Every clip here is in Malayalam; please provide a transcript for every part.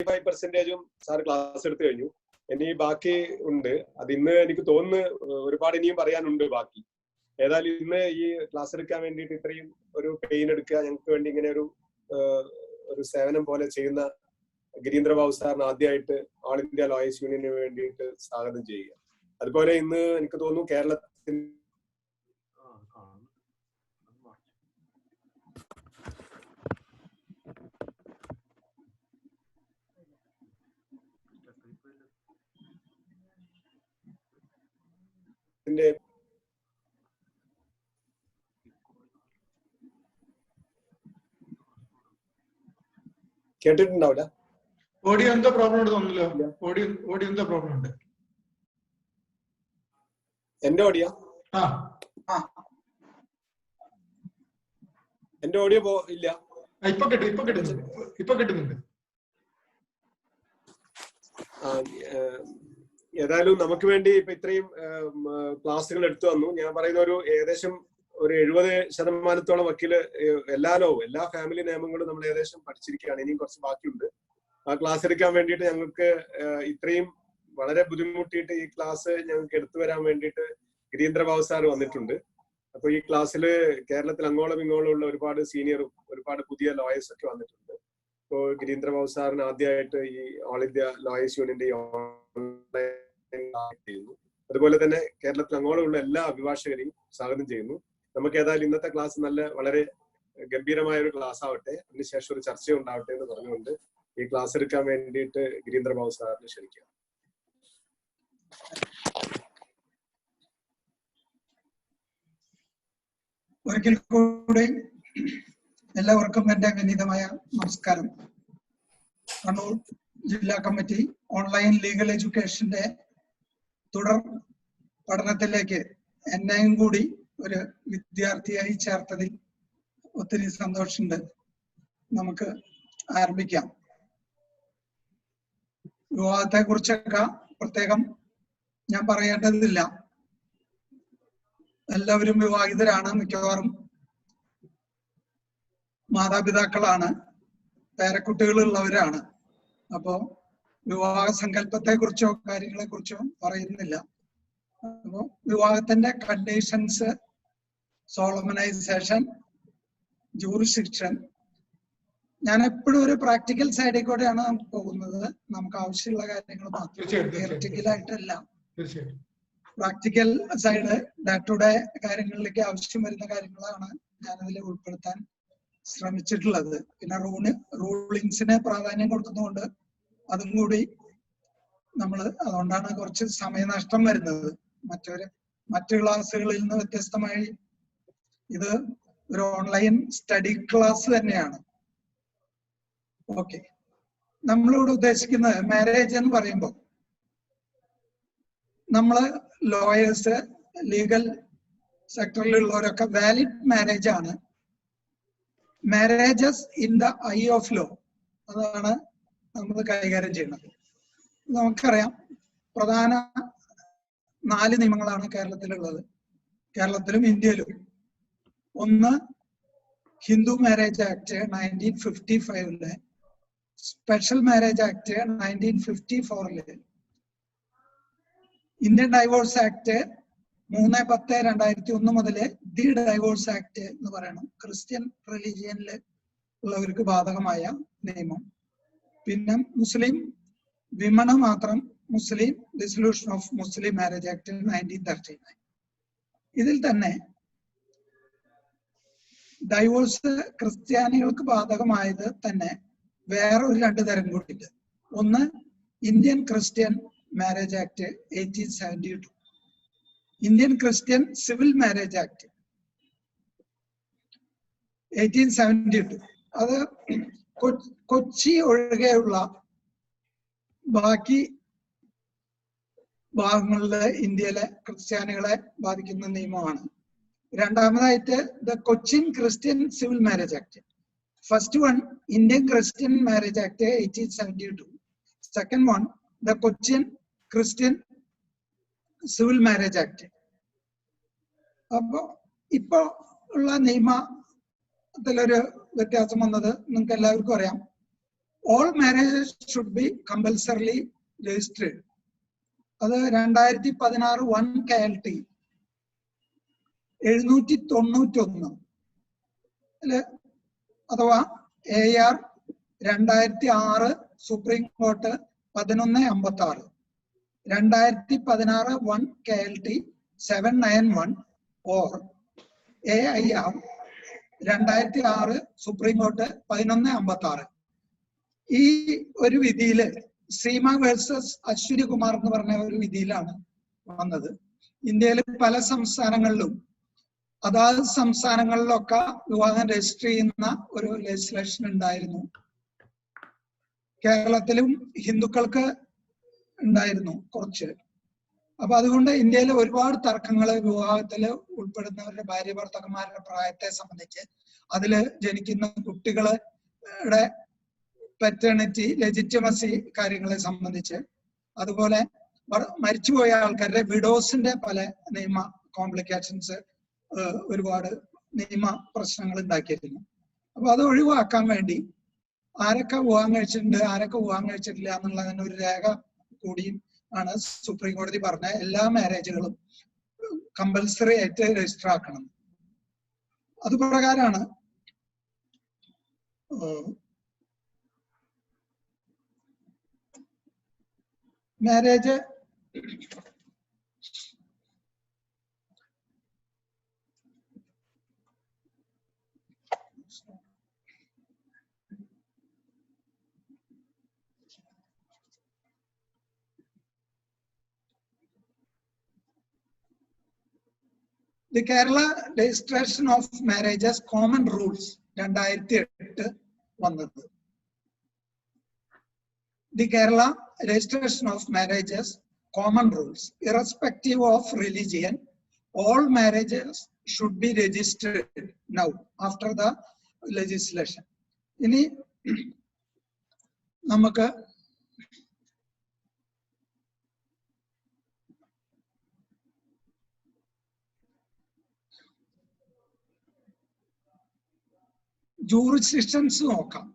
95% സാർ ക്ലാസ് എടുത്തു കഴിഞ്ഞു. ഇനി ബാക്കി ഉണ്ട്. അത് ഇന്ന് എനിക്ക് തോന്നുന്നു ഒരുപാട് ഇനിയും പറയാനുണ്ട് ബാക്കി. ഏതായാലും ഇന്ന് ഈ ക്ലാസ് എടുക്കാൻ വേണ്ടിയിട്ട് ഇത്രയും ഒരു പെയിൻ എടുക്കുക, ഞങ്ങൾക്ക് വേണ്ടി ഇങ്ങനെ ഒരു സേവനം പോലെ ചെയ്യുന്ന ഗിരീന്ദ്ര ബാബു സാറിന് ആദ്യമായിട്ട് ഓൾ ഇന്ത്യ ലോയേഴ്സ് യൂണിയന് വേണ്ടിയിട്ട് സ്വാഗതം ചെയ്യുക. അതുപോലെ ഇന്ന് എനിക്ക് തോന്നുന്നു കേരളത്തിൽ കേട്ടിട്ടുണ്ടാവില്ല. ഓഡിയോ എന്തോ പ്രോബ്ലം ഉണ്ട് തോന്നുന്നല്ലോ. ഓഡിയോ എന്തോ പ്രോബ്ലം ഉണ്ട്. എന്റെ ഓഡിയോ എന്റെ ഓഡിയോ ഇല്ല. ഇപ്പൊ കിട്ടുന്നുണ്ട്. ഏതായാലും നമുക്ക് വേണ്ടി ഇപ്പൊ ഇത്രയും ക്ലാസ്സുകൾ എടുത്തു വന്നു. ഞാൻ പറയുന്ന ഏകദേശം ഒരു 70% വക്കീല് എല്ലാ ഫാമിലി നിയമങ്ങളും നമ്മൾ ഏകദേശം പഠിച്ചിരിക്കുകയാണ്. ഇനിയും കുറച്ച് ബാക്കിയുണ്ട്. ആ ക്ലാസ് എടുക്കാൻ വേണ്ടിയിട്ട് ഞങ്ങൾക്ക് ഇത്രയും വളരെ ബുദ്ധിമുട്ടിയിട്ട് ഈ ക്ലാസ് ഞങ്ങൾക്ക് എടുത്തു വരാൻ വേണ്ടിയിട്ട് ഗിരീന്ദ്ര ബാബു സാർ വന്നിട്ടുണ്ട്. അപ്പൊ ഈ ക്ലാസ്സിൽ കേരളത്തിൽ അങ്ങോളം ഇങ്ങോളം ഉള്ള ഒരുപാട് സീനിയറും ഒരുപാട് പുതിയ ലോയേഴ്സ് ഒക്കെ വന്നിട്ടുണ്ട്. ഇപ്പോൾ ഗിരീന്ദ്ര ബാബു സാറിന് ആദ്യമായിട്ട് ഈ ഓൾ ഇന്ത്യ ലോയേഴ്സ് യൂണിയന്റെ ചെയ്യുന്നു. അതുപോലെ തന്നെ കേരളത്തിൽ അങ്ങോളമുള്ള എല്ലാ അഭിഭാഷകരെയും സ്വാഗതം ചെയ്യുന്നു. നമുക്ക് ഏതായാലും ഇന്നത്തെ ക്ലാസ് വളരെ ഗംഭീരമായ ഒരു ക്ലാസ് ആവട്ടെ, അതിനുശേഷം ഒരു ചർച്ച ഉണ്ടാവട്ടെ എന്ന് പറഞ്ഞുകൊണ്ട് ഈ ക്ലാസ് എടുക്കാൻ വേണ്ടിയിട്ട് ഗിരീന്ദ്ര ബാബു സാറിനെ ക്ഷണിക്കാം. ഒരിക്കൽ കൂടെ എല്ലാവർക്കും എൻ്റെ വിനീതമായ നമസ്കാരം. കണ്ണൂർ ജില്ലാ കമ്മിറ്റി ഓൺലൈൻ ലീഗൽ എഡ്യൂക്കേഷന്റെ തുടർ പഠനത്തിലേക്ക് എന്നെയും കൂടി ഒരു വിദ്യാർത്ഥിയായി ചേർത്തതിൽ ഒത്തിരി സന്തോഷമുണ്ട്. നമുക്ക് ആരംഭിക്കാം. വിവാഹത്തെ കുറിച്ചൊക്കെ പ്രത്യേകം ഞാൻ പറയേണ്ടതില്ല. എല്ലാവരും വിവാഹിതരാണ്, മിക്കവാറും മാതാപിതാക്കളാണ്, പേരക്കുട്ടികളുള്ളവരാണ്. അപ്പോ വിവാഹ സങ്കല്പത്തെ കുറിച്ചോ കാര്യങ്ങളെ കുറിച്ചോ പറയുന്നില്ല. അപ്പോ വിവാഹത്തിന്റെ കണ്ടീഷൻസ്, സോളമനൈസേഷൻ, ജൂറിസ്ഡിക്ഷൻ, ഞാൻ എപ്പോഴും ഒരു പ്രാക്ടിക്കൽ സൈഡിൽ കൂടെയാണ് പോകുന്നത്. നമുക്ക് ആവശ്യമുള്ള കാര്യങ്ങൾ മാത്രം, തിയറിറ്റിക്കലായിട്ടല്ല. Practical side, day to day കാര്യങ്ങളിലേക്ക് ആവശ്യം വരുന്ന കാര്യങ്ങളാണ് ഞാനതിൽ ഉൾപ്പെടുത്താൻ ശ്രമിച്ചിട്ടുള്ളത്. പിന്നെ റൂളിങ്സിന് പ്രാധാന്യം കൊടുക്കുന്നതുകൊണ്ട് അതും കൂടി അതുകൊണ്ടാണ് കുറച്ച് സമയനഷ്ടം വരുന്നത്. മറ്റു ക്ലാസ്സുകളിൽ നിന്ന് വ്യത്യസ്തമായി ഇത് ഒരു ഓൺലൈൻ സ്റ്റഡി ക്ലാസ് തന്നെയാണ്. ഓക്കെ, നമ്മളിവിടെ ഉദ്ദേശിക്കുന്നത് മാരേജ് എന്ന് പറയുമ്പോൾ നമ്മള് ലോയേഴ്സ്, ലീഗൽ സെക്ടറിലുള്ളവരൊക്കെ വാലിഡ് മാരേജ് ആണ്. Marriages in the eye of law, അതാണ് നമ്മൾ കൈകാര്യം ചെയ്യുന്നത്. നമുക്കറിയാം, പ്രധാന 4 നിയമങ്ങളാണ് കേരളത്തിലുള്ളത്, കേരളത്തിലും ഇന്ത്യയിലും. ഒന്ന്, Hindu marriage act 1955, special marriage act 1954, Indian divorce act 3/10/2001 മുതൽ ദി ഡൈവോഴ്സ് ആക്ട് എന്ന് പറയണം, ക്രിസ്ത്യൻ റിലീജിയനിൽ ഉള്ളവർക്ക് ബാധകമായ നിയമം. പിന്നെ മുസ്ലിം വിമണ് മാത്രം, Muslim dissolution of Muslim marriage act 1939. ഇതിൽ തന്നെ ഡൈവോഴ്സ് ക്രിസ്ത്യാനികൾക്ക് ബാധകമായത് തന്നെ വേറെ ഒരു 2 തരം കൂടിയുണ്ട്. ഒന്ന്, Indian Christian marriage act 1872, Indian Christian civil marriage act 1872. അത് കൊച്ചി ഒഴികെയുള്ള ബാക്കി ഭാഗങ്ങളിലെ ഇന്ത്യയിലെ ക്രിസ്ത്യാനികളെ ബാധിക്കുന്ന നിയമമാണ്. രണ്ടാമതായിട്ട് the Cochin Christian civil marriage act. First one, Indian Christian marriage act 1872. Second one, the Cochin Christian civil marriage act. അപ്പോ ഇപ്പോ ഉള്ള നിയമത്തിലൊരു വ്യത്യാസം വന്നത് നിങ്ങൾക്ക് എല്ലാവർക്കും അറിയാം. all marriages should be compulsorily registered. അത് 2016 1 KLT 791 അഥവാ AR 2006 supreme court 1156 2016 1 KLT 791 or AIR 2006 supreme court 1156. ഈ ഒരു വിധിയില് സീമ വേഴ്സസ് അശ്വിനി കുമാർ എന്ന് പറഞ്ഞ ഒരു വിധിയിലാണ് വന്നത്. ഇന്ത്യയിലെ പല സംസ്ഥാനങ്ങളിലും അതാത് സംസ്ഥാനങ്ങളിലൊക്കെ വിവാഹം രജിസ്റ്റർ ചെയ്യുന്ന ഒരു ലെജിസ്ലേഷൻ ഉണ്ടായിരുന്നു. കേരളത്തിലും ഹിന്ദുക്കൾക്ക് ഉണ്ടായിരുന്നു കുറച്ച്. അപ്പൊ അതുകൊണ്ട് ഇന്ത്യയിലെ ഒരുപാട് തർക്കങ്ങൾ വിവാഹത്തില് ഉൾപ്പെടുന്നവരുടെ ഭാര്യ ഭർത്താക്കന്മാരുടെ പ്രായത്തെ സംബന്ധിച്ച്, അതില് ജനിക്കുന്ന കുട്ടികളുടെ പെറ്റേണിറ്റി ലെജിറ്റിമസി കാര്യങ്ങളെ സംബന്ധിച്ച്, അതുപോലെ മരിച്ചുപോയ ആൾക്കാരുടെ വിഡോസിന്റെ പല നിയമ കോംപ്ലിക്കേഷൻസ്, ഒരുപാട് നിയമ പ്രശ്നങ്ങൾ ഉണ്ടാക്കിയിരുന്നു. അപ്പൊ അത് ഒഴിവാക്കാൻ വേണ്ടി ആരൊക്കെ വിവാഹം കഴിച്ചിട്ടുണ്ട് ആരൊക്കെ വിവാഹം കഴിച്ചിട്ടില്ല എന്നുള്ളതിന് ഒരു രേഖ കൂടിയും ആണ് സുപ്രീം കോടതി പറഞ്ഞ എല്ലാ മാരേജുകളും കമ്പൽസറി ആയിട്ട് രജിസ്റ്റർ ആക്കണം. അതുപ്രകാരമാണ് marriage The Kerala Registration of Marriages Common Rules 2008 വന്നത്. The Kerala Registration of Marriages Common Rules, irrespective of religion, all marriages should be registered now after the legislation. ഇനി നമുക്ക് jurisdictions നോക്കാം.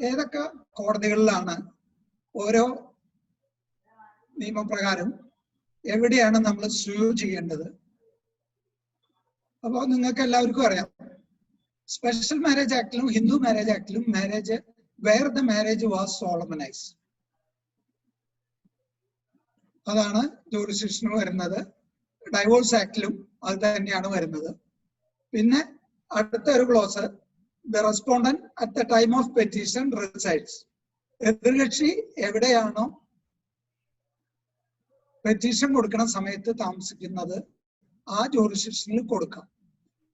ഏതൊക്കെ കോടതികളിലാണ് ഓരോ നിയമപ്രകാരം എവിടെയാണ് നമ്മൾ സ്യൂ ചെയ്യേണ്ടത്? അപ്പോൾ നിങ്ങൾക്ക് എല്ലാവർക്കും അറിയാം, സ്പെഷ്യൽ മാരേജ് ആക്ടിലും ഹിന്ദു മാരേജ് ആക്ടിലും marriage where the marriage was solemnise, അതാണ് ജൂറിസ്ഡിക്ഷന് വരുന്നത്. ഡൈവോഴ്സ് ആക്ടിലും അത് തന്നെയാണ് വരുന്നത്. പിന്നെ അടുത്ത ഒരു close, the respondent at the time of petition resides. എതിർകക്ഷി എവിടെയാണോ പെറ്റീഷൻ കൊടുക്കുന്ന സമയത്ത് താമസിക്കുന്നത് ആ ജൂറിസ്ഡിക്ഷനിൽ കൊടുക്കാം.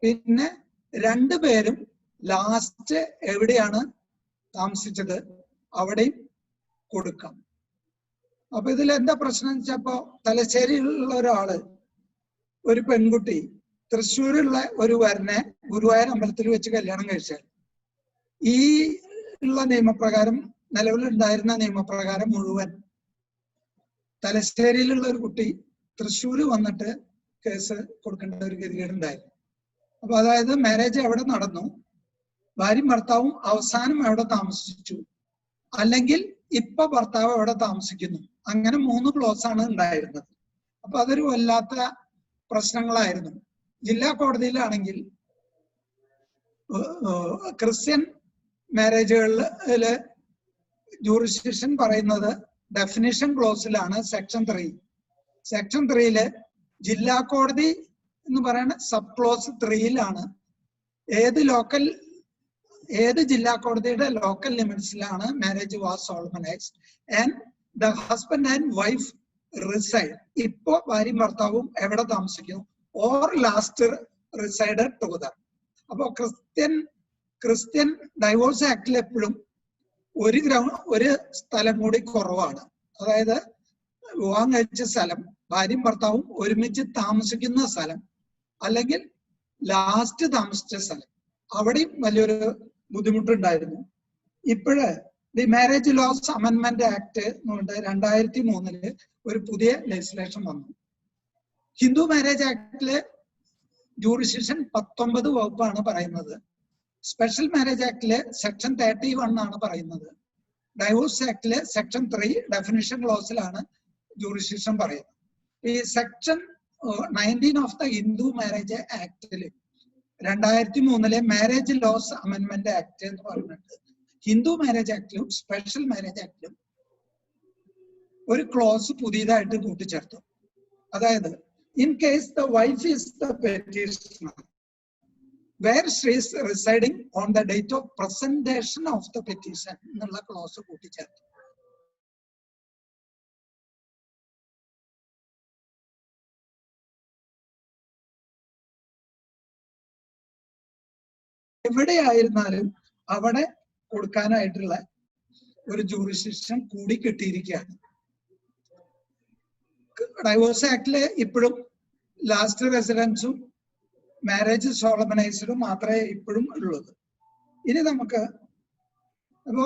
പിന്നെ രണ്ടുപേരും ലാസ്റ്റ് എവിടെയാണ് താമസിച്ചത് അവിടെയും കൊടുക്കാം. അപ്പൊ ഇതിൽ എന്താ പ്രശ്നം വെച്ചപ്പോ, തലശ്ശേരിയിലുള്ള ഒരാള് ഒരു പെൺകുട്ടി തൃശ്ശൂരുള്ള ഒരു വരനെ ഗുരുവായൂർ അമ്പലത്തിൽ വെച്ച് കല്യാണം കഴിച്ചാൽ, ഈ ഉള്ള നിയമപ്രകാരം നിലവിലുണ്ടായിരുന്ന നിയമപ്രകാരം മുഴുവൻ തലശ്ശേരിയിലുള്ള ഒരു കുട്ടി തൃശ്ശൂര് വന്നിട്ട് കേസ് കൊടുക്കേണ്ട ഒരു ഗതികേടുണ്ടായിരുന്നു. അപ്പൊ അതായത് മാരേജ് എവിടെ നടന്നു, ഭാര്യയും ഭർത്താവും അവസാനം എവിടെ താമസിച്ചു, അല്ലെങ്കിൽ ഇപ്പൊ ഭർത്താവ് എവിടെ താമസിക്കുന്നു, അങ്ങനെ 3 ക്ലോസ് ആണ് ഉണ്ടായിരുന്നത്. അപ്പൊ അതൊരു വല്ലാത്ത പ്രശ്നങ്ങളായിരുന്നു. ജില്ലാ കോടതിയിലാണെങ്കിൽ ക്രിസ്ത്യൻ മാരേജുകളില് ജൂറിസ്ഡിക്ഷൻ പറയുന്നത് ഡെഫിനിഷൻ ക്ലോസിലാണ്, സെക്ഷൻ 3. സെക്ഷൻ 3 ജില്ലാ കോടതി എന്ന് പറയുന്ന സബ് ക്ലോസ് 3 ഏത് ജില്ലാ കോടതിയുടെ ലോക്കൽ ലിമിറ്റ്സിലാണ് marriage was solemnised and the husband and wife reside, ഇപ്പോ ഭാര്യയും ഭർത്താവും എവിടെ താമസിക്കുന്നു, ഓർ ലാസ്റ്റ് റിസൈഡഡ് ടുഗദർ. അപ്പോ ക്രിസ്ത്യൻ ഡൈവോഴ്സ് ആക്ടിൽ എപ്പോഴും ഒരു സ്ഥലം കൂടി കുറവാണ്. അതായത് വിവാഹം കഴിച്ച സ്ഥലം, ഭാര്യയും ഭർത്താവും ഒരുമിച്ച് താമസിക്കുന്ന സ്ഥലം, അല്ലെങ്കിൽ ലാസ്റ്റ് താമസിച്ച സ്ഥലം, അവിടെയും വലിയൊരു ബുദ്ധിമുട്ടുണ്ടായിരുന്നു. ഇപ്പോഴ് ദി മാരേജ് ലോസ് അമെൻമെന്റ് ആക്ട് എന്ന് പറഞ്ഞിട്ട് 2003 ഒരു പുതിയ ലെജിസ്ലേഷൻ വന്നു. ഹിന്ദു മാരേജ് ആക്ടില് ജൂറിസ്ഡിക്ഷൻ 19 വകുപ്പാണ് പറയുന്നത്. സ്പെഷ്യൽ മാരേജ് ആക്ടില് സെക്ഷൻ 31 ആണ് പറയുന്നത്. ഡൈവോഴ്സ് ആക്ടില് സെക്ഷൻ 3 ഡെഫിനിഷൻ ക്ലോസിലാണ് ജൂറിസ്ഡിക്ഷൻ പറയുന്നത്. ഈ section 19 of the Hindu marriage ആക്ടില് 2003 മാരേജ് ലോസ് അമെൻമെന്റ് ആക്ട് എന്ന് പറഞ്ഞിട്ട് ഹിന്ദു മാരേജ് ആക്ടിലും സ്പെഷ്യൽ മാരേജ് ആക്ടിലും ഒരു ക്ലോസ് പുതിയതായിട്ട് കൂട്ടിച്ചേർത്തു. അതായത് in case the wife is the petitioner where she is residing on the date of presentation of the petition എന്നുള്ള ക്ലോസ് കൂട്ടിച്ചേർത്തു. എവിടെയായിരുന്നാലും അവിടെ കൊടുക്കാനായിട്ടുള്ള ഒരു ജൂറിസ്ഡിക്ഷൻ കൂടി കിട്ടിയിരിക്കുകയാണ്. ഡൈവോഴ്സ് ആക്ടില് ഇപ്പോഴും ലാസ്റ്റ് റെസിഡൻസും മാരേജ് സോളമനൈസ്ഡും മാത്രമേ ഇപ്പോഴും ഉള്ളത്. ഇനി നമുക്ക് അപ്പോ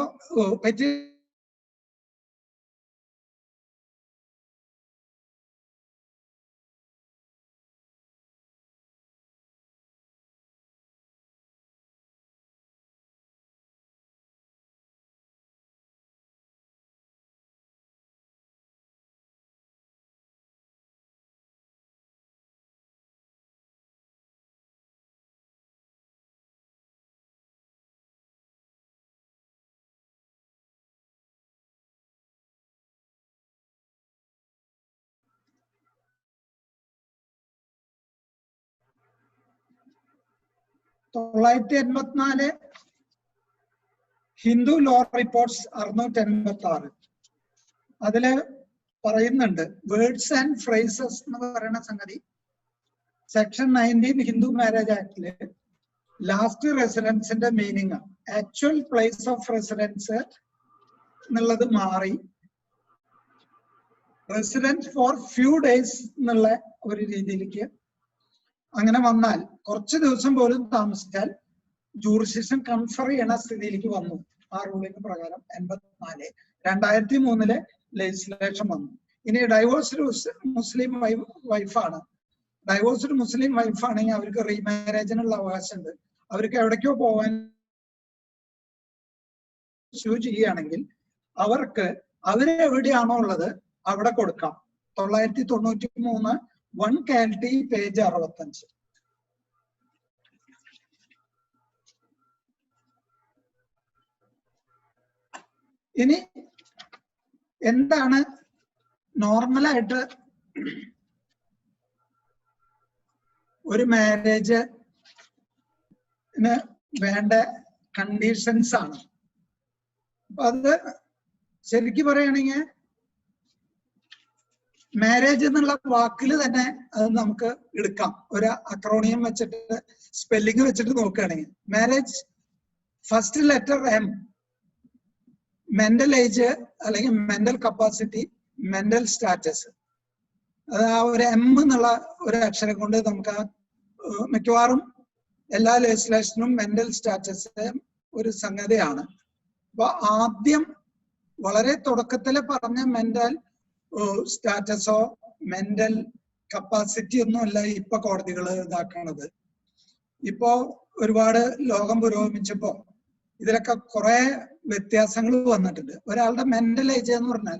(1984) ഹിന്ദു ലോ റിപ്പോർട്ട്സ് 686 അതില് പറയുന്നുണ്ട് വേർഡ്സ് ആൻഡ് ഫ്രേസസ് എന്ന് പറയുന്ന സംഗതി. സെക്ഷൻ 19 ഹിന്ദു മാരേജ് ആക്ടില് ലാസ്റ്റ് റെസിഡൻസിന്റെ meaning actual place of residence എന്നുള്ളത് മാറി റെസിഡൻസ് ഫോർ ഫ്യൂ ഡേയ്സ് എന്നുള്ള ഒരു രീതിയിലേക്ക് അങ്ങനെ വന്നാൽ കുറച്ച് ദിവസം പോലും താമസിച്ചാൽ ജൂറിസ്ഡിക്ഷൻ കൺഫർ ചെയ്യണ സ്ഥിതിയിലേക്ക് വന്നു. ആ റൂളിംഗ് പ്രകാരം 2003 ലെജിസ്ലേഷൻ വന്നു. ഇനി ഡൈവോഴ്സ്ഡ് മുസ്ലിം വൈഫാണ്. ഡൈവോഴ്സ്ഡ് മുസ്ലിം വൈഫാണെങ്കിൽ അവർക്ക് റീമാരേജിനുള്ള അവകാശമുണ്ട്. അവർക്ക് എവിടേക്കോ പോകാൻ ചെയ്യുകയാണെങ്കിൽ അവർക്ക് അവരെവിടെയാണോ ഉള്ളത് അവിടെ കൊടുക്കാം. 993 1 KLT പേജ് 65. ഇനി എന്താണ് നോർമലായിട്ട് ഒരു മാരേജിന് വേണ്ട കണ്ടീഷൻസ് ആണ്. അപ്പൊ അത് ശരിക്കും പറയുകയാണെങ്കിൽ മാരേജ് എന്നുള്ള വാക്കിൽ തന്നെ അത് നമുക്ക് എടുക്കാം. ഒരു അക്രോണിയം വെച്ചിട്ട് സ്പെല്ലിംഗ് വെച്ചിട്ട് നോക്കുകയാണെങ്കിൽ marriage first letter M, mental age അല്ലെങ്കിൽ മെന്റൽ കപ്പാസിറ്റി, മെന്റൽ സ്റ്റാറ്റസ്. അത് ആ ഒരു M എന്നുള്ള ഒരു അക്ഷരം കൊണ്ട് നമുക്ക് മിക്കവാറും എല്ലാ ലെജിസ്ലേഷനും മെന്റൽ സ്റ്റാറ്റസ് ഒരു സംഗതിയാണ്. അപ്പൊ ആദ്യം വളരെ തുടക്കത്തില് പറഞ്ഞ മെന്റൽ സ്റ്റാറ്റസോ മെന്റൽ കപ്പാസിറ്റി ഒന്നും അല്ല ഇപ്പൊ കോടതികൾ ഇതാക്കണത്. ഇപ്പോ ഒരുപാട് ലോകം പുരോഗമിച്ചപ്പോ ഇതിലൊക്കെ കുറെ വ്യത്യാസങ്ങൾ വന്നിട്ടുണ്ട്. ഒരാളുടെ മെന്റൽ ഏജ് എന്ന് പറഞ്ഞാൽ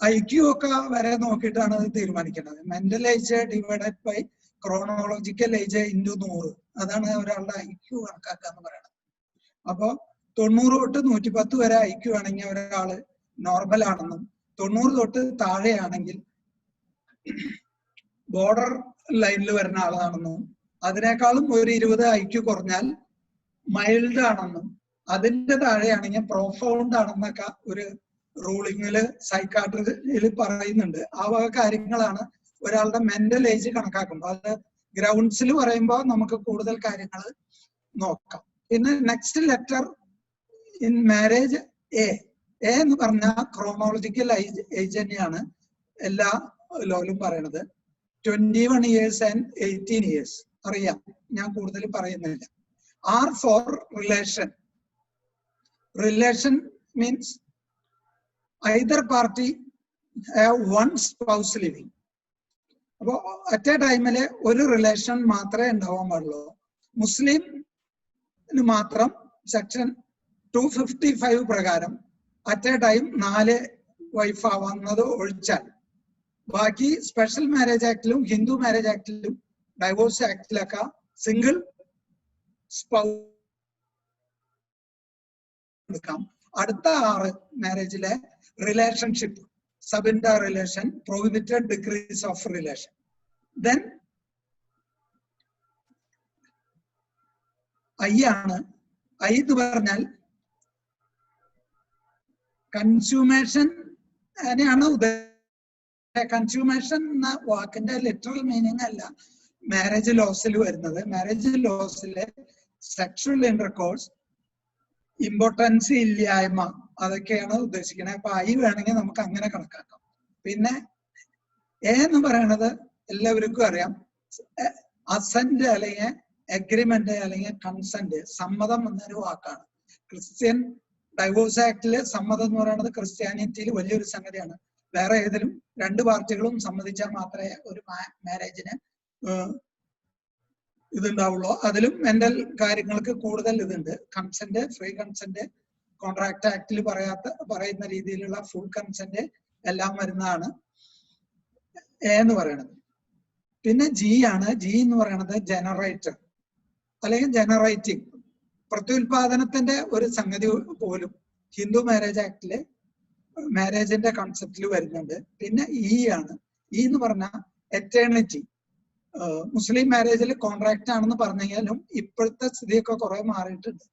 IQ ഒക്കെ വരെ നോക്കിയിട്ടാണ് അത് തീരുമാനിക്കുന്നത്. Mental age divided by chronological age × 100, അതാണ് ഒരാളുടെ IQ കണക്കാക്കുക എന്ന് പറയുന്നത്. അപ്പോ 90 തൊട്ട് 110 വരെ IQ ആണെങ്കിൽ ഒരാള് നോർമൽ ആണെന്നും 90 തൊട്ട് താഴെയാണെങ്കിൽ ബോർഡർ ലൈനിൽ വരുന്ന ആളാണെന്നും അതിനേക്കാളും ഒരു 20 IQ കുറഞ്ഞാൽ മൈൽഡ് ആണെന്നും അതിന്റെ താഴെയാണെങ്കിൽ പ്രൊഫൗണ്ട് ആണെന്നൊക്കെ ഒരു റൂളിങ്ങില് സൈക്കാട്രിയിൽ പറയുന്നുണ്ട്. ആ വക കാര്യങ്ങളാണ് ഒരാളുടെ മെന്റൽ ഏജ് കണക്കാക്കുമ്പോൾ. അത് ഗ്രൗണ്ട്സിൽ പറയുമ്പോൾ നമുക്ക് കൂടുതൽ കാര്യങ്ങൾ നോക്കാം. പിന്നെ next letter in marriage A എന്ന് പറഞ്ഞാൽ ക്രോണോളജിക്കൽ ഏജ് തന്നെയാണ് എല്ലാ ലോയിലും പറയണത്. 21 years and 18 years അറിയാം, ഞാൻ കൂടുതൽ പറയുന്നില്ല. R for relation. Relation means either party have one spouse living. അപ്പോ അറ്റ് എ ടൈമില് ഒരു റിലേഷൻ മാത്രമേ ഉണ്ടാവാൻ പാടുള്ളൂ. മുസ്ലിമിന് മാത്രം സെക്ഷൻ 255 പ്രകാരം അറ്റ് എ ടൈം 4 വൈഫ് ആവുന്നത് ഒഴിച്ചാൽ ബാക്കി സ്പെഷ്യൽ മാരേജ് ആക്ടിലും ഹിന്ദു മാരേജ് ആക്ടിലും ഡൈവോഴ്സ് ആക്ടിലൊക്കെ സിംഗിൾ സ്പൗസ് എടുക്കാം. അടുത്ത 6 മാരേജിലെ relationship, sub inter relation, prohibited degrees of relation. Then I ആണ്. ഐ എന്ന് പറഞ്ഞാൽ കൺസ്യൂമേഷൻ ആണ്. കൺസ്യൂമേഷൻ എന്ന വാക്കിന്റെ ലിറ്ററൽ മീനിങ് അല്ല മാരേജ് ലോസിൽ വരുന്നത്. മാരേജ് ലോസിലെ സെക്ഷൽ ഇന്റർകോഴ്സ്, ഇമ്പോർട്ടൻസ് ഇല്ലായ്മ, അതൊക്കെയാണ് ഉദ്ദേശിക്കുന്നത്. അപ്പൊ ഐ വേണമെങ്കിൽ നമുക്ക് അങ്ങനെ കണക്കാക്കാം. പിന്നെ എ എന്ന് പറയണത് എല്ലാവർക്കും അറിയാം, അസന്റ് അല്ലെങ്കിൽ എഗ്രിമെന്റ് അല്ലെങ്കിൽ കൺസെന്റ്, സമ്മതം എന്നൊരു വാക്കാണ്. ക്രിസ്ത്യൻ ഡൈവോഴ്സ് ആക്ടില് സമ്മതം എന്ന് പറയുന്നത് ക്രിസ്ത്യാനിറ്റിയിൽ വലിയൊരു സംഗതിയാണ്. വേറെ ഏതിലും 2 പാർട്ടികളും സമ്മതിച്ചാൽ മാത്രമേ ഒരു മാരേജിന് ഇതുണ്ടാവുള്ളൂ. അതിലും മെന്റൽ കാര്യങ്ങൾക്ക് കൂടുതൽ ഇതുണ്ട്. കൺസെന്റ്, ഫ്രീ കൺസെന്റ്, കോൺട്രാക്ട് ആക്ടിൽ പറയുന്ന രീതിയിലുള്ള ഫുൾ കൺസെന്റ് എല്ലാം വരുന്നതാണ് എ എന്ന് പറയുന്നത്. പിന്നെ ജി ആണ്. ജി എന്ന് പറയുന്നത് ജനറേറ്റർ അല്ലെങ്കിൽ ജനറേറ്റിംഗ്, പ്രത്യുൽപാദനത്തിന്റെ ഒരു സംഗതി പോലും ഹിന്ദു മാരേജ് ആക്ടില് മാരേജിന്റെ കൺസെപ്റ്റിൽ വരുന്നുണ്ട്. പിന്നെ ഇ ആണ്. ഇ എന്ന് പറഞ്ഞാൽ എറ്റേണിറ്റി. മുസ്ലിം മാരേജിൽ കോൺട്രാക്ട് ആണെന്ന് പറഞ്ഞെങ്കിലും ഇപ്പോഴത്തെ സ്ഥിതിയൊക്കെ കുറെ മാറിയിട്ടുണ്ട്.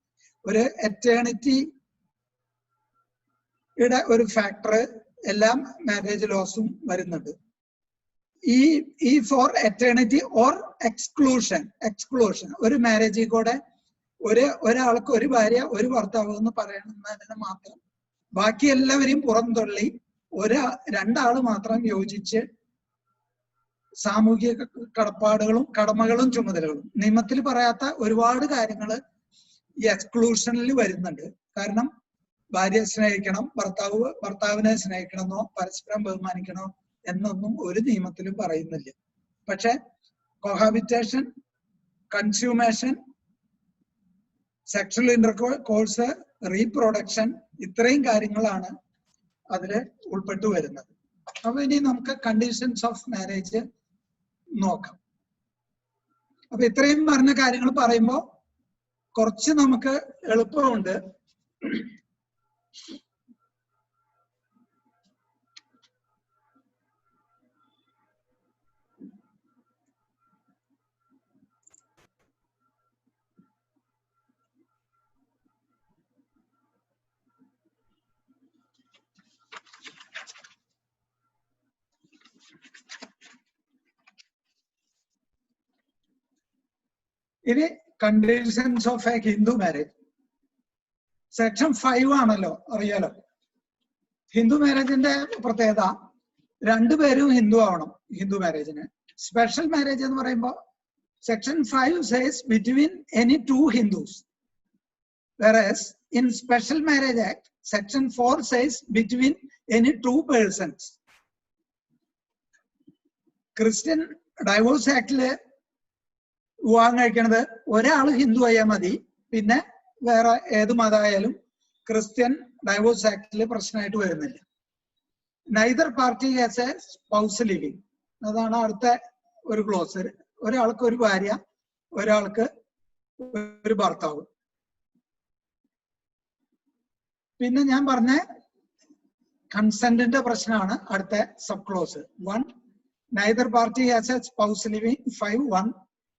ഒരു എറ്റേണിറ്റിയുടെ ഒരു ഫാക്ടർ എല്ലാ മാരേജ് ലോസും വരുന്നുണ്ട്. ഈ for eternity or exclusion. Exclusion ഒരു മാരേജിൽ കൂടെ ഒരാൾക്ക് ഒരു ഭാര്യ ഒരു ഭർത്താവ് എന്ന് പറയുന്നതിന് മാത്രം ബാക്കി എല്ലാവരെയും പുറന്തള്ളി 2 മാത്രം യോജിച്ച് സാമൂഹിക കടമകളും ചുമതലകളും നിയമത്തിൽ പറയാത്ത ഒരുപാട് കാര്യങ്ങൾ ഈ എക്സ്ക്ലൂഷനിൽ വരുന്നുണ്ട്. കാരണം ഭാര്യയെ സ്നേഹിക്കണം, ഭർത്താവിനെ സ്നേഹിക്കണമെന്നോ പരസ്പരം ബഹുമാനിക്കണോ എന്നൊന്നും ഒരു നിയമത്തിലും പറയുന്നില്ല. പക്ഷെ cohabitation, consummation, sexual intercourse, reproduction, ഇത്രയും കാര്യങ്ങളാണ് അതില് ഉൾപ്പെട്ടു വരുന്നത്. അപ്പൊ ഇനി നമുക്ക് കണ്ടീഷൻസ് ഓഫ് മാരേജ് നോക്കാം. അപ്പൊ ഇത്രയും പറഞ്ഞ കാര്യങ്ങൾ പറയുമ്പോൾ കുറച്ച് നമുക്ക് എളുപ്പമുണ്ട്. ഇനി conditions of A Hindu marriage. Section 5 ആണല്ലോ, അറിയാലോ. ഹിന്ദു മാരേജിന്റെ പ്രത്യേകത 2 പേരും ഹിന്ദു ആവണം ഹിന്ദു മാരേജിന്. സ്പെഷ്യൽ മാരേജ് എന്ന് പറയുമ്പോൾ section 5 says between any 2 Hindus, whereas in special marriage act section 4 says between any 2 persons. Christian divorce ആക്ടില് വിവാഹം കഴിക്കണത് ഒരാൾ ഹിന്ദു ആയാൽ മതി, പിന്നെ വേറെ ഏത് മതമായാലും ക്രിസ്ത്യൻ ഡൈവോഴ്സ് ആക്ടില് പ്രശ്നമായിട്ട് വരുന്നില്ല. Neither party has A spouse living, അതാണ് അടുത്ത ഒരു ക്ലോസ്. ഒരാൾക്ക് ഒരു ഭാര്യ, ഒരാൾക്ക് ഒരു ഭർത്താവ്. പിന്നെ ഞാൻ പറഞ്ഞ കൺസെന്റിന്റെ പ്രശ്നമാണ് അടുത്ത sub close. 1, neither party has a spouse living. 5(1).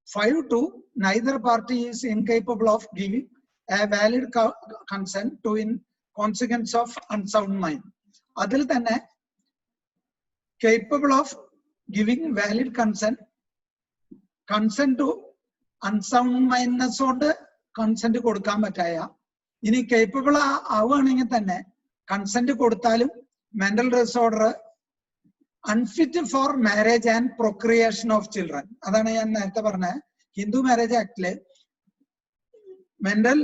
5(2), neither party is incapable of giving a valid consent to in consequence of unsound mind. അതിൽ തന്നെ capable of giving valid consent to unsound mindness കൊണ്ട് കൺസെന്റ് കൊടുക്കാൻ പറ്റായ, ഇനി കേപ്പബിൾ ആവുകയാണെങ്കിൽ തന്നെ കൺസെന്റ് കൊടുത്താലും mental disorder unfit four marriage and procreation of children. അതാണ് ഞാൻ നേരത്തെ പറഞ്ഞത്. ഹിന്ദു മാരേജ് ആക്ടില് മെന്റൽ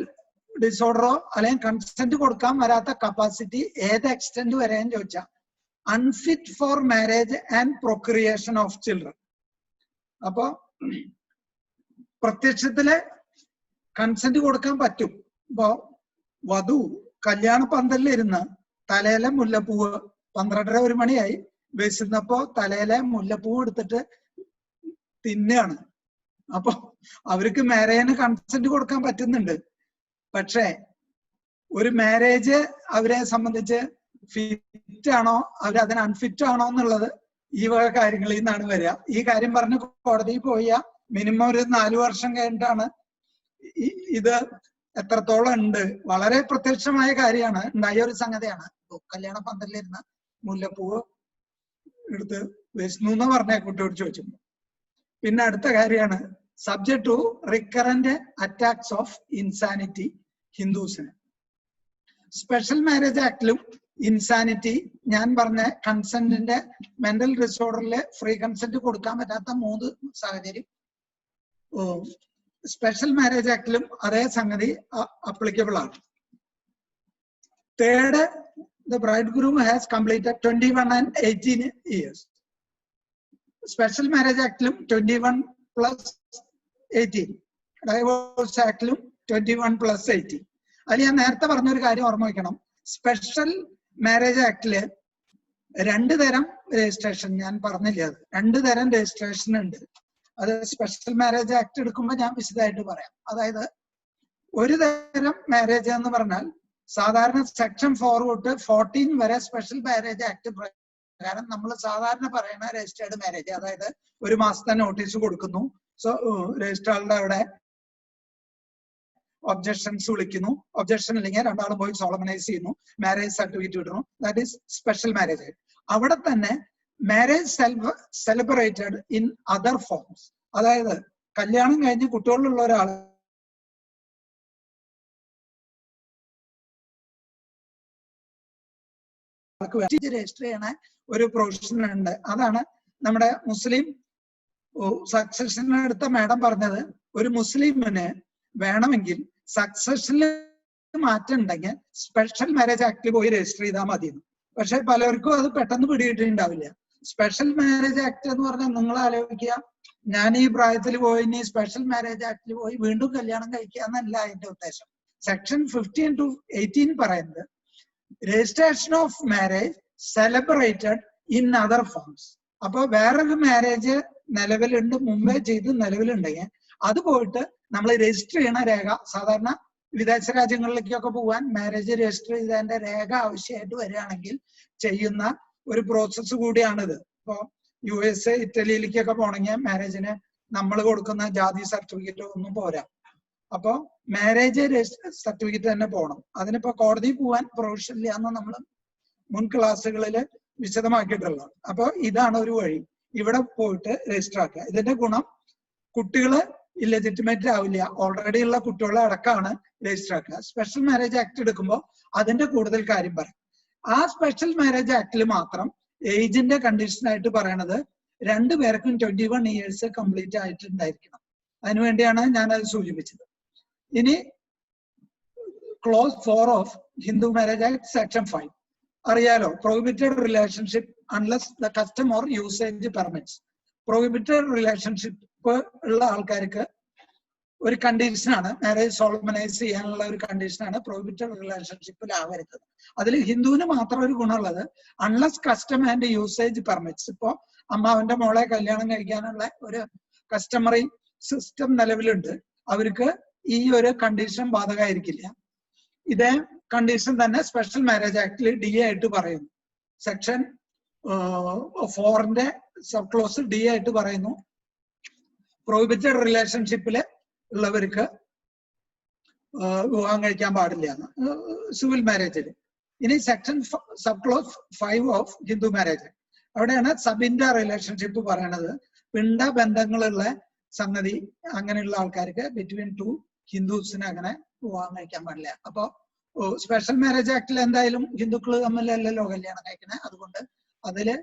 ഡിസോർഡറോ അല്ലെങ്കിൽ കൺസെന്റ് കൊടുക്കാൻ വരാത്ത കപ്പാസിറ്റി ഏത് എക്സ്റ്റെന്റ് വരെയെന്ന് ചോദിച്ചാൽ unfit four marriage and procreation of children. അപ്പോ പ്രത്യക്ഷത്തില് കൺസെന്റ് കൊടുക്കാൻ പറ്റും. ഇപ്പോ വധു കല്യാണ പന്തലിലിരുന്ന് തലയിലെ മുല്ലപ്പൂവ് 12:30 മണിയായി വിശന്നപ്പോ തലയിലെ മുല്ലപ്പൂവ് എടുത്തിട്ട് തിന്നാണ്. അപ്പൊ അവർക്ക് മാരേജിന് കൺസെന്റ് കൊടുക്കാൻ പറ്റുന്നുണ്ട്. പക്ഷേ ഒരു മാരേജ് അവരെ സംബന്ധിച്ച് ഫിറ്റ് ആണോ അവരതിന് അൺഫിറ്റ് ആണോ എന്നുള്ളത് ഈ വക കാര്യങ്ങളിൽ നിന്നാണ് വരിക. ഈ കാര്യം പറഞ്ഞ് കോടതിയിൽ പോയ മിനിമം ഒരു 4 വർഷം കഴിഞ്ഞിട്ടാണ് ഇത് എത്രത്തോളം ഉണ്ട്. വളരെ പ്രത്യക്ഷമായ കാര്യമാണ്, ഉണ്ടായ ഒരു സംഗതിയാണ്. കല്യാണ പന്തലിരുന്ന മുല്ലപ്പൂവ് എടുത്ത് വിഷ്ണു എന്ന് പറഞ്ഞ കുട്ടിയോട് ചോദിച്ചു. പിന്നെ അടുത്ത കാര്യമാണ് subject to recurrent attacks of insanity ഹിന്ദുസിന്. സ്പെഷ്യൽ മാരേജ് ആക്ടിലും ഇൻസാനിറ്റി, ഞാൻ പറഞ്ഞ കൺസെന്റിന്റെ മെന്റൽ ഡിസോർഡറില് ഫ്രീ കൺസെന്റ് കൊടുക്കാൻ പറ്റാത്ത 3 സാഹചര്യം സ്പെഷ്യൽ മാരേജ് ആക്ടിലും അതേ സംഗതി അപ്ലിക്കബിൾ ആണ്. Third, the bridegroom has completed 21 and 18 years. Special marriage ആക്ടിലും 21 plus 18, ഡൈവോഴ്സ് ആക്ടിലും 21 plus 18. അതിൽ ഞാൻ നേരത്തെ പറഞ്ഞൊരു കാര്യം ഓർമ്മ വയ്ക്കണം. സ്പെഷ്യൽ മാരേജ് ആക്ടില് 2 തരം രജിസ്ട്രേഷൻ, ഞാൻ പറഞ്ഞില്ല, അത് 2 തരം രജിസ്ട്രേഷൻ ഉണ്ട്. അത് സ്പെഷ്യൽ മാരേജ് ആക്ട് എടുക്കുമ്പോൾ ഞാൻ വിശദമായിട്ട് പറയാം. അതായത് ഒരു തരം മാരേജ് എന്ന് പറഞ്ഞാൽ സാധാരണ സെക്ഷൻ 4 തൊട്ട് 14 വരെ സ്പെഷ്യൽ മാരേജ് ആക്ട് പ്രകാരം നമ്മൾ സാധാരണ പറയുന്ന രജിസ്റ്റേർഡ് മാരേജ്, അതായത് 1 മാസത്തെ നോട്ടീസ് കൊടുക്കുന്നു, രജിസ്ട്രാറുടെ അവിടെ ഒബ്ജക്ഷൻസ് വിളിക്കുന്നു, ഒബ്ജക്ഷൻ ഇല്ലെങ്കിൽ 2 ആളും പോയി സോളമനൈസ് ചെയ്യുന്നു, മാരേജ് സർട്ടിഫിക്കറ്റ് കിട്ടുന്നു. That is special marriage. അവിടെ തന്നെ marriage celebrated in other forms, അതായത് കല്യാണം കഴിഞ്ഞ് കുട്ടികളുള്ള ഒരാൾ രജിസ്റ്റർ ചെയ്യണ ഒരു പ്രൊവിഷൻ ഉണ്ട്. അതാണ് നമ്മുടെ മുസ്ലിം സക്സഷനെ എടുത്ത മാഡം പറഞ്ഞത്. ഒരു മുസ്ലിമിന് വേണമെങ്കിൽ സക്സഷനിൽ മാറ്റം ഉണ്ടെങ്കിൽ സ്പെഷ്യൽ മാരേജ് ആക്ടിൽ പോയി രജിസ്റ്റർ ചെയ്താൽ മതി. പക്ഷെ പലർക്കും അത് പെട്ടെന്ന് പിടികിട്ടിട്ടുണ്ടാവില്ല. സ്പെഷ്യൽ മാരേജ് ആക്ട് എന്ന് പറഞ്ഞാൽ നിങ്ങൾ ആലോചിക്കുക, ഞാൻ ഈ പ്രായത്തിൽ പോയി ഇനി സ്പെഷ്യൽ മാരേജ് ആക്ടിൽ പോയി വീണ്ടും കല്യാണം കഴിക്കുക എന്നല്ല അതിന്റെ ഉദ്ദേശം. സെക്ഷൻ 15 to 18 പറയുന്നത് registration of marriage celebrated in other forms. അപ്പൊ വേറൊരു മാരേജ് നിലവിലുണ്ട്, മുമ്പേ ചെയ്ത് നിലവിലുണ്ടെങ്കിൽ അത് പോയിട്ട് നമ്മൾ രജിസ്റ്റർ ചെയ്യണ രേഖ, സാധാരണ വിദേശ രാജ്യങ്ങളിലേക്കൊക്കെ പോകാൻ മാരേജ് രജിസ്റ്റർ ചെയ്തതിന്റെ രേഖ ആവശ്യമായിട്ട് വരികയാണെങ്കിൽ ചെയ്യുന്ന ഒരു പ്രോസസ്സ് കൂടിയാണിത്. ഇപ്പൊ USA, ഇറ്റലിയിലേക്കൊക്കെ പോണെങ്കിൽ മാരേജിന് നമ്മൾ കൊടുക്കുന്ന ജാതി സർട്ടിഫിക്കറ്റ് ഒന്നും പോരാ. അപ്പൊ മാരേജ് സർട്ടിഫിക്കറ്റ് തന്നെ പോകണം. അതിനിപ്പോ കോടതി പോവാൻ പ്രൊവിഷൻ ഇല്ല എന്ന് നമ്മൾ മുൻ ക്ലാസ്സുകളിൽ വിശദമാക്കിയിട്ടുള്ളത്. അപ്പൊ ഇതാണ് ഒരു വഴി, ഇവിടെ പോയിട്ട് രജിസ്റ്റർ ആക്കുക. ഇതിന്റെ ഗുണം കുട്ടികള് ഇല്ലെജിറ്റിമേറ്റ് ആവില്ല, ഓൾറെഡി ഉള്ള കുട്ടികളെ അടക്കമാണ് രജിസ്റ്റർ ആക്കുക. സ്പെഷ്യൽ മാരേജ് ആക്ട് എടുക്കുമ്പോൾ അതിന്റെ കൂടുതൽ കാര്യം പറയും. ആ സ്പെഷ്യൽ മാരേജ് ആക്ടിൽ മാത്രം ഏജിന്റെ കണ്ടീഷനായിട്ട് പറയണത് 2 പേർക്കും 21 ഇയേഴ്സ് കംപ്ലീറ്റ് ആയിട്ടുണ്ടായിരിക്കണം. അതിനുവേണ്ടിയാണ് ഞാൻ അത് സൂചിപ്പിച്ചത്. ഇനി close 4 of Hindu marriage act section 5 അറിയാലോ, prohibited relationship unless the custom or usage permits. Prohibited relationship ഉള്ള ആൾക്കാർക്ക് ഒരു കണ്ടീഷനാണ്, മാരേജ് സോൾമനൈസ് ചെയ്യാനുള്ള ഒരു കണ്ടീഷനാണ് പ്രൊഹിബിറ്റഡ് റിലേഷൻഷിപ്പിലാവരുത്. അതിൽ ഹിന്ദുവിന് മാത്രം ഒരു ഗുണമുള്ളത് unless custom and usage permits. ഇപ്പോ അമ്മാവന്റെ മോളെ കല്യാണം കഴിക്കാനുള്ള ഒരു കസ്റ്റമറി സിസ്റ്റം നിലവിലുണ്ട്, അവർക്ക് ഈ ഒരു കണ്ടീഷൻ ബാധകമായിരിക്കില്ല. ഇതേ കണ്ടീഷൻ തന്നെ സ്പെഷ്യൽ മാരേജ് ആക്ടിൽ DA ആയിട്ട് പറയുന്നു. സെക്ഷൻ 4ന്റെ സബ് ക്ലോസ് DA ആയിട്ട് പറയുന്നു, പ്രൊഹിബിറ്റഡ് റിലേഷൻഷിപ്പില് ഉള്ളവർക്ക് വിവാഹം കഴിക്കാൻ പാടില്ല എന്ന്, സിവിൽ മാരേജിൽ. ഇനി section sub close 5 of Hindu marriage, അവിടെയാണ് സബിന്റെ റിലേഷൻഷിപ്പ് പറയണത്. പിണ്ട ബന്ധങ്ങളുള്ള സംഗതി അങ്ങനെയുള്ള ആൾക്കാർക്ക് ബിറ്റ്വീൻ 2 ഹിന്ദുസിന് അങ്ങനെ വിവാഹം കഴിക്കാൻ പാടില്ല. അപ്പൊ സ്പെഷ്യൽ മാരേജ് ആക്ടിൽ എന്തായാലും ഹിന്ദുക്കൾ തമ്മിലല്ലല്ലോ കല്യാണം കഴിക്കണേ, അതുകൊണ്ട് അതില്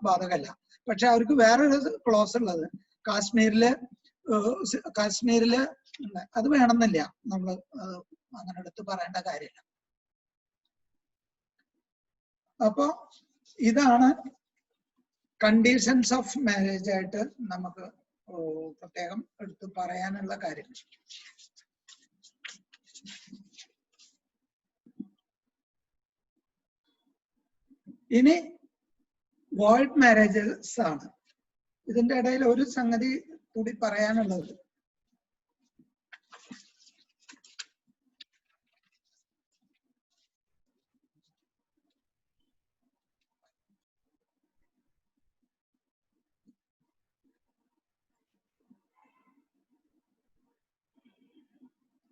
ബാധകല്ല. പക്ഷെ അവർക്ക് വേറൊരു ക്ലോസ് ഉള്ളത് കാശ്മീരില് അത് വേണമെന്നില്ല, നമ്മൾ അങ്ങനെ എടുത്ത് പറയേണ്ട കാര്യമില്ല. അപ്പൊ ഇതാണ് കണ്ടീഷൻസ് ഓഫ് മാരേജ് ആയിട്ട് നമുക്ക് പ്രത്യേകം എടുത്ത് പറയാനുള്ള കാര്യം. ഇനി വോയിഡ് മാരേജസ് ആണ്. ഇതിന്റെ ഇടയിൽ ഒരു സംഗതി കൂടി പറയാനുള്ളത്,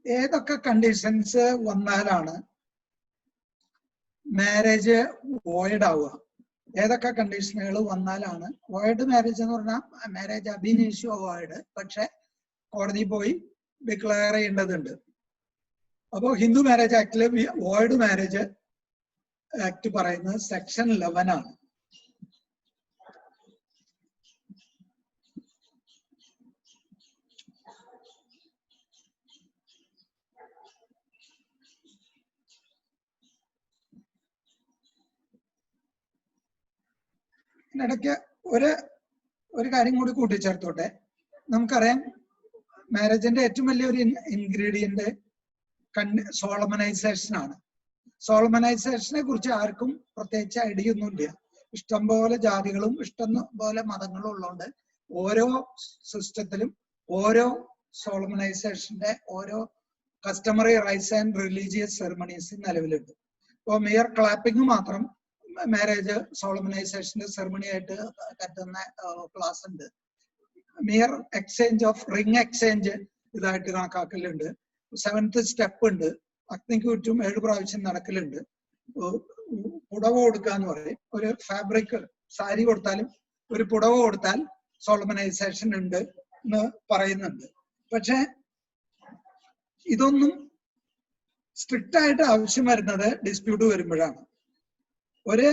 ഏതൊക്കെ കണ്ടീഷൻസ് വന്നാലാണ് മാരേജ് വോയിഡ് ആവുക, ഏതൊക്കെ കണ്ടീഷനുകൾ വന്നാലാണ് വോയിഡ് മാരേജ് എന്ന് പറഞ്ഞാൽ മാരേജ് അബിനീഷ്യോ വോയിഡ്, പക്ഷെ കോടതി പോയി ഡിക്ലെയർ ചെയ്യേണ്ടതുണ്ട്. അപ്പോൾ ഹിന്ദു മാരേജ് ആക്ടില് വോയിഡ് മാരേജ് ആക്ട് പറയുന്നത് സെക്ഷൻ 11 ആണ്. ഇടയ്ക്ക് ഒരു കാര്യം കൂടി കൂട്ടിച്ചേർത്തോട്ടെ. നമുക്കറിയാം മാരേജിന്റെ ഏറ്റവും വലിയൊരു ഇൻഗ്രീഡിയന്റ് സോളമനൈസേഷൻ ആണ്. സോളമനൈസേഷനെ കുറിച്ച് ആർക്കും പ്രത്യേകിച്ച് ഐഡിയ ഒന്നുമില്ല. ഇഷ്ടംപോലെ ജാതികളും ഇഷ്ടംപോലെ മതങ്ങളും ഉള്ളതുകൊണ്ട് ഓരോ സിസ്റ്റത്തിലും ഓരോ സോളമനൈസേഷന്റെ ഓരോ customary rights and religious ceremonies നിലവിലുണ്ട്. ഇപ്പോൾ മിയർ ക്ലാപ്പിംഗ് മാത്രം മാരേജ് സോളമനൈസേഷന്റെ സെറമണി ആയിട്ട് കരുതുന്ന ക്ലാസ് ഉണ്ട്. Mere exchange of ring exchange ഇതായിട്ട് കണക്കാക്കലുണ്ട്. 7th സ്റ്റെപ്പ് ഉണ്ട്, അഗ്നിക്ക് ചുറ്റും 7 പ്രാവശ്യം നടക്കലുണ്ട്. പുടവ കൊടുക്കുക എന്ന് പറയും, ഒരു ഫാബ്രിക് സാരി കൊടുത്താലും ഒരു പുടവ കൊടുത്താൽ സോളമനൈസേഷൻ ഉണ്ട് എന്ന് പറയുന്നുണ്ട്. പക്ഷെ ഇതൊന്നും സ്ട്രിക്റ്റ് ആയിട്ട് ആവശ്യം വരുന്നത് ഡിസ്പ്യൂട്ട് വരുമ്പോഴാണ്. ഒരു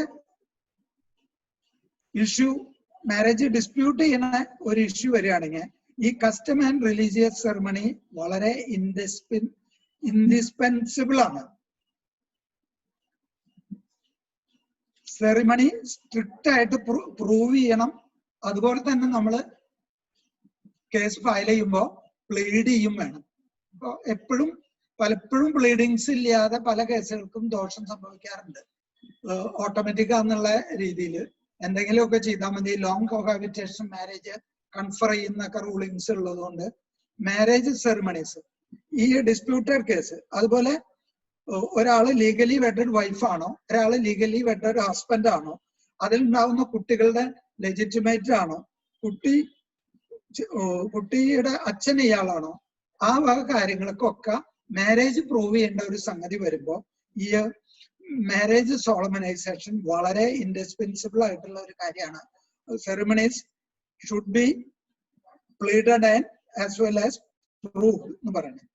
ഇഷ്യൂ മാരേജ് ഡിസ്പ്യൂട്ട് ചെയ്യുന്ന ഒരു ഇഷ്യൂ വരികയാണെങ്കിൽ ഈ കസ്റ്റം ആൻഡ് റിലീജിയസ് സെറമണി വളരെ ഇൻഡിസ്പെൻസിബിൾ ആണ്. സെറിമണി സ്ട്രിക്റ്റ് ആയിട്ട് പ്രൂവ് ചെയ്യണം. അതുപോലെ തന്നെ നമ്മൾ കേസ് ഫയൽ ചെയ്യുമ്പോൾ പ്ലീഡ് ചെയ്യും വേണം. അപ്പോൾ പലപ്പോഴും പ്ലീഡിങ്സ് ഇല്ലാതെ പല കേസുകൾക്കും ദോഷം സംഭവിക്കാറുണ്ട്. ഓട്ടോമാറ്റിക് എന്നുള്ള രീതിയിൽ എന്തെങ്കിലുമൊക്കെ ചെയ്താൽ മതി. ലോങ് കോഹാബിറ്റേഷൻ മാരേജ് കൺഫർ ചെയ്യുന്നൊക്കെ റൂളിങ്സ് ഉള്ളതുകൊണ്ട് മാരേജ് സെറിമണീസ് ഈ ഡിസ്പ്യൂട്ടഡ് കേസ്, അതുപോലെ ഒരാള് ലീഗലി വെഡഡ് വൈഫാണോ ഒരാള് ലീഗലി വെഡഡ് ഹസ്ബൻഡ് ആണോ, അതിലുണ്ടാവുന്ന കുട്ടികളുടെ ലെജിറ്റിമേറ്റ് ആണോ, കുട്ടിയുടെ അച്ഛൻ ഇയാളാണോ, ആ വക കാര്യങ്ങൾക്കൊക്കെ മാരേജ് പ്രൂവ് ചെയ്യേണ്ട ഒരു സംഗതി വരുമ്പോൾ ഈ മാരേജ് സോളമനൈസേഷൻ വളരെ ഇൻഡിസ്പെൻസിബിൾ ആയിട്ടുള്ള ഒരു കാര്യമാണ്. Ceremonies should be pleaded and as well as proved എന്ന് പറയുന്നത്.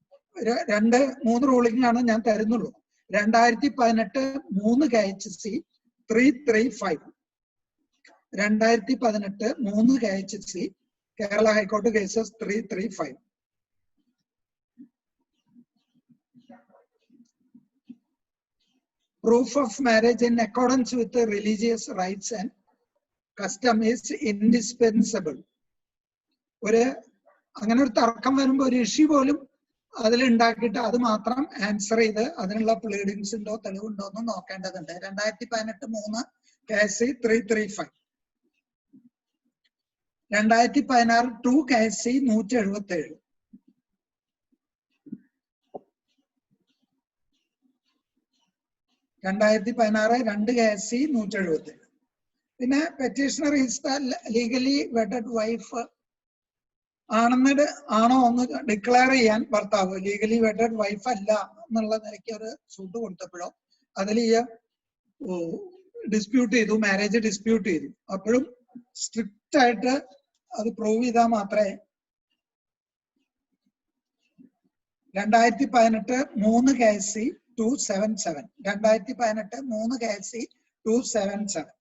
2-3 റൂളിംഗ് ആണ് ഞാൻ തരുന്നുള്ളൂ. 2018 3 KHC 335, 2018 3 KHC കേരള ഹൈക്കോടതി cases 335. Proof of marriage in accordance with the religious rights and custom is indispensable. അങ്ങനെ ഒരു തർക്കം വരുമ്പോൾ ഒരു ഇഷ്യൂ പോലും അതിലുണ്ടാക്കിയിട്ട് അത് മാത്രം ആൻസർ ചെയ്ത് അതിനുള്ള പ്ലീഡിങ്സ് ഉണ്ടോ തെളിവുണ്ടോ എന്ന് നോക്കേണ്ടതുണ്ട്. 2018 3 KSC 335, 2016 2 KSC 177, 2016 2 KSC 177. പിന്നെ petitioner is the legally wedded wife ആണോ എന്ന് ഡിക്ലെയർ ചെയ്യാൻ ഭർത്താവ് ലീഗലി വെഡഡ് വൈഫ് അല്ല എന്നുള്ള നിലയ്ക്ക് ഒരു സൂട്ട് കൊടുത്തപ്പോഴോ അതിൽ ഈ ഡിസ്പ്യൂട്ട് ചെയ്തു, മാരേജ് ഡിസ്പ്യൂട്ട് ചെയ്തു. അപ്പോഴും സ്ട്രിക്റ്റ് ആയിട്ട് അത് പ്രൂവ് ചെയ്താൽ മാത്രമേ 2018 3 KSC 277. 2018 3 KSC 277.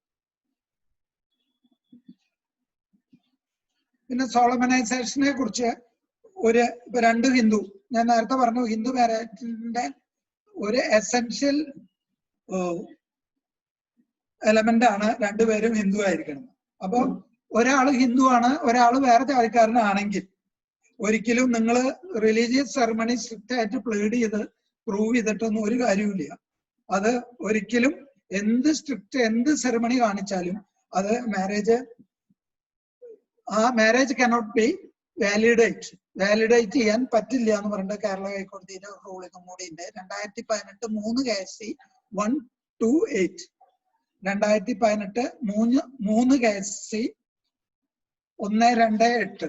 പിന്നെ സോളമനൈസേഷനെ കുറിച്ച് ഇപ്പൊ രണ്ട് ഹിന്ദു, ഞാൻ നേരത്തെ പറഞ്ഞു ഹിന്ദു മാരേജിന്റെ ഒരു എസെൻഷ്യൽ എലമെന്റ് ആണ് രണ്ടുപേരും ഹിന്ദു ആയിരിക്കണം. അപ്പൊ ഒരാള് ഹിന്ദു ആണ്, ഒരാള് വേറെ ജാതിക്കാരനാണെങ്കിൽ ഒരിക്കലും നിങ്ങൾ റിലീജിയസ് സെറമണി സ്ട്രിക്റ്റ് ആയിട്ട് പ്ലീഡ് ചെയ്ത് പ്രൂവ് ചെയ്തിട്ടൊന്നും ഒരു കാര്യമില്ല. അത് ഒരിക്കലും എന്ത് സെറമണി കാണിച്ചാലും അത് മാരേജ് കനോട്ട് ബി വാലിഡേറ്റ് ചെയ്യാൻ പറ്റില്ല എന്ന് പറഞ്ഞിട്ട് കേരള ഹൈക്കോടതിയുടെ റൂളിംഗ് കൂടി ഉണ്ട്. 2018 3 KSC 128. 2018 3 KSC 128.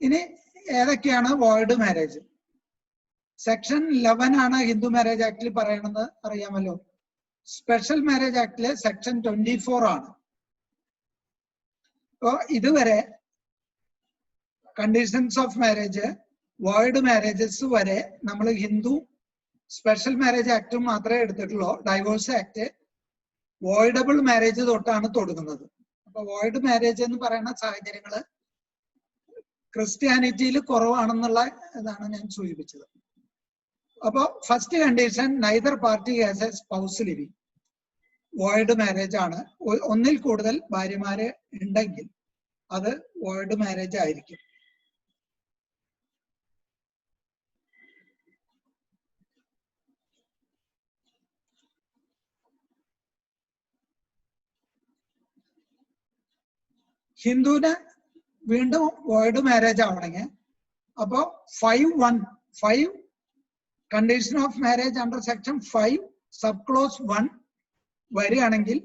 ഇനി ഏതൊക്കെയാണ് വോയിഡ് മാരേജ്? സെക്ഷൻ 11 ആണ് ഹിന്ദു മാരേജ് ആക്ടിൽ പറയണത് അറിയാമല്ലോ. സ്പെഷ്യൽ മാരേജ് ആക്ടിലെ സെക്ഷൻ 24 ആണ്. അപ്പോ ഇതുവരെ conditions of marriage, void marriages വരെ നമ്മൾ ഹിന്ദു സ്പെഷ്യൽ മാരേജ് ആക്ട് മാത്രമേ എടുത്തിട്ടുള്ളൂ. ഡൈവോഴ്സ് ആക്ട് വോയിഡബിൾ മാരേജ് തൊട്ടാണ് തുടങ്ങുന്നത്. അപ്പൊ വോയിഡ് മാരേജ് എന്ന് പറയുന്ന സാഹചര്യങ്ങള് ക്രിസ്ത്യാനിറ്റിയിൽ കുറവാണെന്നുള്ള ഇതാണ് ഞാൻ സൂചിപ്പിച്ചത്. അപ്പൊ first condition, neither party has A spouse living. Void marriage ആണ്. ഒന്നിൽ കൂടുതൽ ഭാര്യമാര് ഉണ്ടെങ്കിൽ അത് വോയിഡ് മാരേജ് ആയിരിക്കും. ഹിന്ദുവിന് വീണ്ടും വോയിഡ് മാരേജ് ആവണമെങ്കിൽ അപ്പോ 5 condition of marriage under section 5 sub close 1 വരികയാണെങ്കിൽ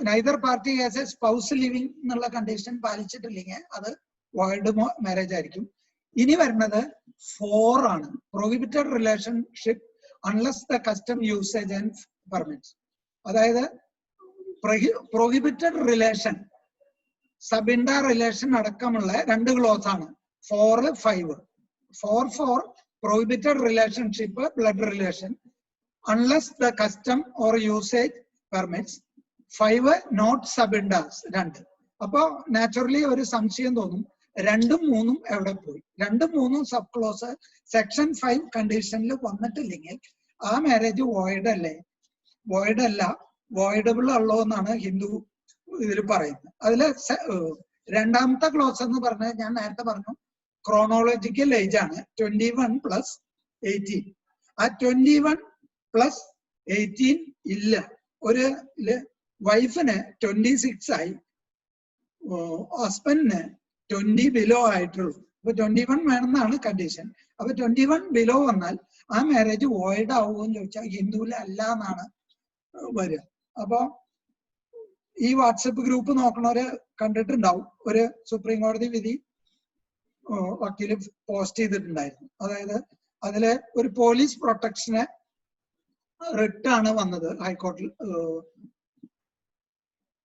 neither party has A spouse living എന്നുള്ള കണ്ടീഷൻ പാലിച്ചിട്ടില്ലെങ്കിൽ അത് വോയിഡ് മാരേജ് ആയിരിക്കും. ഇനി വരുന്നത് 4 ആണ്, prohibited relationship unless the custom usage and permits. അതായത് പ്രൊഹിബിറ്റഡ് റിലേഷൻ, സബിൻഡ റിലേഷൻ അടക്കമുള്ള 2 ക്ലോസ് ആണ് 4, 5. 4 four prohibited relationship, blood relation, unless the custom or usage permits. 5 not subindas. 2. അപ്പൊ നാച്ചുറലി ഒരു സംശയം തോന്നും, 2ഉം 3ഉം എവിടെ പോയി? 2ഉം 3ഉം സബ് ക്ലോസ് സെക്ഷൻ 5 കണ്ടീഷനിൽ വന്നിട്ടില്ലെങ്കിൽ ആ മാരേജ് വോയിഡ് അല്ലേ? വോയിഡ് അല്ല, വോയിഡബിൾ ഉള്ളോ എന്നാണ് ഹിന്ദു ഇതിൽ പറയുന്നത്. അതില് രണ്ടാമത്തെ ക്ലോസ് എന്ന് പറഞ്ഞാൽ ഞാൻ നേരത്തെ പറഞ്ഞു ക്രോണോളജിക്കൽ ഏജ് ആണ് 21 + 18. ആ 21 + 18 ഇല്ല. ഒരു വൈഫിന് 26 ആയി, ഹസ്ബൻഡിന് 20 ബിലോ ആയിട്ടുള്ളൂ. അപ്പൊ 21 വേണമെന്നാണ് കണ്ടീഷൻ. അപ്പൊ 21 ബിലോ വന്നാൽ ആ മാരേജ് വോയിഡ് ആവുമെന്ന് ചോദിച്ചാൽ ഹിന്ദുവിൽ അല്ല എന്നാണ് വരിക. അപ്പൊ ഈ വാട്സപ്പ് ഗ്രൂപ്പ് നോക്കണവര് കണ്ടിട്ടുണ്ടാവും, ഒരു സുപ്രീം കോടതി വിധി വക്കീല് പോസ്റ്റ് ചെയ്തിട്ടുണ്ടായിരുന്നു. അതായത് അതില് ഒരു പോലീസ് പ്രൊട്ടക്ഷന് റിട്ടാണ് വന്നത്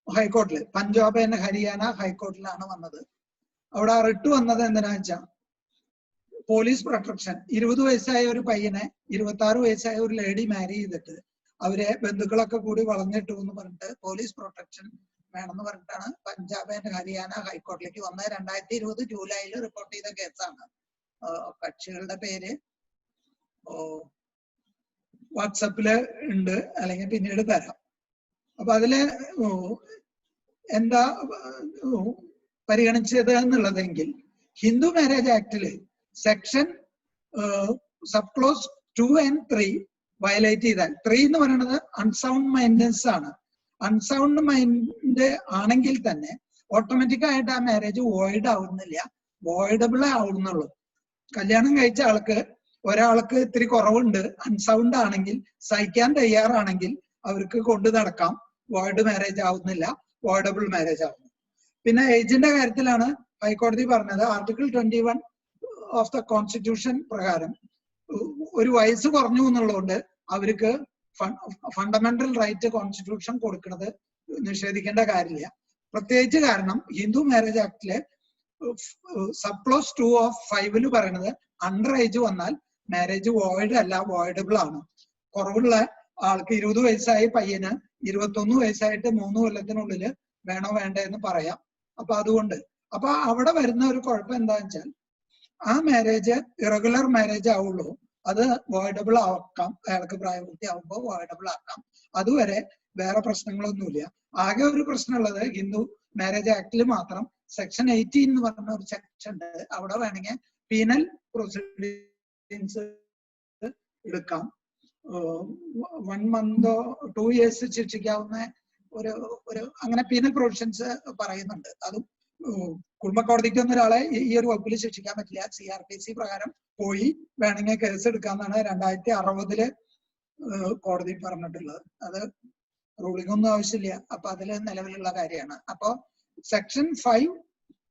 ഹൈക്കോർട്ടില് പഞ്ചാബ് ആൻഡ് ഹരിയാന ഹൈക്കോർട്ടിലാണ് വന്നത്. അവിടെ റിട്ട് വന്നത് എന്തിനാ വെച്ചാൽ പോലീസ് പ്രൊട്ടക്ഷൻ 20 വയസ്സായ ഒരു പയ്യനെ 26 വയസ്സായ ഒരു ലേഡി മാരി ചെയ്തിട്ട് അവരെ ബന്ധുക്കളൊക്കെ കൂടി വളഞ്ഞിട്ടു എന്ന് പറഞ്ഞിട്ട് പോലീസ് പ്രൊട്ടക്ഷൻ വേണമെന്ന് പറഞ്ഞിട്ടാണ് പഞ്ചാബ് ആൻഡ് ഹരിയാന ഹൈക്കോർട്ടിലേക്ക് വന്നത്. 2020 ജൂലൈയിൽ റിപ്പോർട്ട് ചെയ്ത കേസാണ്. കക്ഷികളുടെ പേര് വാട്സപ്പില് ഉണ്ട്, അല്ലെങ്കിൽ പിന്നീട് തരാം. അപ്പൊ അതില് എന്താ പരിഗണിച്ചത് എന്നുള്ളതെങ്കിൽ ഹിന്ദു മാരേജ് ആക്ടില് section sub clause 2 and 3 violate ചെയ്താൽ, 3 എന്ന് പറയുന്നത് അൺസൗണ്ട് മൈൻഡൻസ് ആണ്. അൺസൗണ്ട് മൈൻഡ് ആണെങ്കിൽ തന്നെ ഓട്ടോമാറ്റിക് ആയിട്ട് ആ മാരേജ് വോയിഡ് ആവുന്നില്ല, വോയിഡബിൾ ആവുന്നുള്ളൂ. കല്യാണം കഴിച്ച ആൾക്ക് ഒരാൾക്ക് ഇത്തിരി കുറവുണ്ട്, അൺസൗണ്ട് ആണെങ്കിൽ, സഹിക്കാൻ തയ്യാറാണെങ്കിൽ അവർക്ക് കൊണ്ടു നടക്കാം, വോയിഡ് മാരേജ് ആവുന്നില്ല, വോയിഡബിൾ മാരേജ് ആവുന്നു. പിന്നെ ഏജിന്റെ കാര്യത്തിലാണ് ഹൈക്കോടതി പറഞ്ഞത്, ആർട്ടിക്കിൾ 21 ഓഫ് ദ കോൺസ്റ്റിറ്റ്യൂഷൻ പ്രകാരം ഒരു വയസ്സ് കുറഞ്ഞു എന്നുള്ളതുകൊണ്ട് അവർക്ക് ഫണ്ടമെന്റൽ റൈറ്റ് കോൺസ്റ്റിറ്റ്യൂഷൻ കൊടുക്കുന്നത് നിഷേധിക്കേണ്ട കാര്യമില്ല. പ്രത്യേകിച്ച് കാരണം ഹിന്ദു മാരേജ് ആക്ടില് സബ്ക്ലോസ് 2 of 5 പറയുന്നത് അണ്ടർ ഏജ് വന്നാൽ മാരേജ് വോയിഡ് അല്ല, വോയിഡബിൾ ആണ്. കുറവുള്ള ആൾക്ക് 20 വയസ്സായ പയ്യന് 21 വയസ്സായിട്ട് 3 കൊല്ലത്തിനുള്ളിൽ വേണോ വേണ്ട എന്ന് പറയാം. അപ്പൊ അതുകൊണ്ട് അപ്പൊ അവിടെ വരുന്ന ഒരു കുഴപ്പം എന്താന്ന് വെച്ചാൽ ആ മാരേജ് ഇറഗുലർ മാരേജ് ആവുള്ളൂ, അത് വോയിഡബിൾ ആക്കാം. അയാൾക്ക് പ്രായപൂർത്തി ആവുമ്പോൾ വോയിഡബിൾ ആക്കാം. അതുവരെ വേറെ പ്രശ്നങ്ങളൊന്നുമില്ല. ആകെ ഒരു പ്രശ്നമുള്ളത് ഹിന്ദു മാരേജ് ആക്ടിൽ മാത്രം സെക്ഷൻ 18 എന്ന് പറഞ്ഞ ഒരു സെക്ഷൻ ഉണ്ട്. അവിടെ വേണമെങ്കിൽ പീനൽ പ്രൊസീഡിങ്സ് എടുക്കാം. 1 month 2 years ശിക്ഷിക്കാവുന്ന ഒരു അങ്ങനെ പീനൽ പ്രൊവിഷൻസ് പറയുന്നുണ്ട്. അതും കുടുംബ കോടതിക്കൊന്നും ഒരാളെ ഈ ഒരു വകുപ്പിൽ ശിക്ഷിക്കാൻ പറ്റില്ല. CRPC പ്രകാരം പോയി വേണമെങ്കിൽ കേസ് എടുക്കാന്നാണ് 2060 കോടതി പറഞ്ഞിട്ടുള്ളത്. അത് റൂളിംഗ് ഒന്നും ആവശ്യമില്ല. അപ്പൊ അതില് നിലവിലുള്ള കാര്യമാണ്. അപ്പൊ സെക്ഷൻ 5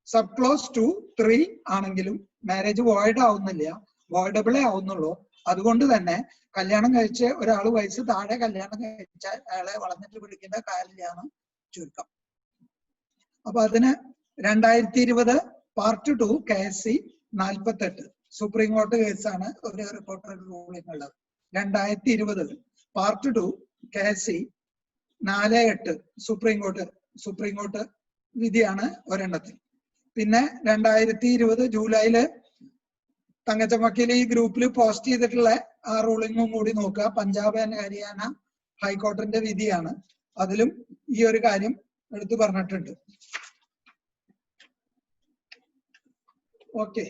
സബ്ക്ലോസ് 2, 3 ആണെങ്കിലും മാരേജ് വോയിഡ് ആവുന്നില്ല, വോയിഡബിളേ ആവുന്നുള്ളൂ. അതുകൊണ്ട് തന്നെ കല്യാണം കഴിച്ച് ഒരാൾ വയസ്സ് താഴെ കല്യാണം കഴിച്ചാൽ അയാളെ വളർന്നിട്ട് പിടിക്കേണ്ട കാര്യമില്ലാന്ന് ചുരുക്കം. അപ്പൊ അതിന് 2020 പാർട്ട് 2 KSC 48 സുപ്രീം കോടതി കേസാണ് ഒരു റിപ്പോർട്ടർ റൂളിംഗ് ഉള്ളത്. 2020 പാർട്ട് 2 KSC 48 സുപ്രീം കോടതി വിധിയാണ് ഒരെണ്ണത്തിൽ. പിന്നെ 2020 ജൂലൈയില് തങ്കച്ചൻ വക്കീൽ ഈ ഗ്രൂപ്പിൽ പോസ്റ്റ് ചെയ്തിട്ടുള്ള ആ റൂളിംഗും കൂടി നോക്കുക. പഞ്ചാബ് ആൻഡ് ഹരിയാന ഹൈക്കോടതിന്റെ വിധിയാണ്. അതിലും ഈ ഒരു കാര്യം എടുത്തു പറഞ്ഞിട്ടുണ്ട്. ഓക്കെ,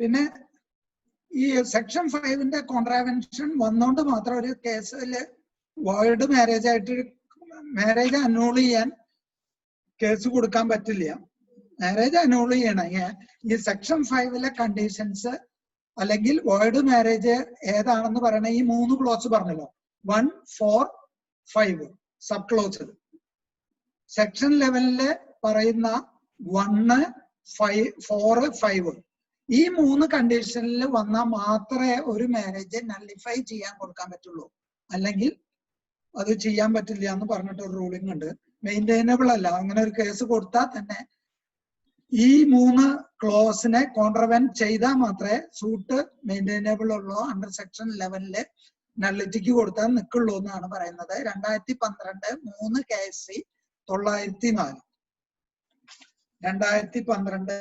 പിന്നെ ഈ സെക്ഷൻ 5 കോൺട്രാവെൻഷൻ വന്നോണ്ട് മാത്രം ഒരു കേസില് വോയിഡ് മാരേജ് ആയിട്ട് മാരേജ് അന്നൂൾ ചെയ്യാൻ കേസ് കൊടുക്കാൻ പറ്റില്ല. മാരേജ് അന്നൂൾ ചെയ്യണമെങ്കിൽ ഈ സെക്ഷൻ 5 കണ്ടീഷൻസ് അല്ലെങ്കിൽ വോയിഡ് മാരേജ് ഏതാണെന്ന് പറയണ ഈ 3 ക്ലോസ് പറഞ്ഞല്ലോ, 1, 4, 5 സബ് ക്ലോസ്. സെക്ഷൻ 11 പറയുന്ന 1, 4, 5 ഈ 3 കണ്ടീഷനിൽ വന്നാൽ മാത്രമേ ഒരു മാരേജ് നള്ളിഫൈ ചെയ്യാൻ കൊടുക്കാൻ പറ്റുള്ളൂ. അല്ലെങ്കിൽ അത് ചെയ്യാൻ പറ്റില്ല എന്ന് പറഞ്ഞിട്ട് ഒരു റൂളിംഗ് ഉണ്ട്. മെയിൻറ്റൈനബിൾ അല്ല. അങ്ങനെ ഒരു കേസ് കൊടുത്താൽ തന്നെ ഈ 3 ക്ലോസിനെ കോൺട്രവെന്റ് ചെയ്താൽ മാത്രമേ സൂട്ട് മെയിൻറ്റൈനബിൾ ഉള്ളൂ. അണ്ടർ സെക്ഷൻ 11 നള്ളിറ്റിക്ക് കൊടുത്താൽ നിൽക്കുള്ളൂ എന്നാണ് പറയുന്നത്. 2012 3 KSC 904 2012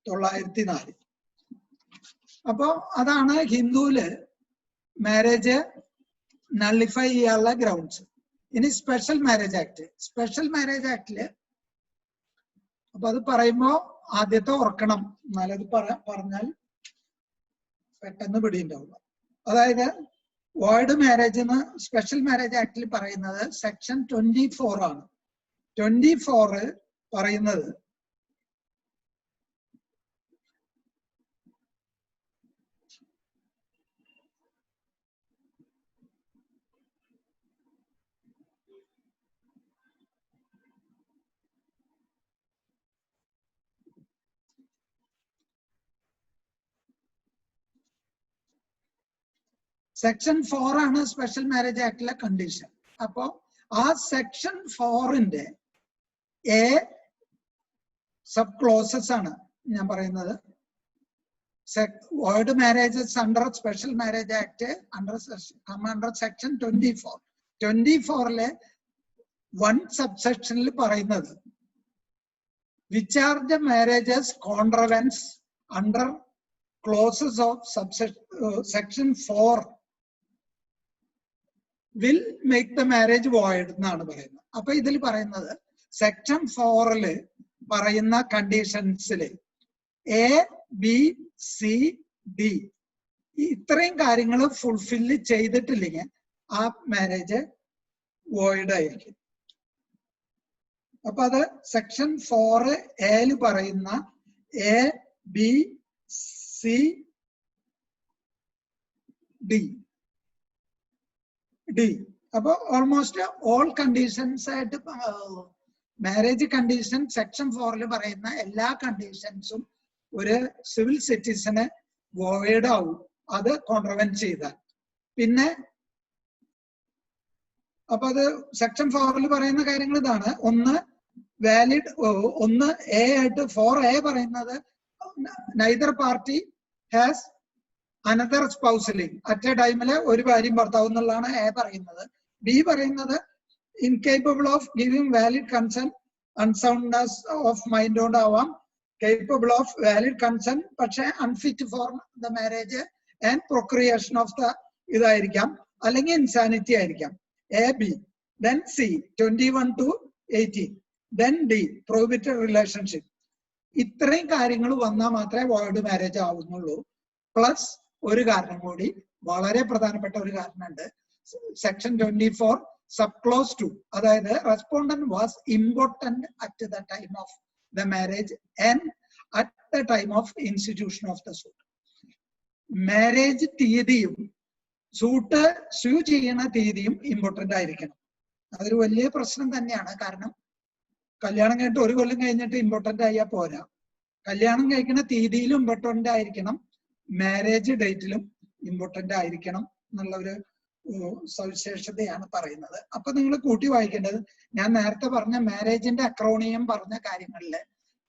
904. അപ്പോ അതാണ് ഹിന്ദുവില് മാരേജ് നള്ളിഫൈ ചെയ്യാനുള്ള ഗ്രൗണ്ട്സ്. ഇനി സ്പെഷ്യൽ മാരേജ് ആക്ടില് അപ്പൊ അത് പറയുമ്പോ ആദ്യത്തെ ഓർക്കണം, എന്നാലത് പറഞ്ഞാൽ പെട്ടെന്ന് പിടിയുണ്ടാവുള്ളൂ. അതായത് വോയിഡ് മാരേജ് എന്ന് സ്പെഷ്യൽ മാരേജ് ആക്ടിൽ പറയുന്നത് സെക്ഷൻ 24 ആണ്. 24 പറയുന്നത് സെക്ഷൻ 4 ആണ് സ്പെഷ്യൽ മാരേജ് ആക്ടിലെ കണ്ടീഷൻ. അപ്പോ ആ സെക്ഷൻ 4 സബ് ക്ലോസസ് ആണ് ഞാൻ പറയുന്നത്. Void marriages under special marriage act under section 24. 24 1 സബ്സെക്ഷനിൽ പറയുന്നത് which are the marriages contravenes under clauses of section 4 will make the marriage void എന്നാണ് പറയുന്നത്. അപ്പൊ ഇതിൽ പറയുന്നത് സെക്ഷൻ 4 പറയുന്ന കണ്ടീഷൻസില് ABCD ഇത്രയും കാര്യങ്ങൾ ഫുൾഫില്ല് ചെയ്തിട്ടില്ലെങ്കിൽ ആ മാരേജ് വോയിഡ് ആയിരിക്കും. അപ്പൊ അത് സെക്ഷൻ 4A പറയുന്ന A, B, C, D. അപ്പൊ ഓൾമോസ്റ്റ് ഓൾ കണ്ടീഷൻസ് ആയിട്ട് മാരേജ് കണ്ടീഷൻ സെക്ഷൻ 4 പറയുന്ന എല്ലാ കണ്ടീഷൻസും ഒരു സിവിൽ സിറ്റിസന് വോയിഡ് ആവും അത് കോൺട്രവെന്റ് ചെയ്താൽ. പിന്നെ അപ്പൊ അത് സെക്ഷൻ 4 പറയുന്ന കാര്യങ്ങൾ ഇതാണ്. ഒന്ന് വാലിഡ്, ഒന്ന് എ ആയിട്ട് 4A പറയുന്നത് neither party has another spouse link, at a ടൈമില് ഒരു ഭാര്യയും ഭർത്താവും എന്നുള്ളതാണ് എ പറയുന്നത്. ബി പറയുന്നത് incapable of giving valid consent, unsoundness of mind കൊണ്ടാവാം, കേപ്പബിൾ ഓഫ് വാലിഡ് കൺസെന്റ് പക്ഷെ unfit for the marriage and procreation of the ഇതായിരിക്കാം, അല്ലെങ്കിൽ ഇൻസാനിറ്റി ആയിരിക്കാം. A, B, then C 21 to 18, then D prohibited relationship. ഇത്രയും കാര്യങ്ങൾ വന്നാൽ മാത്രമേ വോയിഡ് മാരേജ് ആവുന്നുള്ളൂ. പ്ലസ് ഒരു കാരണം കൂടി, വളരെ പ്രധാനപ്പെട്ട ഒരു കാരണമുണ്ട്. സെക്ഷൻ 24 സബ് ക്ലോസ് 2, അതായത് respondent was important at the time of the marriage and at the time of institution of the suit. Marriage തീയതിയും സൂട്ട് സ്യൂ ചെയ്യുന്ന തീയതിയും ഇമ്പോർട്ടന്റ് ആയിരിക്കണം. അതൊരു വലിയ പ്രശ്നം തന്നെയാണ്. കാരണം കല്യാണം കഴിഞ്ഞിട്ട് ഒരു കൊല്ലം കഴിഞ്ഞിട്ട് ഇമ്പോർട്ടന്റ് ആയാൽ പോരാ, കല്യാണം കഴിക്കുന്ന തീയതിയിലും ഇമ്പോർട്ടന്റ് ആയിരിക്കണം, മാരേജ് ഡേറ്റിലും ഇമ്പോർട്ടന്റ് ആയിരിക്കണം എന്നുള്ള ഒരു സവിശേഷതയാണ് പറയുന്നത്. അപ്പൊ നിങ്ങൾ കൂട്ടി വായിക്കേണ്ടത്, ഞാൻ നേരത്തെ പറഞ്ഞ മാരേജിന്റെ അക്രോണിയം പറഞ്ഞ കാര്യങ്ങളില്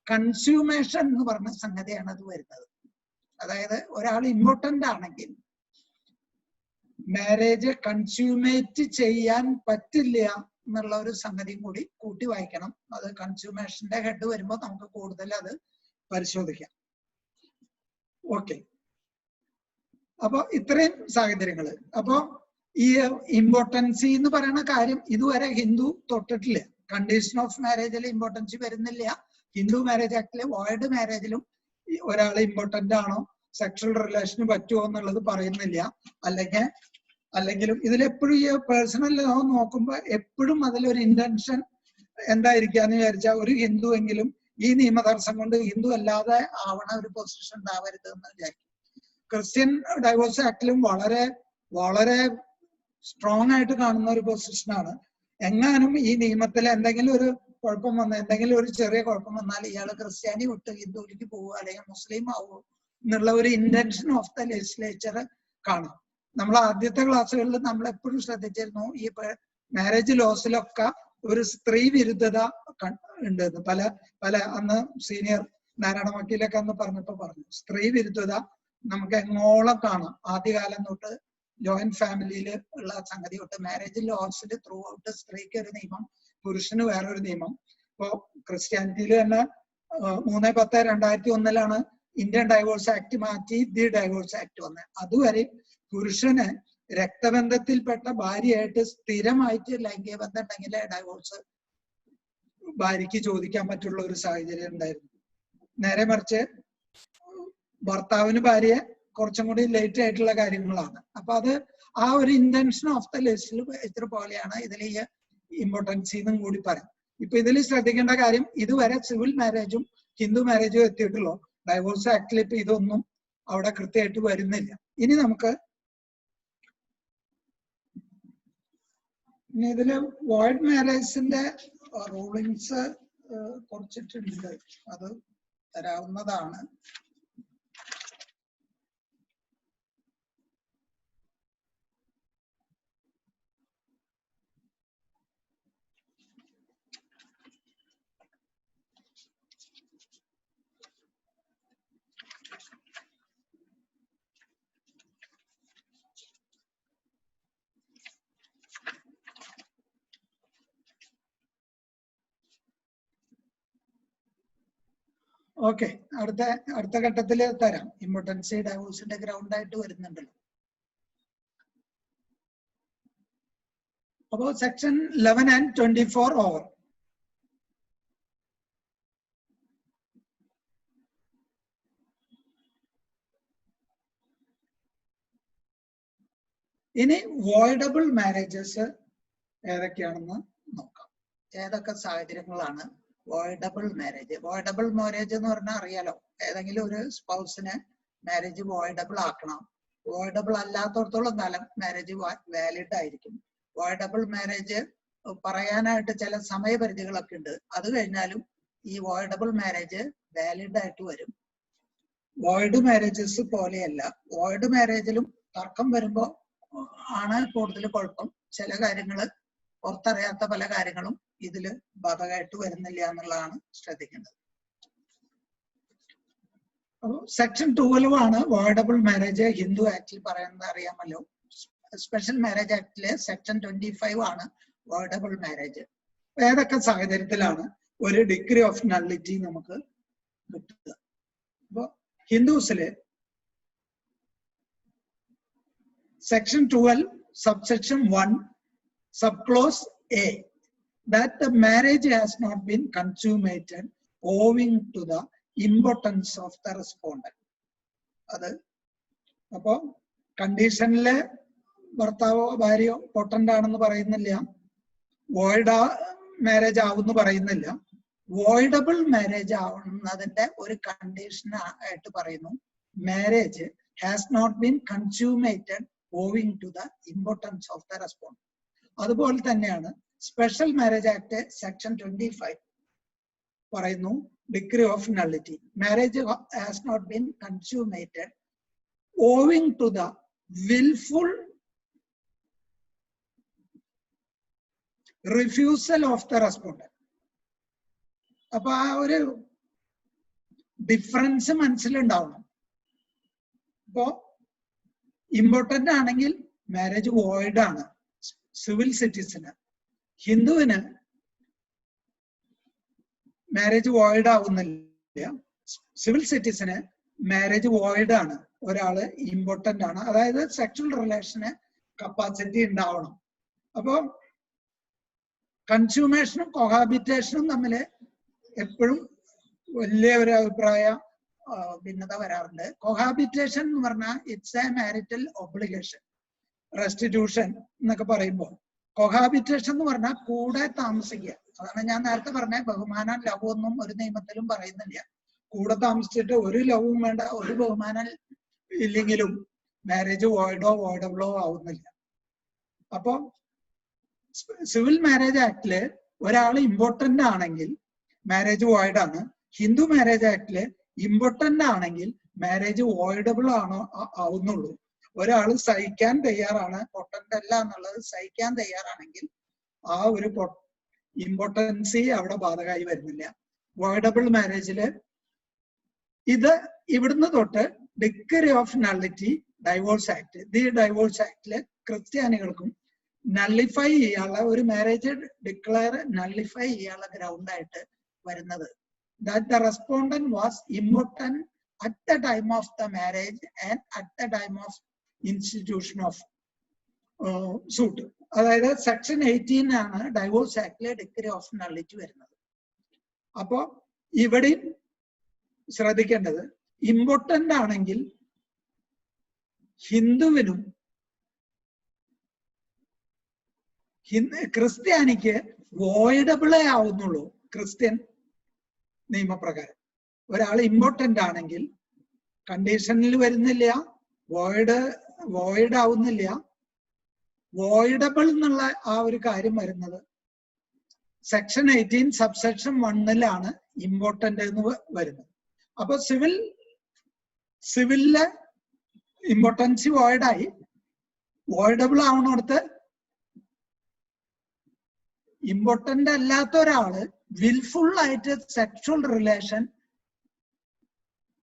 കൺസ്യൂമേഷൻ എന്ന് പറഞ്ഞ സംഗതിയാണ് അത് വരുന്നത്. അതായത് ഒരാൾ ഇമ്പോർട്ടന്റ് ആണെങ്കിൽ മാരേജ് കൺസ്യൂമേറ്റ് ചെയ്യാൻ പറ്റില്ല എന്നുള്ള ഒരു സംഗതിയും കൂടി കൂട്ടി വായിക്കണം. അത് കൺസ്യൂമേഷന്റെ ഹെഡ് വരുമ്പോൾ നമുക്ക് കൂടുതൽ അത് പരിശോധിക്കാം. ഓക്കെ, അപ്പൊ ഇത്രയും സാഹചര്യങ്ങള്. അപ്പൊ ഈ ഇമ്പോർട്ടൻസി എന്ന് പറയുന്ന കാര്യം ഇതുവരെ ഹിന്ദു തൊട്ടിട്ടില്ല. കണ്ടീഷൻ ഓഫ് മാരേജിൽ ഇമ്പോർട്ടൻസി വരുന്നില്ല. ഹിന്ദു മാരേജ് ആക്ടിലെ വോയിഡ് മാരേജിലും ഒരാൾ ഇമ്പോർട്ടന്റ് ആണോ, സെക്ഷൽ റിലേഷന് പറ്റുമോ എന്നുള്ളത് പറയുന്നില്ല. അല്ലെങ്കിലും ഇതിലെപ്പോഴും ഈ പേഴ്സണൽ ലോ നോക്കുമ്പോൾ എപ്പോഴും അതിലൊരു ഇന്റൻഷൻ എന്തായിരിക്കാന്ന് വിചാരിച്ചാൽ ഒരു ഹിന്ദു എങ്കിലും ഈ നിയമതടസ്സം കൊണ്ട് ഹിന്ദു അല്ലാതെ ആവണ ഒരു പൊസിഷൻ ഉണ്ടാവരുത് എന്ന് വിചാരിക്കും. ക്രിസ്ത്യൻ ഡൈവോഴ്സ് ആക്ടിലും വളരെ വളരെ സ്ട്രോങ് ആയിട്ട് കാണുന്ന ഒരു പൊസിഷനാണ്. എങ്ങാനും ഈ നിയമത്തിൽ എന്തെങ്കിലും ഒരു കുഴപ്പം വന്നാൽ, എന്തെങ്കിലും ഒരു ചെറിയ കുഴപ്പം വന്നാൽ ഇയാൾ ക്രിസ്ത്യാനി വിട്ട് ഹിന്ദുവിലേക്ക് പോവുക അല്ലെങ്കിൽ മുസ്ലിം ആവുക എന്നുള്ള ഒരു ഇന്റൻഷൻ ഓഫ് ദ ലെജിസ്ലേച്ചർ കാണാം. നമ്മൾ ആദ്യത്തെ ക്ലാസ്സുകളിൽ നമ്മൾ എപ്പോഴും ശ്രദ്ധിച്ചിരുന്നു ഈ മാരേജ് ലോസിലൊക്കെ ഒരു സ്ത്രീ വിരുദ്ധത ഉണ്ട്. പല അന്ന് സീനിയർ നാരായണ വക്കീലൊക്കെ അന്ന് പറഞ്ഞു സ്ത്രീ വിരുദ്ധത നമുക്ക് എങ്ങോളം കാണാം. ആദ്യകാലം തൊട്ട് ജോയിന്റ് ഫാമിലിയിൽ ഉള്ള സംഗതി തൊട്ട് മാരേജ് ലോസിൽ ത്രൂ ഔട്ട് സ്ത്രീക്ക് ഒരു നിയമം, പുരുഷന് വേറൊരു നിയമം. ഇപ്പോ ക്രിസ്ത്യാനിറ്റിയിൽ തന്നെ 3/10/2001 ഇന്ത്യൻ ഡൈവോഴ്സ് ആക്ട് മാറ്റി ദി ഡൈവോഴ്സ് ആക്ട് വന്നത്. അതുവരെ പുരുഷന് രക്തബന്ധത്തിൽപ്പെട്ട ഭാര്യയായിട്ട് സ്ഥിരമായിട്ട് ലൈംഗിക ബന്ധം ഉണ്ടെങ്കിൽ ഡൈവോഴ്സ് ഭാര്യയ്ക്ക് ചോദിക്കാൻ പറ്റുള്ള ഒരു സാഹചര്യം ഉണ്ടായിരുന്നു. നേരെ മറിച്ച് ഭർത്താവിന് ഭാര്യയെ കുറച്ചും കൂടി ലേറ്റ് ആയിട്ടുള്ള കാര്യങ്ങളാണ്. അപ്പൊ അത് ആ ഒരു ഇന്റൻഷൻ ഓഫ് ദ ലെജിസ്ലേച്ചർ പോലെയാണ് ഇതിൽ ഈ ഇമ്പോർട്ടൻസി എന്നും കൂടി പറയാം. ഇപ്പൊ ഇതിൽ ശ്രദ്ധിക്കേണ്ട കാര്യം, ഇതുവരെ സിവിൽ മാരേജും ഹിന്ദു മാരേജും എത്തിയിട്ടുള്ളൂ. ഡൈവോഴ്സ് ആക്ടിൽ ഇപ്പൊ ഇതൊന്നും അവിടെ കൃത്യമായിട്ട് വരുന്നില്ല. ഇനി നമുക്ക് ഇതില് വോയിഡ് മാരേജിന്റെ റൂളിങ്സ് കുറച്ചിട്ടുണ്ട്, അത് തരാവുന്നതാണ്. ഓക്കെ, അടുത്ത ഘട്ടത്തിൽ തരാം. ഇമ്പോർട്ടൻസി ഡൈവോഴ്സിന്റെ ഗ്രൗണ്ട് ആയിട്ട് വരുന്നുണ്ടല്ലോ. അപ്പോൾ സെക്ഷൻ 11 and 24 ഓവർ. ഇനി വോയിഡബിൾ മാരേജസ് ഏതൊക്കെയാണെന്ന് നോക്കാം. ഏതൊക്കെ സാഹചര്യങ്ങളാണ് വോയിഡബിൾ മാരേജ്. വോയിഡബിൾ മാരേജ് എന്ന് പറഞ്ഞാൽ അറിയാലോ, ഏതെങ്കിലും ഒരു സ്പൗസിനെ മാരേജ് വോയിഡബിൾ ആക്കണം. വോയിഡബിൾ അല്ലാത്തടത്തോളം കാലം മാരേജ് വാലിഡ് ആയിരിക്കും. വോയിഡബിൾ മാരേജ് പറയാനായിട്ട് ചില സമയപരിധികളൊക്കെ ഉണ്ട്. അത് കഴിഞ്ഞാലും ഈ വോയിഡബിൾ മാരേജ് വാലിഡ് ആയിട്ട് വരും. വോയിഡ് മാരേജസ് പോലെയല്ല. വോയിഡ് മാരേജിലും തർക്കം വരുമ്പോ ആണ് കൂടുതൽ കുഴപ്പം. ചില കാര്യങ്ങള് പുറത്തറിയാത്ത പല കാര്യങ്ങളും ഇതില് ബാധകമായിട്ട് വരുന്നില്ല എന്നുള്ളതാണ് ശ്രദ്ധിക്കേണ്ടത്. സെക്ഷൻ 12 ആണ് വോയിഡബിൾ മാരേജ് ഹിന്ദു ആക്ടിൽ പറയുന്നത് അറിയാമല്ലോ. സ്പെഷ്യൽ മാരേജ് ആക്ടിലെ സെക്ഷൻ 25 ആണ് വോയിഡബിൾ മാരേജ്. ഏതൊക്കെ സാഹചര്യത്തിലാണ് ഒരു ഡിഗ്രി ഓഫ് നള്ളിറ്റി നമുക്ക് കിട്ടുക? അപ്പൊ ഹിന്ദുസില് section 12 subsection 1 subclause A, that the marriage has not been consummated owing to the impotence of the respondent. അത് അപ്പോ കണ്ടീഷനിലെ ഭർത്താവോ ഭാര്യയോ പൊട്ടന്റ് ആണെന്ന് പറയുന്നില്ല, വോയിഡ് മാരേജ് ആവുമെന്ന് പറയുന്നില്ല. വോയിഡബിൾ മാരേജ് ആവുന്നതിന്റെ ഒരു കണ്ടീഷൻ ആയിട്ട് പറയുന്നു, marriage has not been consummated owing to the impotence of the respondent. അതുപോലെ തന്നെയാണ് സ്പെഷ്യൽ മാരേജ് ആക്ട് സെക്ഷൻ 25 പറയുന്നു, degree of nullity, marriage has not been consummated owing to the wilful refusal of the respondent. അപ്പൊ ആ ഒരു ഡിഫറൻസ് മനസ്സിലുണ്ടാവണം. ഇപ്പോ ഇമ്പോർട്ടന്റ് ആണെങ്കിൽ മാരേജ് വോയിഡ് ആണ് സിവിൽ സിറ്റിസന്. ഹിന്ദുവിന് മാരേജ് വോയിഡ് ആവുന്നില്ല, സിവിൽ സിറ്റിസന് മാരേജ് വോയിഡ് ആണ്. ഒരാള് ഇമ്പോർട്ടന്റ് ആണ്, അതായത് സെക്ഷൽ റിലേഷന് കപ്പാസിറ്റി ഉണ്ടാവണം. അപ്പൊ കൺസ്യൂമേഷനും കൊഹാബിറ്റേഷനും തമ്മില് എപ്പോഴും വലിയ ഒരു അഭിപ്രായ ഭിന്നത വരാറുണ്ട്. കൊഹാബിറ്റേഷൻ എന്ന് പറഞ്ഞാൽ it's A marital obligation, restitution എന്നൊക്കെ പറയുമ്പോൾ. കൊഹാബിറ്റേഷൻ എന്ന് പറഞ്ഞാൽ കൂടെ താമസിക്കുക. അതാണ് ഞാൻ നേരത്തെ പറഞ്ഞ ബഹുമാനം ലവ് ഒന്നും ഒരു നിയമത്തിലും പറയുന്നില്ല. കൂടെ താമസിച്ചിട്ട് ഒരു ലവും വേണ്ട, ഒരു ബഹുമാനം ഇല്ലെങ്കിലും മാരേജ് വോയിഡോ വോയിഡബിളോ ആവുന്നില്ല. അപ്പൊ സിവിൽ മാരേജ് ആക്ടില് ഒരാൾ ഇമ്പോർട്ടന്റ് ആണെങ്കിൽ മാരേജ് വോയിഡ് ആണ്. ഹിന്ദു മാരേജ് ആക്ടില് ഇമ്പോർട്ടന്റ് ആണെങ്കിൽ മാരേജ് വോയിഡബിൾ ആണോ ആവുന്നുള്ളൂ. ഒരാൾ സഹിക്കാൻ തയ്യാറാണ്, പൊട്ടന്റ് അല്ല എന്നുള്ളത് സഹിക്കാൻ തയ്യാറാണെങ്കിൽ ആ ഒരു ഇമ്പോർട്ടൻസി അവിടെ ബാധകമായി വരുന്നില്ല. വോയിഡബിൾ മാരേജില് ഇത് ഇവിടുന്ന് തൊട്ട് degree of nullity divorce act, the divorce ആക്ടില് ക്രിസ്ത്യാനികൾക്കും നള്ളിഫൈ ചെയ്യാനുള്ള ഒരു മാരേജ് ഡിക്ലെയർ നള്ളിഫൈ ചെയ്യാനുള്ള ഗ്രൗണ്ട് ആയിട്ട് വരുന്നത് that the respondent was impotent at the time of the marriage and at the time of institution of suit. അതായത് സെക്ഷൻ 18 ആണ് ഡൈവോഴ്സ് ആക്ടിലെ ഡിഗ്രി ഓഫ് നള്ളിറ്റി വരുന്നത്. അപ്പോ ഇവിടെ ശ്രദ്ധിക്കേണ്ടത്, ഇമ്പോർട്ടന്റ് ആണെങ്കിൽ ഹിന്ദുവിനും ക്രിസ്ത്യാനിക്ക് വോയിഡബിളേ ആവുന്നുള്ളൂ. ക്രിസ്ത്യൻ നിയമപ്രകാരം ഒരാൾ ഇമ്പോർട്ടന്റ് ആണെങ്കിൽ കണ്ടീഷനിൽ വരുന്നില്ല, വോയിഡ് ആവുന്നില്ല. വോയിഡബിൾ എന്നുള്ള ആ ഒരു കാര്യം വരുന്നത് സെക്ഷൻ 18 സബ്സെക്ഷൻ 1 ഇമ്പോർട്ടന്റ് എന്ന് വരുന്നത്. അപ്പൊ സിവിലിലെ ഇമ്പോർട്ടൻസി വോയിഡായി, വോയിഡബിൾ ആവണോടത്ത് ഇമ്പോർട്ടന്റ് അല്ലാത്ത ഒരാള് വിൽഫുൾ ആയിട്ട് സെക്ഷൽ റിലേഷൻ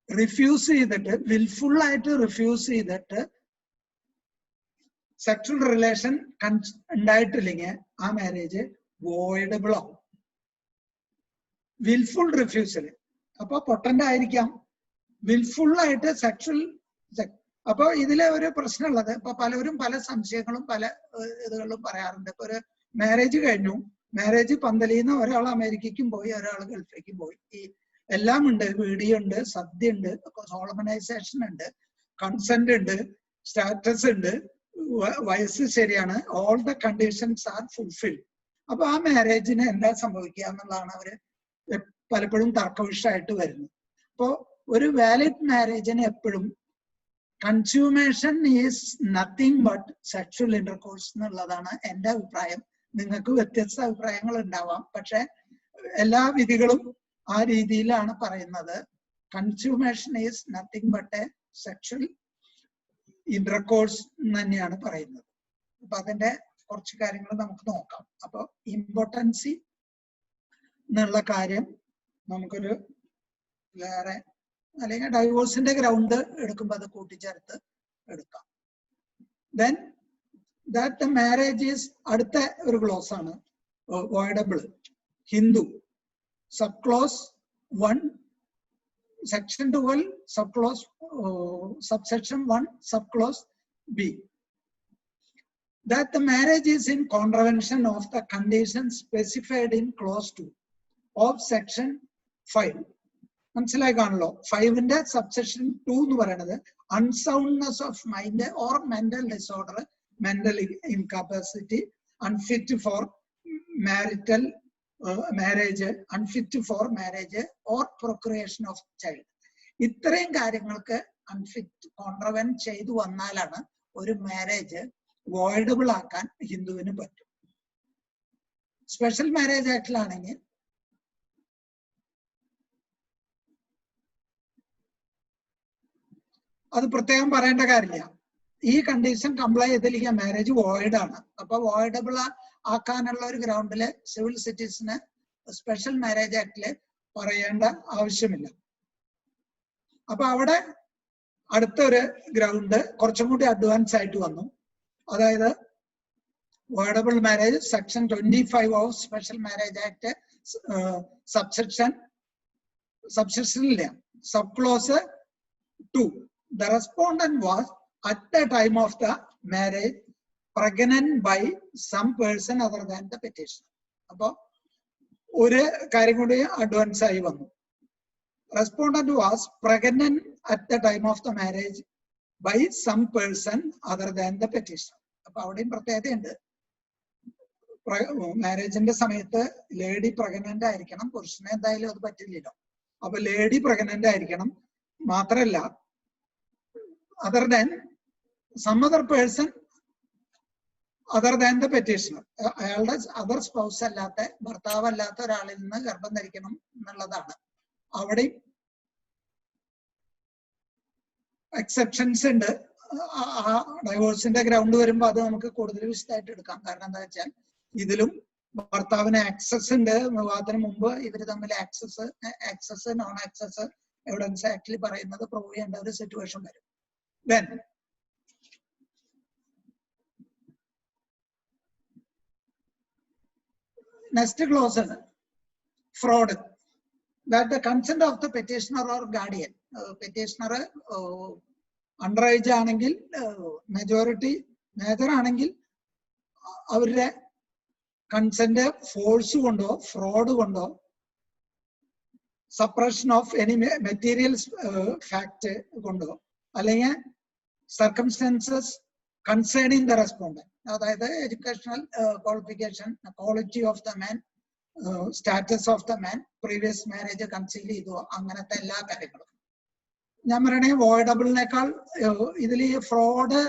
റിഫ്യൂസ് ചെയ്തിട്ട് സെക്ഷൽ റിലേഷൻ ഉണ്ടായിട്ടില്ലെങ്കിൽ ആ മാരേജ് വോയിഡബിൾ ആവും. വിൽഫുൾ റിഫ്യൂസൽ അപ്പൊ പൊട്ടന്റ് ആയിരിക്കാം, വിൽഫുൾ ആയിട്ട് സെക്ഷൽ. അപ്പൊ ഇതിലെ ഒരു പ്രശ്നമുള്ളത്, ഇപ്പൊ പലരും പല സംശയങ്ങളും പല ഇതുകളും പറയാറുണ്ട്. ഇപ്പൊ ഒരു മാരേജ് കഴിഞ്ഞു, മാരേജ് പന്തലിന്ന് ഒരാൾ അമേരിക്കയ്ക്കും പോയി, ഒരാൾ ഗൾഫിലേക്കും പോയി. ഈ എല്ലാം ഉണ്ട്, വീഡിയോ ഉണ്ട്, സദ്യ ഉണ്ട്, സോളമനൈസേഷൻ ഉണ്ട്, കൺസെന്റ് ഉണ്ട്, സ്റ്റാറ്റസ് ഉണ്ട്, വയസ്സ് ശരിയാണ്, all the conditions R fulfil. അപ്പൊ ആ മാരേജിന് എന്താ സംഭവിക്കുക എന്നുള്ളതാണ് അവര് പലപ്പോഴും തർക്കവിഷയമായിട്ട് വരുന്നത്. അപ്പോ ഒരു വാലിഡ് മാരേജിന് എപ്പോഴും consummation is nothing but sexual intercourse എന്നുള്ളതാണ് എൻ്റെ അഭിപ്രായം. നിങ്ങൾക്ക് വ്യത്യസ്ത അഭിപ്രായങ്ങൾ ഉണ്ടാവാം, പക്ഷെ എല്ലാ വിധികളും ആ രീതിയിലാണ് പറയുന്നത്. Consummation is nothing but A sexual intercourse തന്നെയാണ് പറയുന്നത്. അപ്പൊ അതിന്റെ കുറച്ച് കാര്യങ്ങൾ നമുക്ക് നോക്കാം. അപ്പൊ ഇമ്പോർട്ടൻസി എന്നുള്ള കാര്യം നമുക്കൊരു വേറെ അല്ലെങ്കിൽ ഡൈവോഴ്സിന്റെ ഗ്രൗണ്ട് എടുക്കുമ്പോൾ അത് കൂട്ടിച്ചേർത്ത് എടുക്കാം. Then that the marriage is, അടുത്ത ഒരു ക്ലോസ് ആണ് voidable. Hindu sub close 1 section 12 subclause subsection 1 subclause B, that the marriage is in contravention of the conditions specified in clause 2 of section 5. മനസ്സിലായി കാണല്ലോ. 5ന്റെ subsection 2 എന്ന് പറയുന്നത് unsoundness of mind or mental disorder, mental incapacity, unfit for marital marriage, unfit for marriage or procreation of child. ഇത്രയും കാര്യങ്ങൾക്ക് അൺഫിറ്റ് കോൺട്രവെൻ ചെയ്തു വന്നാലാണ് ഒരു മാരേജ് വോയിഡബിൾ ആക്കാൻ ഹിന്ദുവിന് പറ്റും. സ്പെഷ്യൽ മാരേജ് ആക്ടിലാണെങ്കിൽ അത് പ്രത്യേകം പറയേണ്ട കാര്യമില്ല. ഈ കണ്ടീഷൻ കംപ്ലൈ ചെയ്തില്ലെങ്കിൽ മാരേജ് വോയിഡ് ആണ്. അപ്പൊ വോയിഡബിൾ ആക്കാനുള്ള ഒരു ഗ്രൗണ്ടില് സിവിൽ സിറ്റീസിന് സ്പെഷ്യൽ മാരേജ് ആക്ടില് പറയേണ്ട ആവശ്യമില്ല. അപ്പൊ അവിടെ അടുത്തൊരു ഗ്രൗണ്ട് കുറച്ചും കൂടി അഡ്വാൻസ് ആയിട്ട് വന്നു. അതായത് voidable marriage section 25 of special marriage act സബ്സെക്ഷനില്ല sub clause 2. The respondent was at the time of the marriage pregnant by some person other than the petitioner. അപ്പൊ ഒരു കാര്യം കൂടി അഡ്വാൻസ് ആയി വന്നു. Respondent was pregnant at the time of the marriage by some person other than the petitioner. അപ്പൊ അവിടെയും പ്രത്യേകതയുണ്ട്. മാരേജിന്റെ സമയത്ത് ലേഡി പ്രഗ്നന്റ് ആയിരിക്കണം, പുരുഷനെ എന്തായാലും അത് പറ്റില്ലല്ലോ. അപ്പൊ ലേഡി പ്രഗ്നന്റ് ആയിരിക്കണം, മാത്രല്ല other than some other person other than the petitioner, അയാളുടെ അതർ സ്പൗസ് അല്ലാത്ത ഭർത്താവ് അല്ലാത്ത ഒരാളിൽ നിന്ന് ഗർഭം ധരിക്കണം എന്നുള്ളതാണ്. അവിടെ എക്സെപ്ഷൻസ് ഉണ്ട്. ആ ഡൈവോഴ്സിന്റെ ഗ്രൗണ്ട് വരുമ്പോൾ അത് നമുക്ക് കൂടുതൽ വിശദമായിട്ട് എടുക്കാം. കാരണം എന്താ വെച്ചാൽ ഇതിലും ഭർത്താവിന് ആക്സസ് ഉണ്ട്. വിവാഹത്തിന് മുമ്പ് ഇവര് തമ്മിൽ access non access evidence actually പറയുന്നത് പ്രൂവ് ചെയ്യേണ്ട ഒരു സിറ്റുവേഷൻ വരും. Then next clause is fraud, that the consent of the petitioner or guardian, petitioner underage ആണെങ്കിൽ majority major ആണെങ്കിൽ അവരുടെ കൺസെന്റ് ഫോഴ്സ് കൊണ്ടോ ഫ്രോഡ് കൊണ്ടോ suppression of any material fact കൊണ്ടോ അല്ലെങ്കിൽ circumstances concerning the respondent, അതായത് educational qualification, quality of the man, status of the man, previous marriage conceal ചെയ്തോ, അങ്ങനത്തെ എല്ലാ കാര്യങ്ങളും. ഞാൻ പറയണേ വോയിഡബിളിനേക്കാൾ ഇതിൽ ഈ ഫ്രോഡ്,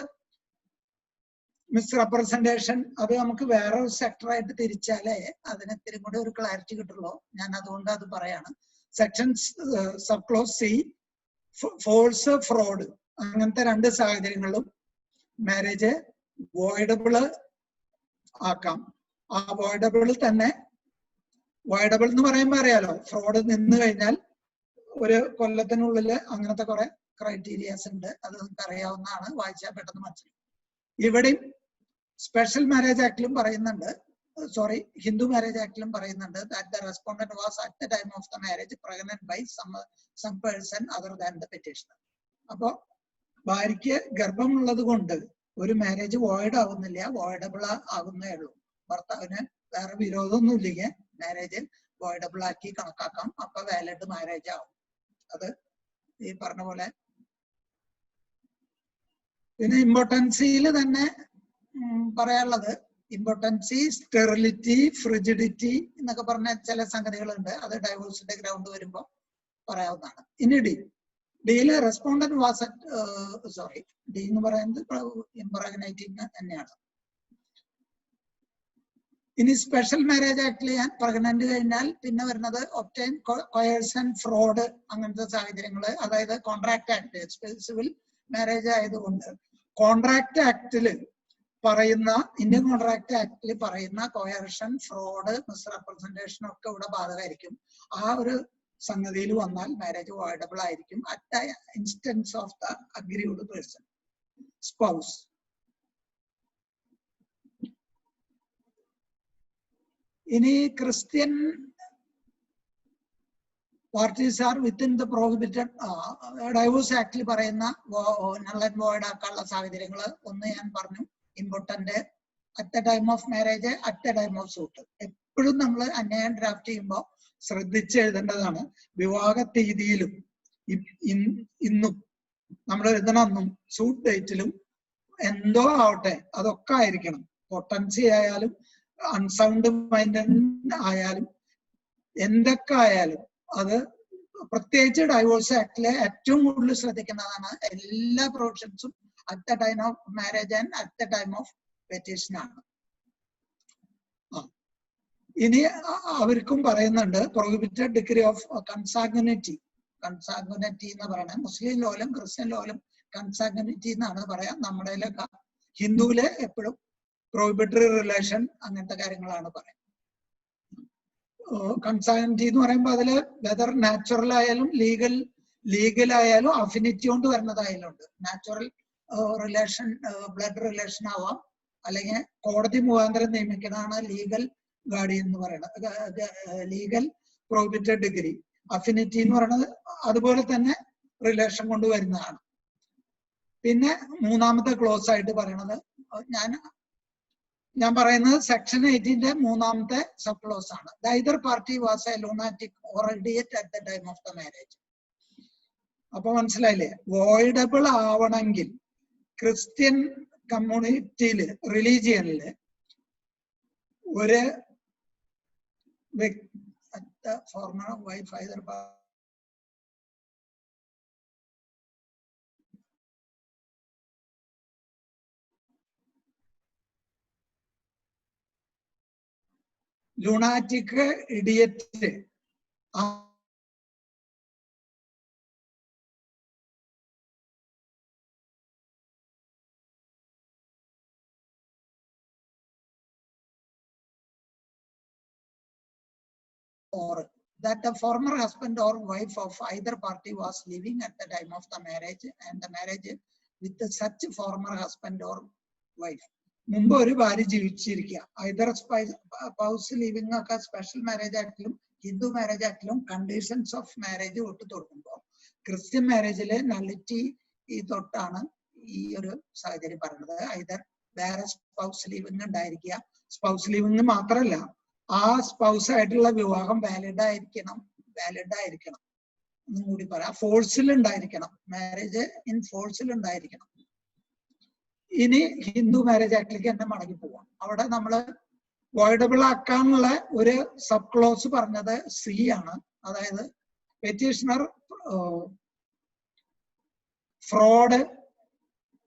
മിസ്റെപ്രസെന്റേഷൻ അത് നമുക്ക് വേറെ ഒരു സെക്ടറായിട്ട് തിരിച്ചാലേ അതിന് ഇത്തിരി കൂടെ ഒരു ക്ലാരിറ്റി കിട്ടുള്ളൂ. ഞാൻ അതുകൊണ്ട് അത് പറയാണ്. Section sub close C, force, fraud, അങ്ങനത്തെ രണ്ട് സാഹചര്യങ്ങളിലും മാരേജ് വോയിഡബിൾ ആക്കാം. ആ വോയിഡബിളിൽ തന്നെ, വോയിഡബിൾ എന്ന് പറയുമ്പോൾ അറിയാലോ, ഫ്രോഡ് നിന്ന് കഴിഞ്ഞാൽ ഒരു കൊല്ലത്തിനുള്ളിൽ അങ്ങനത്തെ കുറെ ക്രൈറ്റീരിയാസ് ഉണ്ട്. അത് നിങ്ങൾക്ക് അറിയാവുന്നതാണ്, വായിച്ചാൽ പെട്ടെന്ന് മനസ്സിലാവും. ഇവിടെയും സ്പെഷ്യൽ മാരേജ് ആക്ടിലും പറയുന്നുണ്ട്, സോറി ഹിന്ദു മാരേജ് ആക്ടിലും പറയുന്നുണ്ട്, that the respondent was at the time of the marriage pregnant by some person other than the petitioner. അപ്പോ ഭാര്യയ്ക്ക് ഗർഭമുള്ളത് കൊണ്ട് ഒരു മാരേജ് വോയിഡ് ആവുന്നില്ല, വോയിഡബിൾ ആകുന്നേ ഉള്ളൂ. ഭർത്താവിന് വേറെ വിരോധമൊന്നും ഇല്ലെങ്കിൽ മാരേജ് വോയിഡബിൾ ആക്കി കണക്കാക്കാം. അപ്പൊ വാലിഡ് മാരേജ് ആവും. അത് ഈ പറഞ്ഞ പോലെ. പിന്നെ ഇമ്പോർട്ടൻസിയിൽ തന്നെ പറയാനുള്ളത് ഇമ്പോർട്ടൻസി, സ്റ്റെറിലിറ്റി, ഫ്രിജിഡിറ്റി എന്നൊക്കെ പറഞ്ഞ ചില സംഗതികളുണ്ട്. അത് ഡൈവോഴ്സിന്റെ ഗ്രൗണ്ട് വരുമ്പോൾ പറയാവുന്നതാണ്. ഇനി ഡിയില് റെസ്പോണ്ടന്റ് വാസ് സോറി, ഡി എന്ന് പറയുന്നത് ഇംപ്രഗ്നേറ്റിംഗ് തന്നെയാണ്. ഇനി സ്പെഷ്യൽ മാരേജ് ആക്ടിൽ ഞാൻ പ്രഗ്നന്റ് കഴിഞ്ഞാൽ പിന്നെ വരുന്നത് ഒബ്റ്റൈൻ കൊയേഴ്സൺ, ഫ്രോഡ്, അങ്ങനത്തെ സാഹചര്യങ്ങള്. അതായത് കോൺട്രാക്ട് ആക്ട്, സിവിൽ മാരേജ് ആയതുകൊണ്ട് കോൺട്രാക്ട് ആക്ടില് പറയുന്ന, ഇന്ത്യൻ കോൺട്രാക്ട് ആക്ടിൽ പറയുന്ന കൊയർഷൻ, ഫ്രോഡ്, മിസ്റെപ്രസെന്റേഷൻ ഒക്കെ ഇവിടെ ബാധകമായിരിക്കും. ആ ഒരു സംഗതിയിൽ വന്നാൽ മാരേജ് വോയിഡബിൾ ആയിരിക്കും at the instance of the aggrieved person, spouse. ഇനി Christian parties are within the prohibited, divorce ആക്ടിൽ പറയുന്ന നൾ ആൻഡ് വോയിഡ് ആക്കാനുള്ള സാഹചര്യങ്ങൾ ഒന്ന് ഞാൻ പറഞ്ഞു. Impotent at the time of marriage, at the time of suit. എപ്പോഴും നമ്മൾ അന്യായം ഡ്രാഫ്റ്റ് ചെയ്യുമ്പോൾ ശ്രദ്ധിച്ച് എഴുതേണ്ടതാണ്. വിവാഹ തീയതിയിലും ഇന്നും നമ്മൾ എഴുതണമെന്നും സൂട്ട് ഡേറ്റിലും എന്തോ ആവട്ടെ അതൊക്കെ ആയിരിക്കണം. പൊട്ടൻസി ആയാലും അൺസൗണ്ട് മൈൻഡ് ആയാലും എന്തൊക്കെ ആയാലും അത് പ്രത്യേകിച്ച് ഡൈവോഴ്സ് ആക്ടിലെ ഏറ്റവും കൂടുതൽ ശ്രദ്ധിക്കുന്നതാണ്. എല്ലാ പ്രൊവിഷൻസും at the time of marriage and at the time of petition ആണ്. ഇനി അവർക്കും പറയുന്നുണ്ട് prohibited degree of consanguinity. Consanguinity എന്ന് പറയുന്നത് മുസ്ലിം ലോയിലും ക്രിസ്ത്യൻ ലോയിലും കൺസാഗ്നിറ്റി എന്നാണ് പറയാം. നമ്മുടെ ഹിന്ദുവില് എപ്പോഴും പ്രോഹിബിറ്ററി റിലേഷൻ അങ്ങനത്തെ കാര്യങ്ങളാണ് പറയാം. കൺസാഗ്നിറ്റി എന്ന് പറയുമ്പോൾ അതില് വെദർ നാച്ചുറൽ ആയാലും ലീഗൽ ആയാലും അഫിനിറ്റി കൊണ്ട് വരുന്നതായാലും ഉണ്ട്. നാച്ചുറൽ റിലേഷൻ, ബ്ലഡ് റിലേഷൻ ആവാം, അല്ലെങ്കിൽ കോടതി മുഖാന്തരം നിയമിക്കുന്നതാണ് ലീഗൽ ഗാർഡിയൻ എന്ന് പറയുന്നത്, ലീഗൽ പ്രോഹിബിറ്റഡ് ഡിഗ്രി. അഫിനിറ്റി എന്ന് പറയുന്നത് അതുപോലെ തന്നെ റിലേഷൻ കൊണ്ട് വരുന്നതാണ്. പിന്നെ മൂന്നാമത്തെ ക്ലോസ് ആയിട്ട് പറയണത് ഞാൻ പറയുന്നത് സെക്ഷൻ 18 മൂന്നാമത്തെ സബ് ക്ലോസ് ആണ്. Either party was a lunatic or idiot at the time of the marriage. അപ്പൊ മനസ്സിലായില്ലേ, വോയിഡബിൾ ആവണമെങ്കിൽ ക്രിസ്ത്യൻ കമ്മ്യൂണിറ്റിയില്, റിലീജിയനില് ഒരു former wife either lunatic, idiot, or that the former husband or wife of either party was living at the time of the marriage and the marriage with such former husband or wife. മുമ്പ് ഒരു ഭാര്യ ജീവിച്ചിരിക്കുക, ഐദർ സ്പൗസ് ലിവിംഗ് ഒക്കെ സ്പെഷ്യൽ മാരേജ് ആക്ടിലും ഹിന്ദു മാരേജ് ആക്ടിലും കണ്ടീഷൻസ് ഓഫ് മാരേജ് തൊട്ട് തുടങ്ങുമ്പോൾ ക്രിസ്ത്യൻ മാരേജില് നള്ളിറ്റി തൊട്ടാണ് ഈ ഒരു സാഹചര്യം പറയുന്നത്. ഐദർ വേറെ സ്പൗസ് ലിവിംഗ് ഉണ്ടായിരിക്കുക, സ്പൗസ് ലിവിംഗ് മാത്രമല്ല ആ സ്പൗസ് ആയിട്ടുള്ള വിവാഹം വാലിഡ് ആയിരിക്കണം എന്നും കൂടി പറയാം. ഫോഴ്സിൽ ഉണ്ടായിരിക്കണം, മാരേജ് ഇൻ ഫോഴ്സിൽ ഉണ്ടായിരിക്കണം. ഇനി ഹിന്ദു മാരേജ് ആക്ടിലേക്ക് തന്നെ മടങ്ങി പോവാം. അവിടെ നമ്മള് വോയിഡബിൾ ആക്കാനുള്ള ഒരു സബ് ക്ലോസ് പറഞ്ഞത് സി ആണ്. അതായത് പെറ്റീഷണർ ഫ്രോഡ്,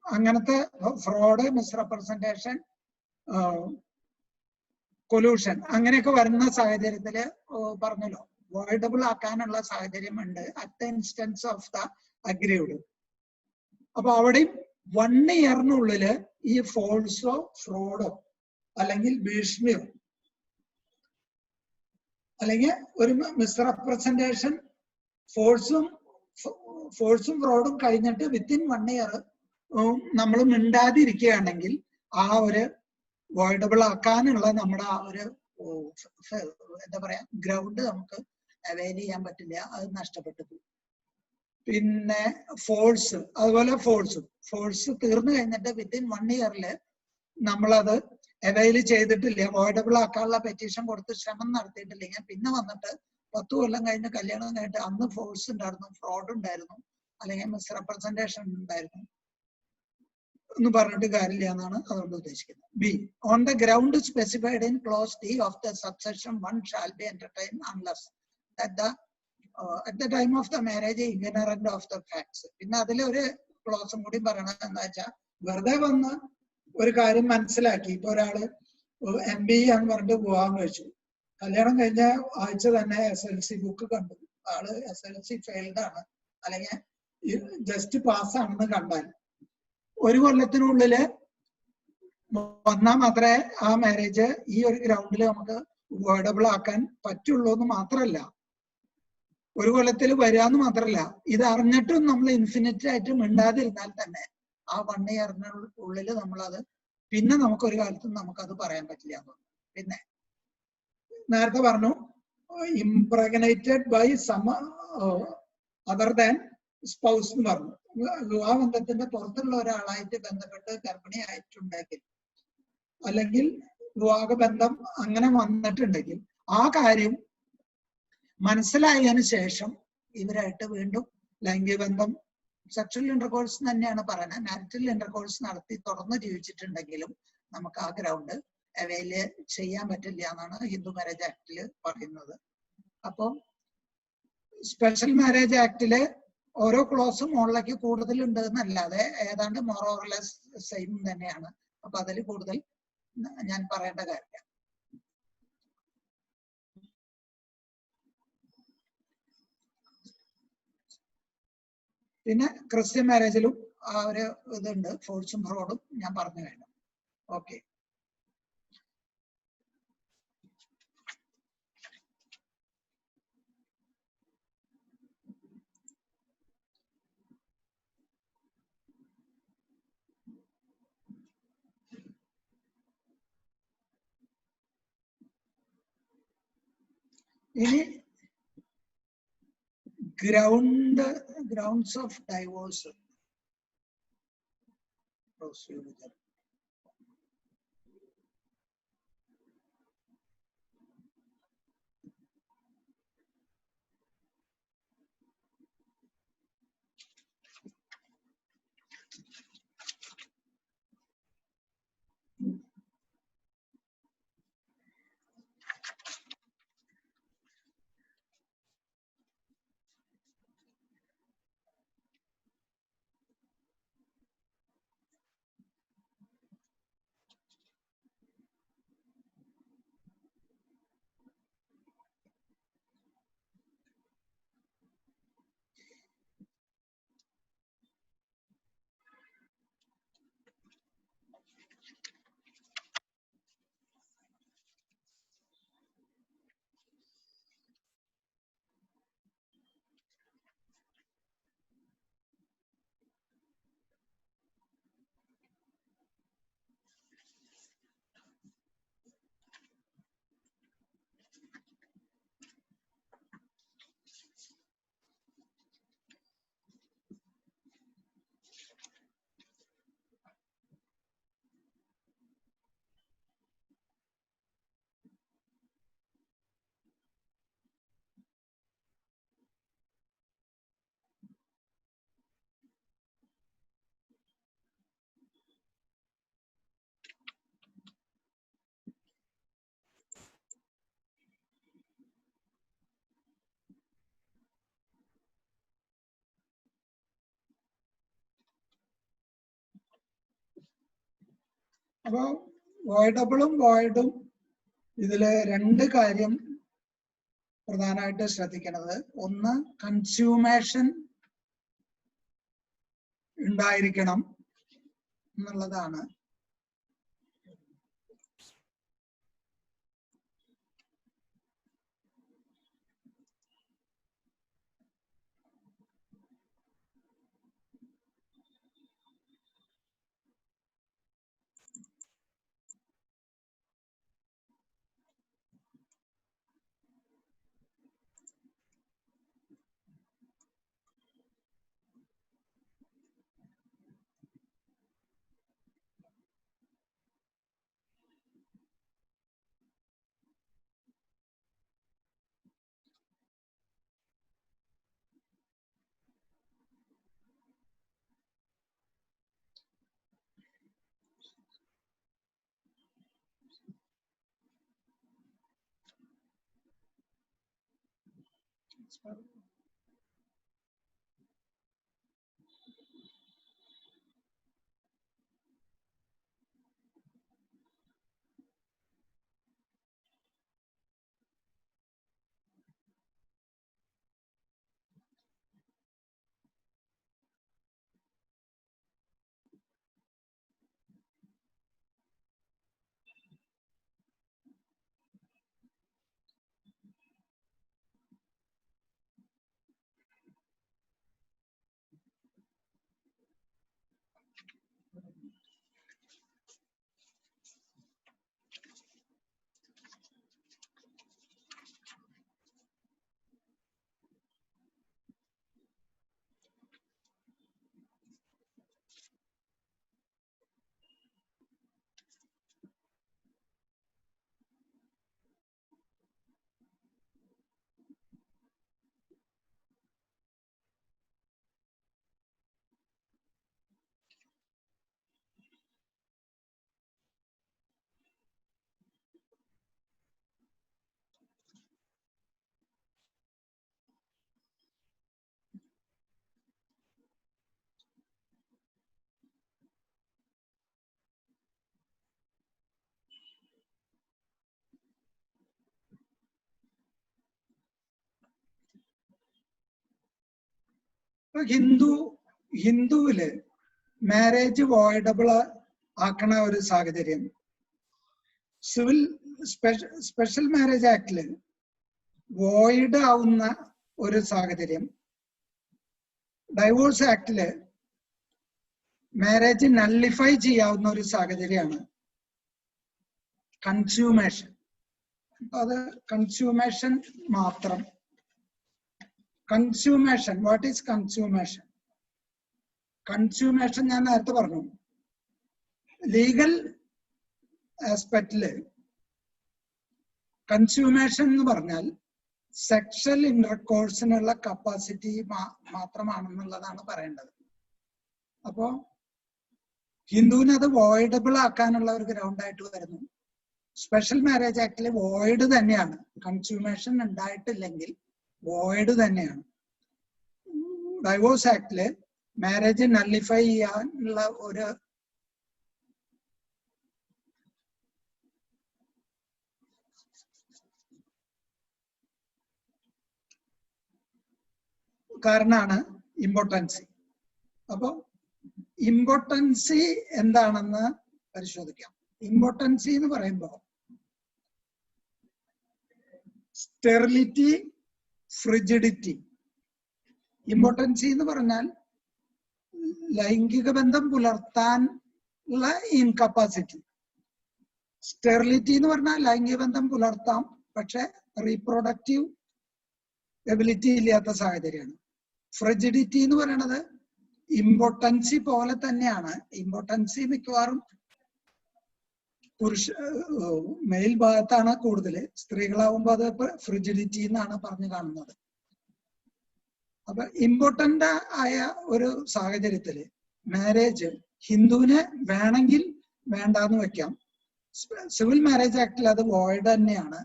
അങ്ങനത്തെ ഫ്രോഡ്, മിസ്റെപ്രസെന്റേഷൻ, കൊലൂഷൻ അങ്ങനെയൊക്കെ വരുന്ന സാഹചര്യത്തില് പറഞ്ഞല്ലോ വോയിഡബിൾ ആക്കാനുള്ള സാഹചര്യം ഉണ്ട് at the instance of the aggrieved. അപ്പൊ അവിടെയും 1 ഇയറിനുള്ളില് ഈ ഫോൾസോ ഫ്രോഡോ അല്ലെങ്കിൽ ഭീഷണിയോ അല്ലെങ്കിൽ ഒരു മിസ്റെപ്രസെന്റേഷൻ, ഫോഴ്സും ഫ്രോഡും കഴിഞ്ഞിട്ട് വിത്തിൻ 1 ഇയർ നമ്മൾ മിണ്ടാതിരിക്കുകയാണെങ്കിൽ ആ ഒരു വോയിഡബിൾ ആക്കാനുള്ള നമ്മുടെ ആ ഒരു എന്താ പറയാ ഗ്രൗണ്ട് നമുക്ക് അവൈൽ ചെയ്യാൻ പറ്റില്ല, അത് നഷ്ടപ്പെട്ടു പോകും. പിന്നെ ഫോഴ്സ്, അതുപോലെ ഫോഴ്സ് തീർന്നു കഴിഞ്ഞിട്ട് വിത്തിൻ 1 ഇയറില് നമ്മളത് അവൈൽ ചെയ്തിട്ടില്ല, വോയിഡബിൾ ആക്കാനുള്ള പെറ്റീഷൻ കൊടുത്ത് ശ്രമം നടത്തിയിട്ടില്ലെങ്കിൽ പിന്നെ വന്നിട്ട് 10 കൊല്ലം കഴിഞ്ഞ് കല്യാണം കഴിഞ്ഞിട്ട് അന്ന് ഫോഴ്സ് ഉണ്ടായിരുന്നു, ഫ്രോഡ് ഉണ്ടായിരുന്നു, അല്ലെങ്കിൽ മിസ്റെപ്രസെന്റേഷൻ ഉണ്ടായിരുന്നു, എന്ന് പറഞ്ഞിട്ട് കാര്യമില്ല എന്നാണ് അതുകൊണ്ട് ഉദ്ദേശിക്കുന്നത്. B, on the ground specified in close D of the subsection 1 shall be entertained unless at the time of the marriage ignorant of the facts. പിന്നെ അതിലൊരു ക്ലോസും കൂടി പറയണത് എന്താ വെച്ചാൽ, വെറുതെ വന്ന് ഒരു കാര്യം മനസ്സിലാക്കി, ഇപ്പൊ ഒരാള് MBE എന്ന് പറഞ്ഞിട്ട് വിവാഹം കഴിച്ചു, കല്യാണം കഴിഞ്ഞ ആഴ്ച തന്നെ SLC ബുക്ക് കണ്ടു, ആള് SLC ഫെയിൽഡ് ആണ് അല്ലെങ്കിൽ ജസ്റ്റ് പാസ്സാണെന്ന് കണ്ടാൽ 1 കൊല്ലത്തിനുള്ളില് വന്നാൽ മാത്രമേ ആ മാരേജ് ഈ ഒരു ഗ്രൗണ്ടിൽ നമുക്ക് അവോയ്ഡബിൾ ആക്കാൻ പറ്റുള്ളൂ എന്ന് മാത്രമല്ല, 1 കൊല്ലത്തിൽ വരാന്ന് മാത്രമല്ല, ഇത് അറിഞ്ഞിട്ടും നമ്മൾ ഇൻഫിനിറ്റ് ആയിട്ട് മിണ്ടാതിരുന്നാൽ തന്നെ ആ 1 ഇയറിനുള്ളിൽ നമ്മളത് പിന്നെ നമുക്കൊരു കാലത്തും നമുക്കത് പറയാൻ പറ്റില്ല എന്നുള്ളത്. പിന്നെ നേരത്തെ പറഞ്ഞു impregnated by some other than spouse എന്ന് പറഞ്ഞു. വിവാഹബന്ധത്തിന്റെ പുറത്തുള്ള ഒരാളായിട്ട് ബന്ധപ്പെട്ട് ഗർഭിണിയായിട്ടുണ്ടെങ്കിൽ അല്ലെങ്കിൽ വിവാഹബന്ധം അങ്ങനെ വന്നിട്ടുണ്ടെങ്കിൽ ആ കാര്യം മനസ്സിലായതിനു ശേഷം ഇവരായിട്ട് വീണ്ടും ലൈംഗിക ബന്ധം, സെക്ഷൽ ഇന്റർകോഴ്സ് തന്നെയാണ് പറയുന്നത്, മാരിറ്റൽ ഇന്റർകോഴ്സ് നടത്തി തുടർന്ന് ജീവിച്ചിട്ടുണ്ടെങ്കിലും നമുക്ക് ആ ഗ്രൗണ്ട് അവയില് ചെയ്യാൻ പറ്റില്ല എന്നാണ് ഹിന്ദു മാരേജ് ആക്ടില് പറയുന്നത്. അപ്പം സ്പെഷ്യൽ മാരേജ് ആക്ടില് ഓരോ ക്ലോസും മുകളിലേക്ക് കൂടുതലുണ്ട് എന്നല്ലാതെ ഏതാണ്ട് മോറോർലെസ് സെയിം തന്നെയാണ്. അപ്പൊ അതിൽ കൂടുതൽ ഞാൻ പറയേണ്ട കാര്യമില്ല. പിന്നെ ക്രിസ്ത്യൻ മാരേജിലും ആ ഒരു ഇതുണ്ട്, ഫോഴ്സും ഫ്രോഡും ഞാൻ പറഞ്ഞു കഴിഞ്ഞു. ഓക്കെ, ഇനി ഗ്രൗണ്ട്സ് ഓഫ് ഡൈവോഴ്സ് പ്രൊസീജിയർ. അപ്പൊ വോയിഡബിളും വോയിഡും ഇതില് 2 കാര്യം പ്രധാനമായിട്ട് ശ്രദ്ധിക്കുന്നത്. ഒന്ന്, കൺസ്യൂമേഷൻ ഉണ്ടായിരിക്കണം എന്നുള്ളതാണ്. ഹിന്ദുവില് മാരേജ് വോയിഡബിൾ ആക്കണ ഒരു സാഹചര്യം സിവിൽ സ്പെഷ്യൽ മാരേജ് ആക്ടില് വോയിഡ് ആവുന്ന ഒരു സാഹചര്യം ഡൈവോഴ്സ് ആക്ടില് മാരേജ് നള്ളിഫൈ ചെയ്യാവുന്ന ഒരു സാഹചര്യമാണ് കൺസ്യൂമേഷൻ. അത് കൺസ്യൂമേഷൻ മാത്രം. Consummation, what is consummation? Consummation ഞാൻ നേരത്തെ പറഞ്ഞു, ലീഗൽ ആസ്പെക്റ്റില് കൺസ്യൂമേഷൻ എന്ന് പറഞ്ഞാൽ സെക്ഷൽ ഇന്റർകോഴ്സിനുള്ള കപ്പാസിറ്റി മാത്രമാണെന്നുള്ളതാണ് പറയേണ്ടത്. അപ്പോ ഹിന്ദുവിന് അത് വോയിഡബിൾ ആക്കാനുള്ള ഒരു ഗ്രൗണ്ട് ആയിട്ട് വരുന്നു. സ്പെഷ്യൽ മാരേജ് ആക്ടില് വോയിഡ് തന്നെയാണ്, കൺസ്യൂമേഷൻ ഉണ്ടായിട്ടില്ലെങ്കിൽ വോയിഡ് തന്നെയാണ്. ഡൈവോഴ്സ് ആക്ടില് മാരേജ് നള്ളിഫൈ ചെയ്യാനുള്ള ഒരു കാരണമാണ് ഇമ്പോർട്ടൻസി. അപ്പൊ ഇമ്പോർട്ടൻസി എന്താണെന്ന് പരിശോധിക്കാം. ഇമ്പോർട്ടൻസി എന്ന് പറയുമ്പോൾ സ്റ്റെറിലിറ്റി, ഫ്രിജിഡിറ്റി. ഇമ്പോർട്ടൻസി എന്ന് പറഞ്ഞാൽ ലൈംഗിക ബന്ധം പുലർത്താൻ ഉള്ള ഇൻകപ്പാസിറ്റി. സ്റ്റെറിലിറ്റി എന്ന് പറഞ്ഞാൽ ലൈംഗിക ബന്ധം പുലർത്താം, പക്ഷെ റീപ്രൊഡക്റ്റീവ് എബിലിറ്റി ഇല്ലാത്ത സാഹചര്യമാണ്. ഫ്രിജിഡിറ്റി എന്ന് പറയുന്നത് ഇമ്പോർട്ടൻസി പോലെ തന്നെയാണ്. ഇമ്പോർട്ടൻസി മിക്കവാറും മെയിൽ ഭാഗത്താണ് കൂടുതൽ, സ്ത്രീകളാവുമ്പോൾ അത് ഫ്രിജിഡിറ്റി എന്നാണ് പറഞ്ഞു കാണുന്നത്. അപ്പൊ ഇമ്പോർട്ടന്റ് ആയ ഒരു സാഹചര്യത്തില് മാരേജ് ഹിന്ദുവിന് വേണമെങ്കിൽ വേണ്ടാന്ന് വെക്കാം. സിവിൽ മാരേജ് ആക്ടിൽ അത് വോയിഡ് തന്നെയാണ്.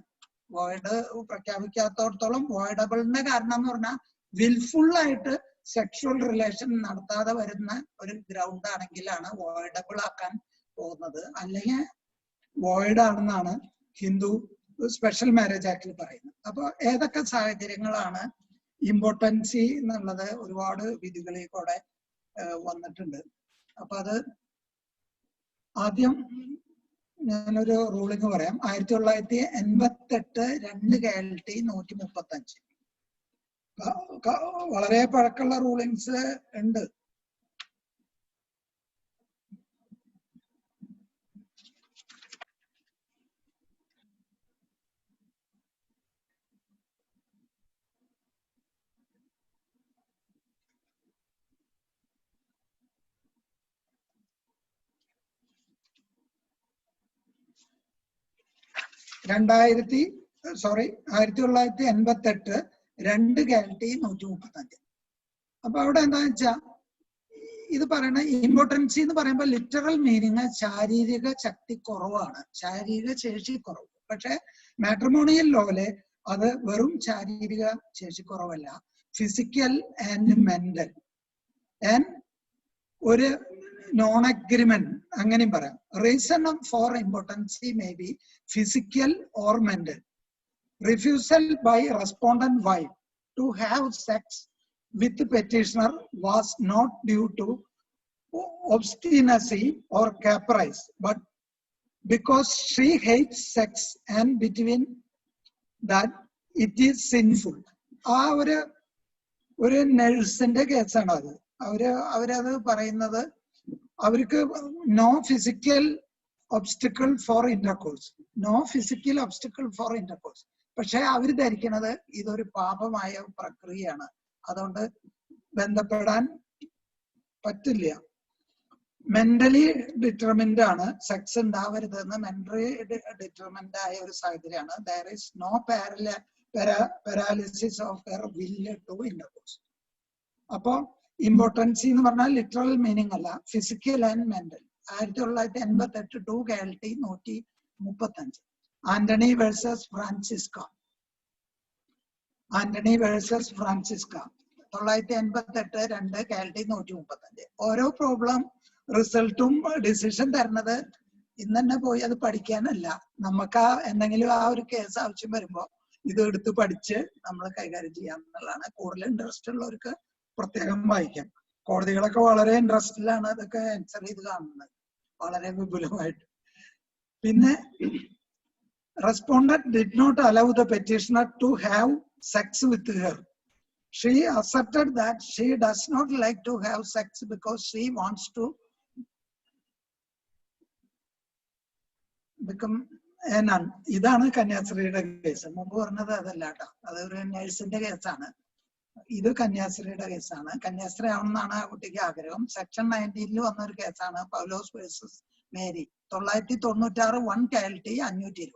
വോയിഡ് പ്രഖ്യാപിക്കാത്തോടത്തോളം വോയിഡബിളിന്റെ കാരണം എന്ന് പറഞ്ഞാൽ വിൽഫുൾ ആയിട്ട് സെക്ഷുവൽ റിലേഷൻ നടത്താതെ വരുന്ന ഒരു ഗ്രൗണ്ട് ആണെങ്കിലാണ് വോയിഡബിൾ ആക്കാൻ പോകുന്നത്. അല്ലെങ്കിൽ വോയിഡ് ആണെന്നാണ് ഹിന്ദു സ്പെഷ്യൽ മാരേജ് ആക്ടിൽ പറയുന്നത്. അപ്പൊ ഏതൊക്കെ സാഹചര്യങ്ങളാണ് ഇമ്പോർട്ടൻസി എന്നുള്ളത് ഒരുപാട് വിധികളിൽ കൂടെ വന്നിട്ടുണ്ട്. അപ്പൊ അത് ആദ്യം ഞാനൊരു റൂളിങ് പറയാം. 1988 2 KLT 135. വളരെ പഴക്കമുള്ള റൂളിങ്സ് ഉണ്ട്. Sorry 1988 2 KLT 135. അപ്പൊ അവിടെ എന്താന്ന് വെച്ചാ ഇത് പറയണ ഇമ്പോർട്ടൻസി എന്ന് പറയുമ്പോൾ ലിറ്ററൽ മീനിങ് ശാരീരിക ശക്തി കുറവാണ്, ശാരീരിക ശേഷി കുറവ്. പക്ഷെ മാട്രിമോണിയൽ ലോയില് അത് വെറും ശാരീരിക ശേഷിക്കുറവല്ല, ഫിസിക്കൽ ആൻഡ് മെന്റൽ. ആൻഡ് ഒരു നോൺ അഗ്രിമെന്റ് അങ്ങനെയും പറയാം. Reason for impotency may be physical or mental. Refusal by respondent wife to have sex with the petitioner was not due to obstinacy or caprice, but because she hates sex and between that it is sinful. ആ ഒരു നഴ്സിന്റെ കേസാണ് അത്. അവരത് പറയുന്നത് അവർക്ക് no physical obstacle for intercourse, no physical obstacle for intercourse. പക്ഷെ അവർ ധരിക്കുന്നത് ഇതൊരു പാപമായ പ്രക്രിയയാണ്, അതുകൊണ്ട് ബന്ധപ്പെടാൻ പറ്റില്ല. മെന്റലി ഡിറ്റർമിൻഡ് ആണ്, സെക്സ് ഉണ്ടാവരുതെന്ന് മെന്റലി ഡിറ്റർമിൻഡ് ആയ ഒരു സാഹചര്യമാണ്. There is no paralysis of their will to intercourse. അപ്പോ ഇമ്പോർട്ടൻസി എന്ന് പറഞ്ഞാൽ ലിറ്ററൽ മീനിങ് അല്ല, physical and mental. 1988 two KLT 135. Antony versus Franciska. Antony versus Franciska 1988 2 KLT 135. ഓരോ പ്രോബ്ലം റിസൾട്ടും ഡിസിഷൻ തരുന്നത് ഇന്ന് തന്നെ പോയി അത് പഠിക്കാനല്ല, നമുക്ക് എന്തെങ്കിലും ആ ഒരു കേസ് ആവശ്യം വരുമ്പോ ഇത് എടുത്ത് പഠിച്ച് നമ്മൾ കൈകാര്യം ചെയ്യാന്നുള്ളതാണ്. കൂടുതൽ ഇൻട്രസ്റ്റ് ഉള്ളവർക്ക് പ്രത്യേകം വായിക്കാം. കോടതികളൊക്കെ വളരെ ഇൻട്രസ്റ്റിലാണ് അതൊക്കെ ആൻസർ ചെയ്ത് കാണുന്നത്, വളരെ വിപുലമായിട്ട്. പിന്നെ respondent did not allow the petitioner to have sex with her. She asserted that she does not like to have sex because she wants to become a nun. ഇതാണ് കന്യാസ്ത്രീയുടെ കേസ്. മുമ്പ് പറഞ്ഞത് അതല്ല കേട്ടോ, അതൊരു നഴ്സിന്റെ കേസാണ്. ഇത് കന്യാസ്ത്രീയുടെ കേസാണ്. കന്യാസ്ത്രീ ആവണമെന്നാണ് ആ കുട്ടിക്ക് ആഗ്രഹം. സെക്ഷൻ 19 വന്നൊരു കേസാണ് പൗലോസ് വേഴ്സസ് മേരി 1996 1 കേൾട്ടി 520.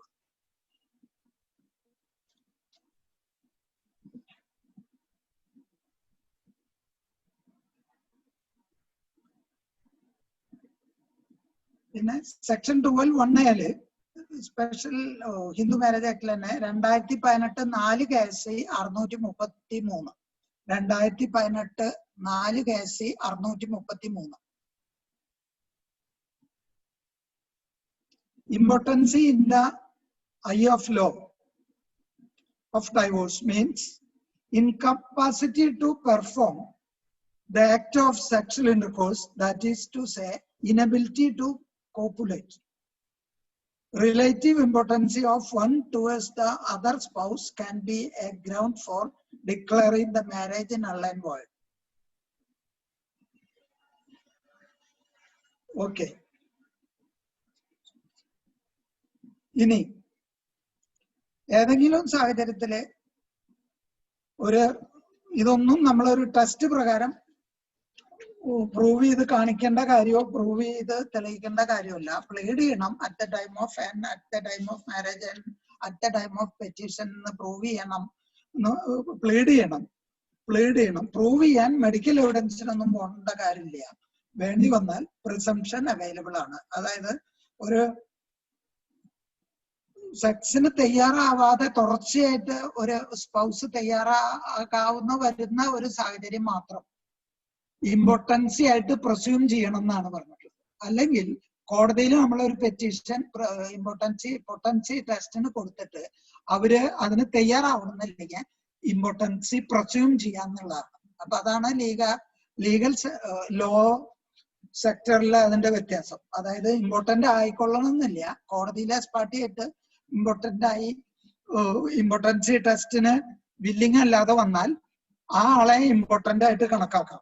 പിന്നെ section 12(1)(a) special Hindu marriage ആക്ടിൽ തന്നെ 2018 4 case 633. 2018 4 case 633. Impotency in the eye of law of divorce means incapacity to perform the act of sexual intercourse, that is to say, inability to copulate. Relative impotency of one towards the other spouse can be a ground for declaring the marriage null and void. Okay. ഇനി ഏതെങ്കിലും സാഹചര്യത്തില് ഇതൊന്നും നമ്മളൊരു ടെസ്റ്റ് പ്രകാരം പ്രൂവ് ചെയ്ത് കാണിക്കേണ്ട കാര്യമോ പ്രൂവ് ചെയ്ത് തെളിയിക്കേണ്ട കാര്യമല്ല. പ്ലീഡ് ചെയ്യണം at the time of and at the time of marriage and at the time of petition എന്ന് പ്രൂവ് ചെയ്യണം. പ്ലീഡ് ചെയ്യണം. പ്രൂവ് ചെയ്യാൻ മെഡിക്കൽ എവിഡൻസിനൊന്നും പോകേണ്ട കാര്യമില്ല. വേണ്ടി വന്നാൽ പ്രിസംപ്ഷൻ അവൈലബിൾ ആണ്. അതായത് ഒരു സെക്സിന് തയ്യാറാവാതെ തുടർച്ചയായിട്ട് ഒരു സ്പൗസ് വരുന്ന ഒരു സാഹചര്യം മാത്രം ഇമ്പോർട്ടൻസി ആയിട്ട് പ്രസ്യൂം ചെയ്യണം എന്നാണ് പറഞ്ഞിട്ടുള്ളത്. അല്ലെങ്കിൽ കോടതിയിൽ നമ്മളൊരു പെറ്റീഷൻ ഇമ്പോർട്ടൻസി ടെസ്റ്റിന് കൊടുത്തിട്ട് അവര് അതിന് തയ്യാറാവണമെന്നില്ലെങ്കിൽ ഇമ്പോർട്ടൻസി പ്രസ്യൂം ചെയ്യാന്നുള്ളതാണ്. അപ്പൊ അതാണ് ലീഗൽ ലോ സെക്ടറിൽ അതിന്റെ വ്യത്യാസം. അതായത് ഇമ്പോർട്ടന്റ് ആയിക്കൊള്ളണം എന്നില്ല. കോടതിയിലെ പാർട്ടിയായിട്ട് ഇമ്പോർട്ടൻസി ടെസ്റ്റിന് വില്ലിങ് അല്ലാതെ വന്നാൽ ആ ആളെ ഇമ്പോർട്ടന്റ് ആയിട്ട് കണക്കാക്കാം.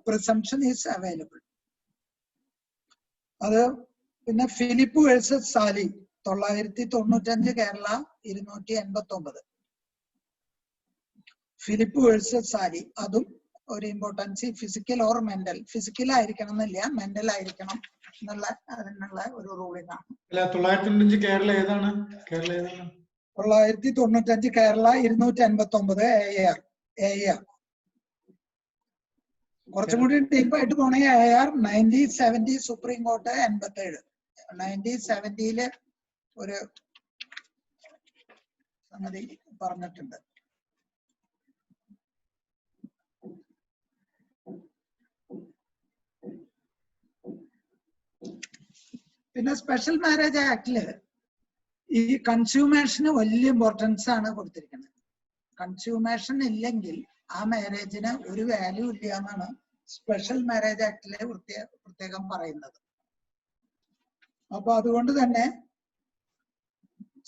Presumption is available. അത് പിന്നെ Philip versus Sally 995 Kerala 289. Philip versus Sally അതും ഒരു impotency physical or mental. Physical ആയിരിക്കണം എന്നില്ല, മെന്റൽ ആയിരിക്കണം എന്നുള്ള അതിനുള്ള ഒരു റൂളിംഗ് ആണ്. 995 കേരള ഏതാണ്? 995 കേരള 289 AR. കുറച്ചും കൂടി ഡീപ്പായിട്ട് പോണേ AR 1970 സുപ്രീം കോർട്ട് 87. 1970 ഒരു സംഗതി പറഞ്ഞിട്ടുണ്ട്. പിന്നെ സ്പെഷ്യൽ മാരേജ് ആക്ടില് ഈ കൺസ്യൂമേഷന് വലിയ ഇമ്പോർട്ടൻസ് ആണ് കൊടുത്തിരിക്കുന്നത്. കൺസ്യൂമേഷൻ ഇല്ലെങ്കിൽ ആ മാരേജിന് ഒരു വാല്യൂ ഇല്ല എന്നാണ് സ്പെഷ്യൽ മാരേജ് ആക്ടിലെ പ്രത്യേകം പറയുന്നത്. അപ്പൊ അതുകൊണ്ട് തന്നെ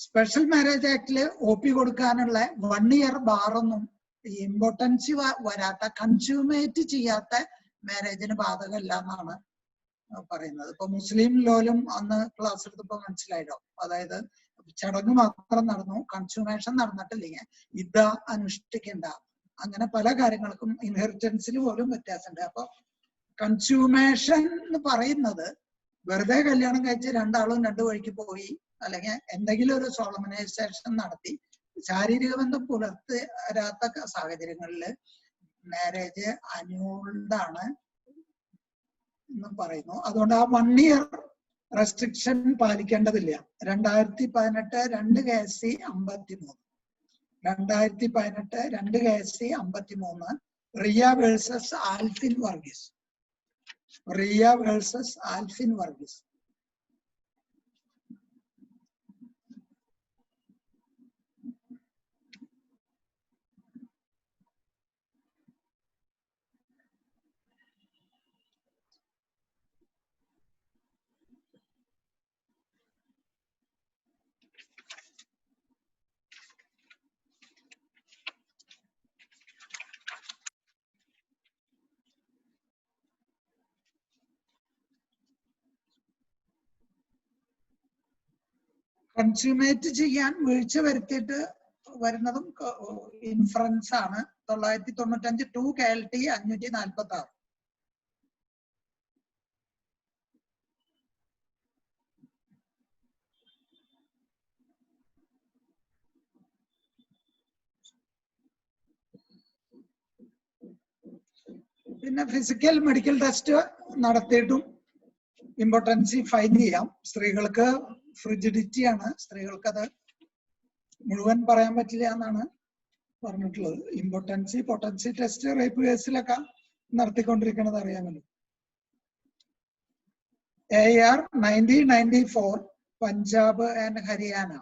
സ്പെഷ്യൽ മാരേജ് ആക്ടില് OP കൊടുക്കാനുള്ള 1 ഇയർ ബാറൊന്നും ഇമ്പോർട്ടൻസി വരാത്ത കൺസ്യൂമേറ്റ് ചെയ്യാത്ത മാരേജിന് ബാധകമല്ല എന്നാണ് പറയുന്നത്. ഇപ്പൊ മുസ്ലിം ലോലും അന്ന് ക്ലാസ് എടുത്തപ്പോ മനസ്സിലായല്ലോ. അതായത് ചടങ്ങ് മാത്രം നടന്നു, കൺസ്യൂമേഷൻ നടന്നിട്ടില്ലെങ്കിൽ ഇത് അനുഷ്ഠിക്കണ്ട, അങ്ങനെ പല കാര്യങ്ങൾക്കും ഇൻഹെറിറ്റൻസിൽ പോലും വ്യത്യാസമുണ്ട്. അപ്പൊ കൺസ്യൂമേഷൻ എന്ന് പറയുന്നത് വെറുതെ കല്യാണം കഴിച്ച് രണ്ടാളും രണ്ടു വഴിക്ക് പോയി അല്ലെങ്കിൽ എന്തെങ്കിലും ഒരു സോളമനൈസേഷൻ നടത്തി ശാരീരിക ബന്ധം പുലർത്താത്ത സാഹചര്യങ്ങളിൽ മാരേജ് അന്യൂൾഡാണ് എന്ന് പറയുന്നു. അതുകൊണ്ട് ആ 1 ഇയർ റെസ്ട്രിക്ഷൻ പാലിക്കേണ്ടതില്ല. 2018 2 KSC 53 2018 2 KSC 53 Riya versus Alfin Varghese. Riya versus Alfin Varghese. Consummate ചെയ്യാൻ വീഴ്ച വരുത്തിയിട്ട് വരുന്നതും ഇൻഫറൻസ് ആണ്. 995 2 KLT 546. പിന്നെ ഫിസിക്കൽ മെഡിക്കൽ ടെസ്റ്റ് നടത്തിയിട്ടും ഇമ്പോർട്ടൻസി ഫൈൻ ചെയ്യാം. സ്ത്രീകൾക്ക് ഫ്രിജിഡിറ്റി ആണ്, സ്ത്രീകൾക്ക് അത് മുഴുവൻ പറയാൻ പറ്റില്ല എന്നാണ് പറഞ്ഞിട്ടുള്ളത്. ഇമ്പോർട്ടൻസി പൊട്ടൻസി ടെസ്റ്റ് റേപ്പ് കേസിലൊക്കെ നടത്തിക്കൊണ്ടിരിക്കുന്നത് അറിയാമല്ലോ. AR 1994 Punjab and Haryana,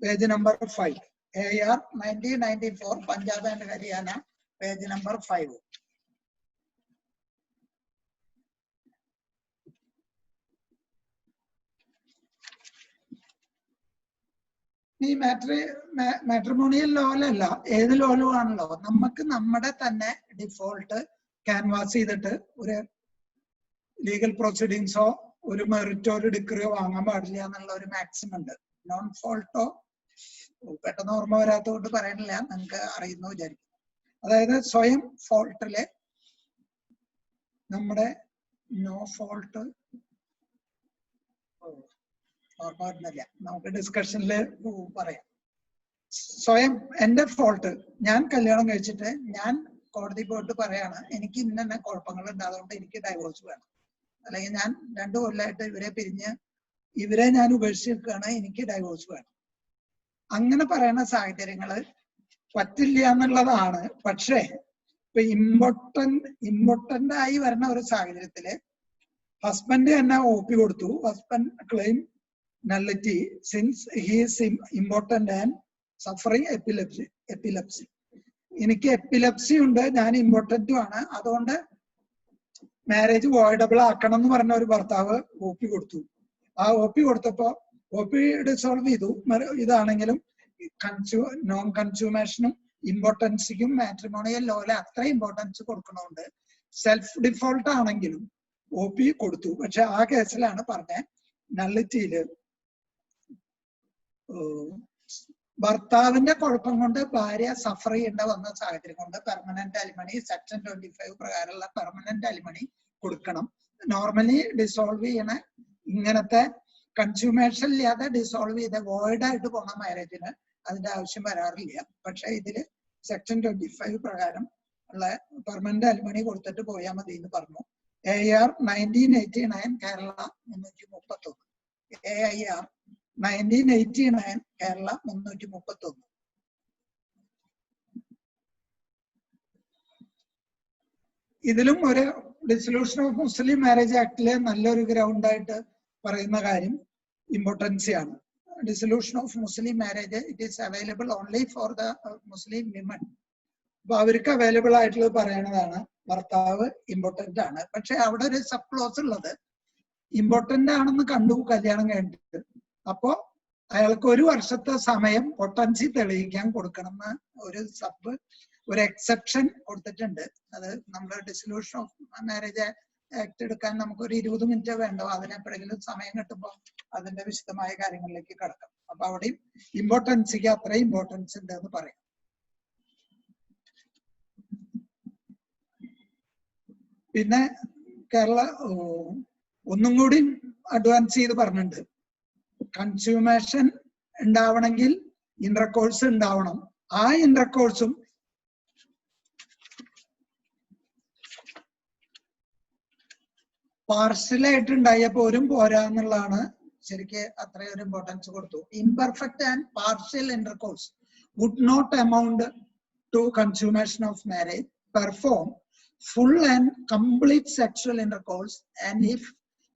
page number 5. AR 1994 Punjab and Haryana, page number 5. ഈ മാട്രിമോണിയൽ ലോയിലല്ല, ഏത് ലോയിലും ആണല്ലോ നമുക്ക് നമ്മുടെ തന്നെ ഡിഫോൾട്ട് ക്യാൻവാസ് ചെയ്തിട്ട് ഒരു ലീഗൽ പ്രൊസീഡിങ്സോ ഒരു മെറിറ്റോ ഒരു ഡിഗ്രിയോ വാങ്ങാൻ പാടില്ല എന്നുള്ള ഒരു മാക്സിമം ഉണ്ട്. നോൺ ഫോൾട്ടോ പെട്ടെന്ന് ഓർമ്മ വരാത്തതുകൊണ്ട് പറയണില്ല, നിങ്ങൾക്ക് അറിയുന്നു വിചാരിക്കും. അതായത് സ്വയം ഫോൾട്ടില് നമ്മുടെ നോ ഫോൾട്ട് ഓർമ്മ വരുന്നില്ല, നമുക്ക് ഡിസ്കഷനിൽ പറയാം. സ്വയം എന്റെ ഫോൾട്ട്, ഞാൻ കല്യാണം കഴിച്ചിട്ട് ഞാൻ കോടതി പോയിട്ട് പറയാണ് എനിക്ക് ഇന്ന കുഴപ്പങ്ങളുണ്ട്, അതുകൊണ്ട് എനിക്ക് ഡൈവോഴ്സ് വേണം, അല്ലെങ്കിൽ ഞാൻ 2 കൊല്ലമായിട്ട് ഇവരെ പിരിഞ്ഞ് ഇവരെ ഞാൻ ഉപേക്ഷിക്കുകയാണ്, എനിക്ക് ഡൈവോഴ്സ് വേണം, അങ്ങനെ പറയുന്ന സാഹചര്യങ്ങള് പറ്റില്ല എന്നുള്ളതാണ്. പക്ഷേ ഇപ്പൊ ഇമ്പോർട്ടന്റ് ആയി വരുന്ന ഒരു സാഹചര്യത്തില് ഹസ്ബൻഡ് തന്നെ OP കൊടുത്തു. Husband claim nullity since he is important and suffering epilepsy. എനിക്ക് എപ്പിലെപ്സി ഉണ്ട്, ഞാൻ ഇമ്പോർട്ടന്റും ആണ്, അതുകൊണ്ട് മാരേജ് വോയിഡബിൾ ആക്കണം എന്ന് പറഞ്ഞ ഒരു ഭർത്താവ് OP കൊടുത്തു. ആ OP കൊടുത്തപ്പോ OP ഡിസോൾവ് ചെയ്തു. ഇതാണെങ്കിലും നോൺ കൺസ്യൂമേഷനും ഇമ്പോർട്ടൻസിക്കും മാട്രിമോണിയൽ ലോയില് അത്ര ഇമ്പോർട്ടൻസ് കൊടുക്കണോണ്ട് സെൽഫ് ഡിഫോൾട്ട് ആണെങ്കിലും OP കൊടുത്തു. പക്ഷെ ആ കേസിലാണ് പറഞ്ഞ നള്ളിറ്റിയില് ഭർത്താവിന്റെ കുഴപ്പം കൊണ്ട് ഭാര്യ സഫർ ചെയ്യേണ്ട വന്ന സാഹചര്യം കൊണ്ട് പെർമനന്റ് അലിമണി സെക്ഷൻ 25 പ്രകാരമുള്ള പെർമനന്റ് അലിമണി കൊടുക്കണം. നോർമലി ഡിസോൾവ് ചെയ്യണ ഇങ്ങനത്തെ കൺസ്യൂമേഷൻ ഇല്ലാതെ ഡിസോൾവ് ചെയ്ത വോയിഡ് ആയിട്ട് പോണ മാരേജിന് അതിന്റെ ആവശ്യം വരാറില്ല. പക്ഷെ ഇതില് സെക്ഷൻ 25 പ്രകാരം ഉള്ള പെർമനന്റ് അലിമണി കൊടുത്തിട്ട് പോയാൽ മതി എന്ന് പറഞ്ഞു. AR 1989 കേരള 331. AIR 1989 കേരള 331. ഇതിലും ഒരു ഡിസൊല്യൂഷൻ ഓഫ് മുസ്ലിം മാരേജ് ആക്ടിലെ നല്ലൊരു ഗ്രൗണ്ട് ആയിട്ട് പറയുന്ന കാര്യം ഇമ്പോർട്ടൻസിയാണ്. Dissolution of Muslim marriage it is available only for the Muslim women. അപ്പൊ അവർക്ക് അവൈലബിൾ ആയിട്ടുള്ളത് പറയണതാണ് ഭർത്താവ് ഇമ്പോർട്ടന്റ് ആണ്. പക്ഷെ അവിടെ ഒരു സബ് ക്ലോസ് ഉള്ളത്, ഇമ്പോർട്ടന്റ് ആണെന്ന് കണ്ടു കല്യാണം കഴിഞ്ഞിട്ട്, അപ്പോ അയാൾക്ക് 1 വർഷത്തെ സമയം പൊട്ടൻസി തെളിയിക്കാൻ കൊടുക്കണം എന്ന് ഒരു എക്സെപ്ഷൻ കൊടുത്തിട്ടുണ്ട്. അത് നമ്മുടെ ഡിസൊല്യൂഷൻ ഓഫ് മാരേജ് ആക്ട് എടുക്കാൻ നമുക്കൊരു 20 മിനിറ്റ് വേണ്ടോ, അതിനെപ്പോഴെങ്കിലും സമയം കിട്ടുമ്പോൾ അതിന്റെ വിശദമായ കാര്യങ്ങളിലേക്ക് കടക്കാം. അപ്പൊ അവിടെയും ഇമ്പോർട്ടൻസിക്ക് അത്രയും ഇമ്പോർട്ടൻസ് ഉണ്ട് എന്ന് പറയാം. പിന്നെ കേരള ഒന്നും കൂടി അഡ്വാൻസ് ചെയ്ത് പറഞ്ഞിട്ടുണ്ട്, കൺസ്യൂമേഷൻ ഉണ്ടാവണമെങ്കിൽ ഇന്റർകോഴ്സ് ഉണ്ടാവണം. ആ ഇന്റർകോഴ്സും പാർഷ്യലായിട്ട് ഉണ്ടായ പോലും പോരാ എന്നുള്ളതാണ്. ശരിക്ക് അത്രയൊരു ഇമ്പോർട്ടൻസ് കൊടുത്തു. Imperfect and partial intercourse would not amount to consummation of marriage. Perform full and complete sexual intercourse, and if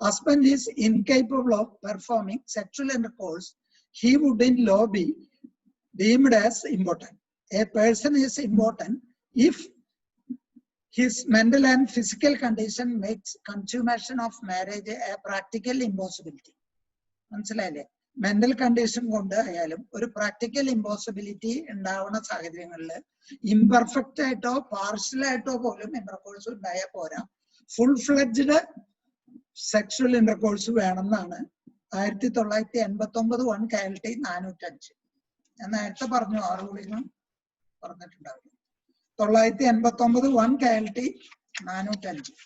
husband is incapable of performing sexual intercourse, he would in law be deemed as important. A person is important if his mental and physical condition makes consummation of marriage a practical impossibility. മനസ്സിലായില്ലേ? മെന്റൽ കണ്ടീഷൻ കൊണ്ട് ആയാലും ഒരു പ്രാക്ടിക്കൽ ഇമ്പോസിബിലിറ്റി ഉണ്ടാവുന്ന സാഹചര്യങ്ങളിൽ ഇംപെർഫെക്റ്റ് ആയിട്ടോ പാർഷ്യൽ ആയിട്ടോ പോലും ഇന്റർകോഴ്സ് ഉണ്ടായാൽ പോരാ, ഫുൾ ഫ്ലെഡ്ജ്ഡ് സെക്ഷൽ ഇന്റർകോഴ്സ് വേണമെന്നാണ് 1989 1 കാലറ്റി 405. ഞാൻ നേരത്തെ പറഞ്ഞു, 6 കൂടിയും പറഞ്ഞിട്ടുണ്ടാവില്ല. 1989 1 കാലറ്റി 405.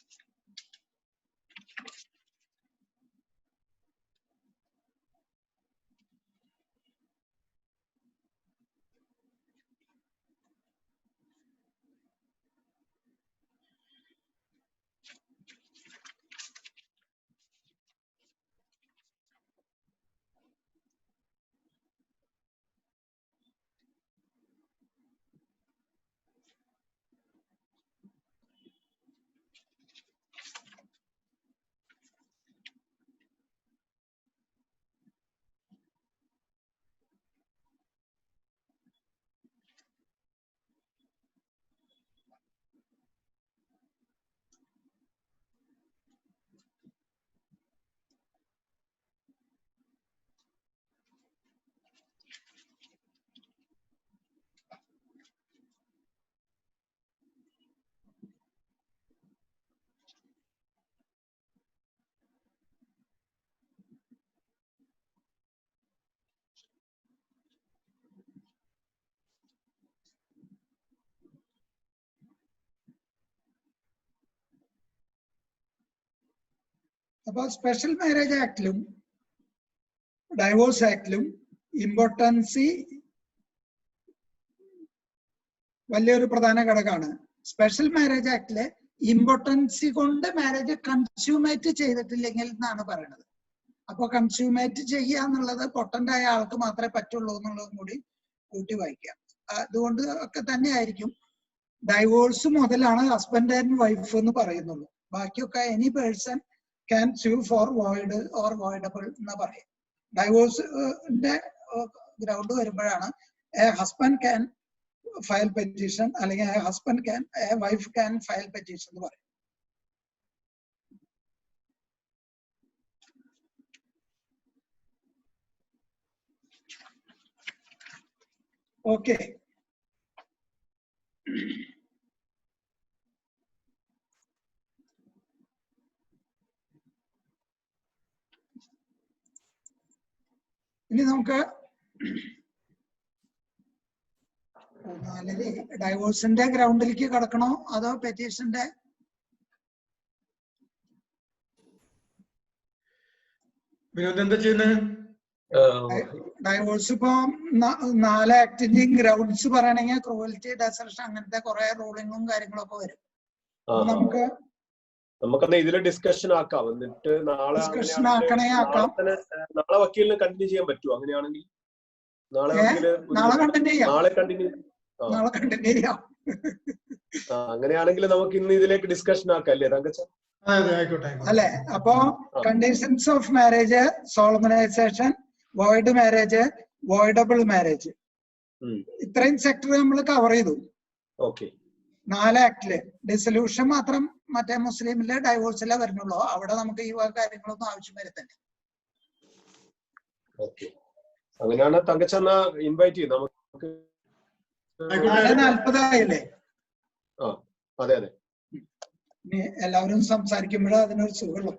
അപ്പോൾ സ്പെഷ്യൽ മാരേജ് ആക്ടിലും ഡൈവോഴ്സ് ആക്ടിലും ഇമ്പോർട്ടൻസി വലിയൊരു പ്രധാന ഘടകമാണ്. സ്പെഷ്യൽ മാരേജ് ആക്ടിലെ ഇമ്പോർട്ടൻസി കൊണ്ട് മാരേജ് കൺസ്യൂമേറ്റ് ചെയ്തിട്ടില്ലെങ്കിൽ എന്നാണ് പറയുന്നത്. അപ്പൊ കൺസ്യൂമേറ്റ് ചെയ്യുക എന്നുള്ളത് പൊട്ടന്റ് ആയ ആൾക്ക് മാത്രമേ പറ്റുള്ളൂ എന്നുള്ളതും കൂടി കൂട്ടി വായിക്കാം. അതുകൊണ്ട് ഒക്കെ തന്നെ ആയിരിക്കും ഡൈവോഴ്സ് മുതലാണ് ഹസ്ബൻഡ് ആൻഡ് വൈഫ് എന്ന് പറയുന്നുള്ളൂ. ബാക്കിയൊക്കെ any person can sue for void or voidable എന്ന് പറയും. ഡൈവോഴ്സിന്റെ ഗ്രൗണ്ട് വരുമ്പോഴാണ് a husband can file petition അല്ലെങ്കിൽ husband can wife can file petition എന്ന് പറയും. ഓക്കെ, ഇനി നമുക്ക് ഡൈവോഴ്സിന്റെ ഗ്രൗണ്ടിലേക്ക് കടക്കണോ അതോ പെറ്റീഷന്റെ? എന്താ ചെയ്യുന്നത്? ഡൈവോഴ്സ് ഇപ്പൊ 4 ആക്ടിന്റെയും ഗ്രൗണ്ട്സ് പറയണെങ്കിൽ ക്രൂവൽറ്റി, ഡെസർഷൻ അങ്ങനത്തെ കുറെ റൂളിങ്ങും കാര്യങ്ങളൊക്കെ വരും. നമുക്കത് ഇതില് ഡിസ്കഷൻ ആക്കാം. എന്നിട്ട് നാളെ വക്കീലിന് കണ്ടിന്യൂ ചെയ്യാൻ പറ്റുമോ? അങ്ങനെയാണെങ്കിൽ നാളെ കണ്ടിന്യൂ നാളെ കണ്ടിന്യൂ ചെയ്യാം. അങ്ങനെയാണെങ്കിൽ നമുക്ക് ഇന്ന് ഇതിലേക്ക് ഡിസ്കഷൻ ആക്കാം അല്ലേ തങ്കച്ച? അല്ലെ? അപ്പോ conditions of marriage, solemnization, void marriage, voidable marriage, ഇത്രയും സെക്ടർ നമ്മൾ കവർ ചെയ്തു. 4 ആക്ടില്. ഡിസൊല്യൂഷൻ മാത്രം മറ്റേ മുസ്ലിമിലെ ഡൈവോഴ്സിലെ വരുന്നുള്ളൂ. അവിടെ നമുക്ക് ഈ കാര്യങ്ങളൊന്നും ആവശ്യം വരുത്തന്നെ. അങ്ങനെയാണ് തങ്കച്ച ഇൻവൈറ്റ് ചെയ്യും. നമുക്ക് 4:40 ആയില്ലേ? അതെ അതെ. എല്ലാവരും സംസാരിക്കുമ്പോഴേ അതിനൊരു സുഖമുള്ളൂ.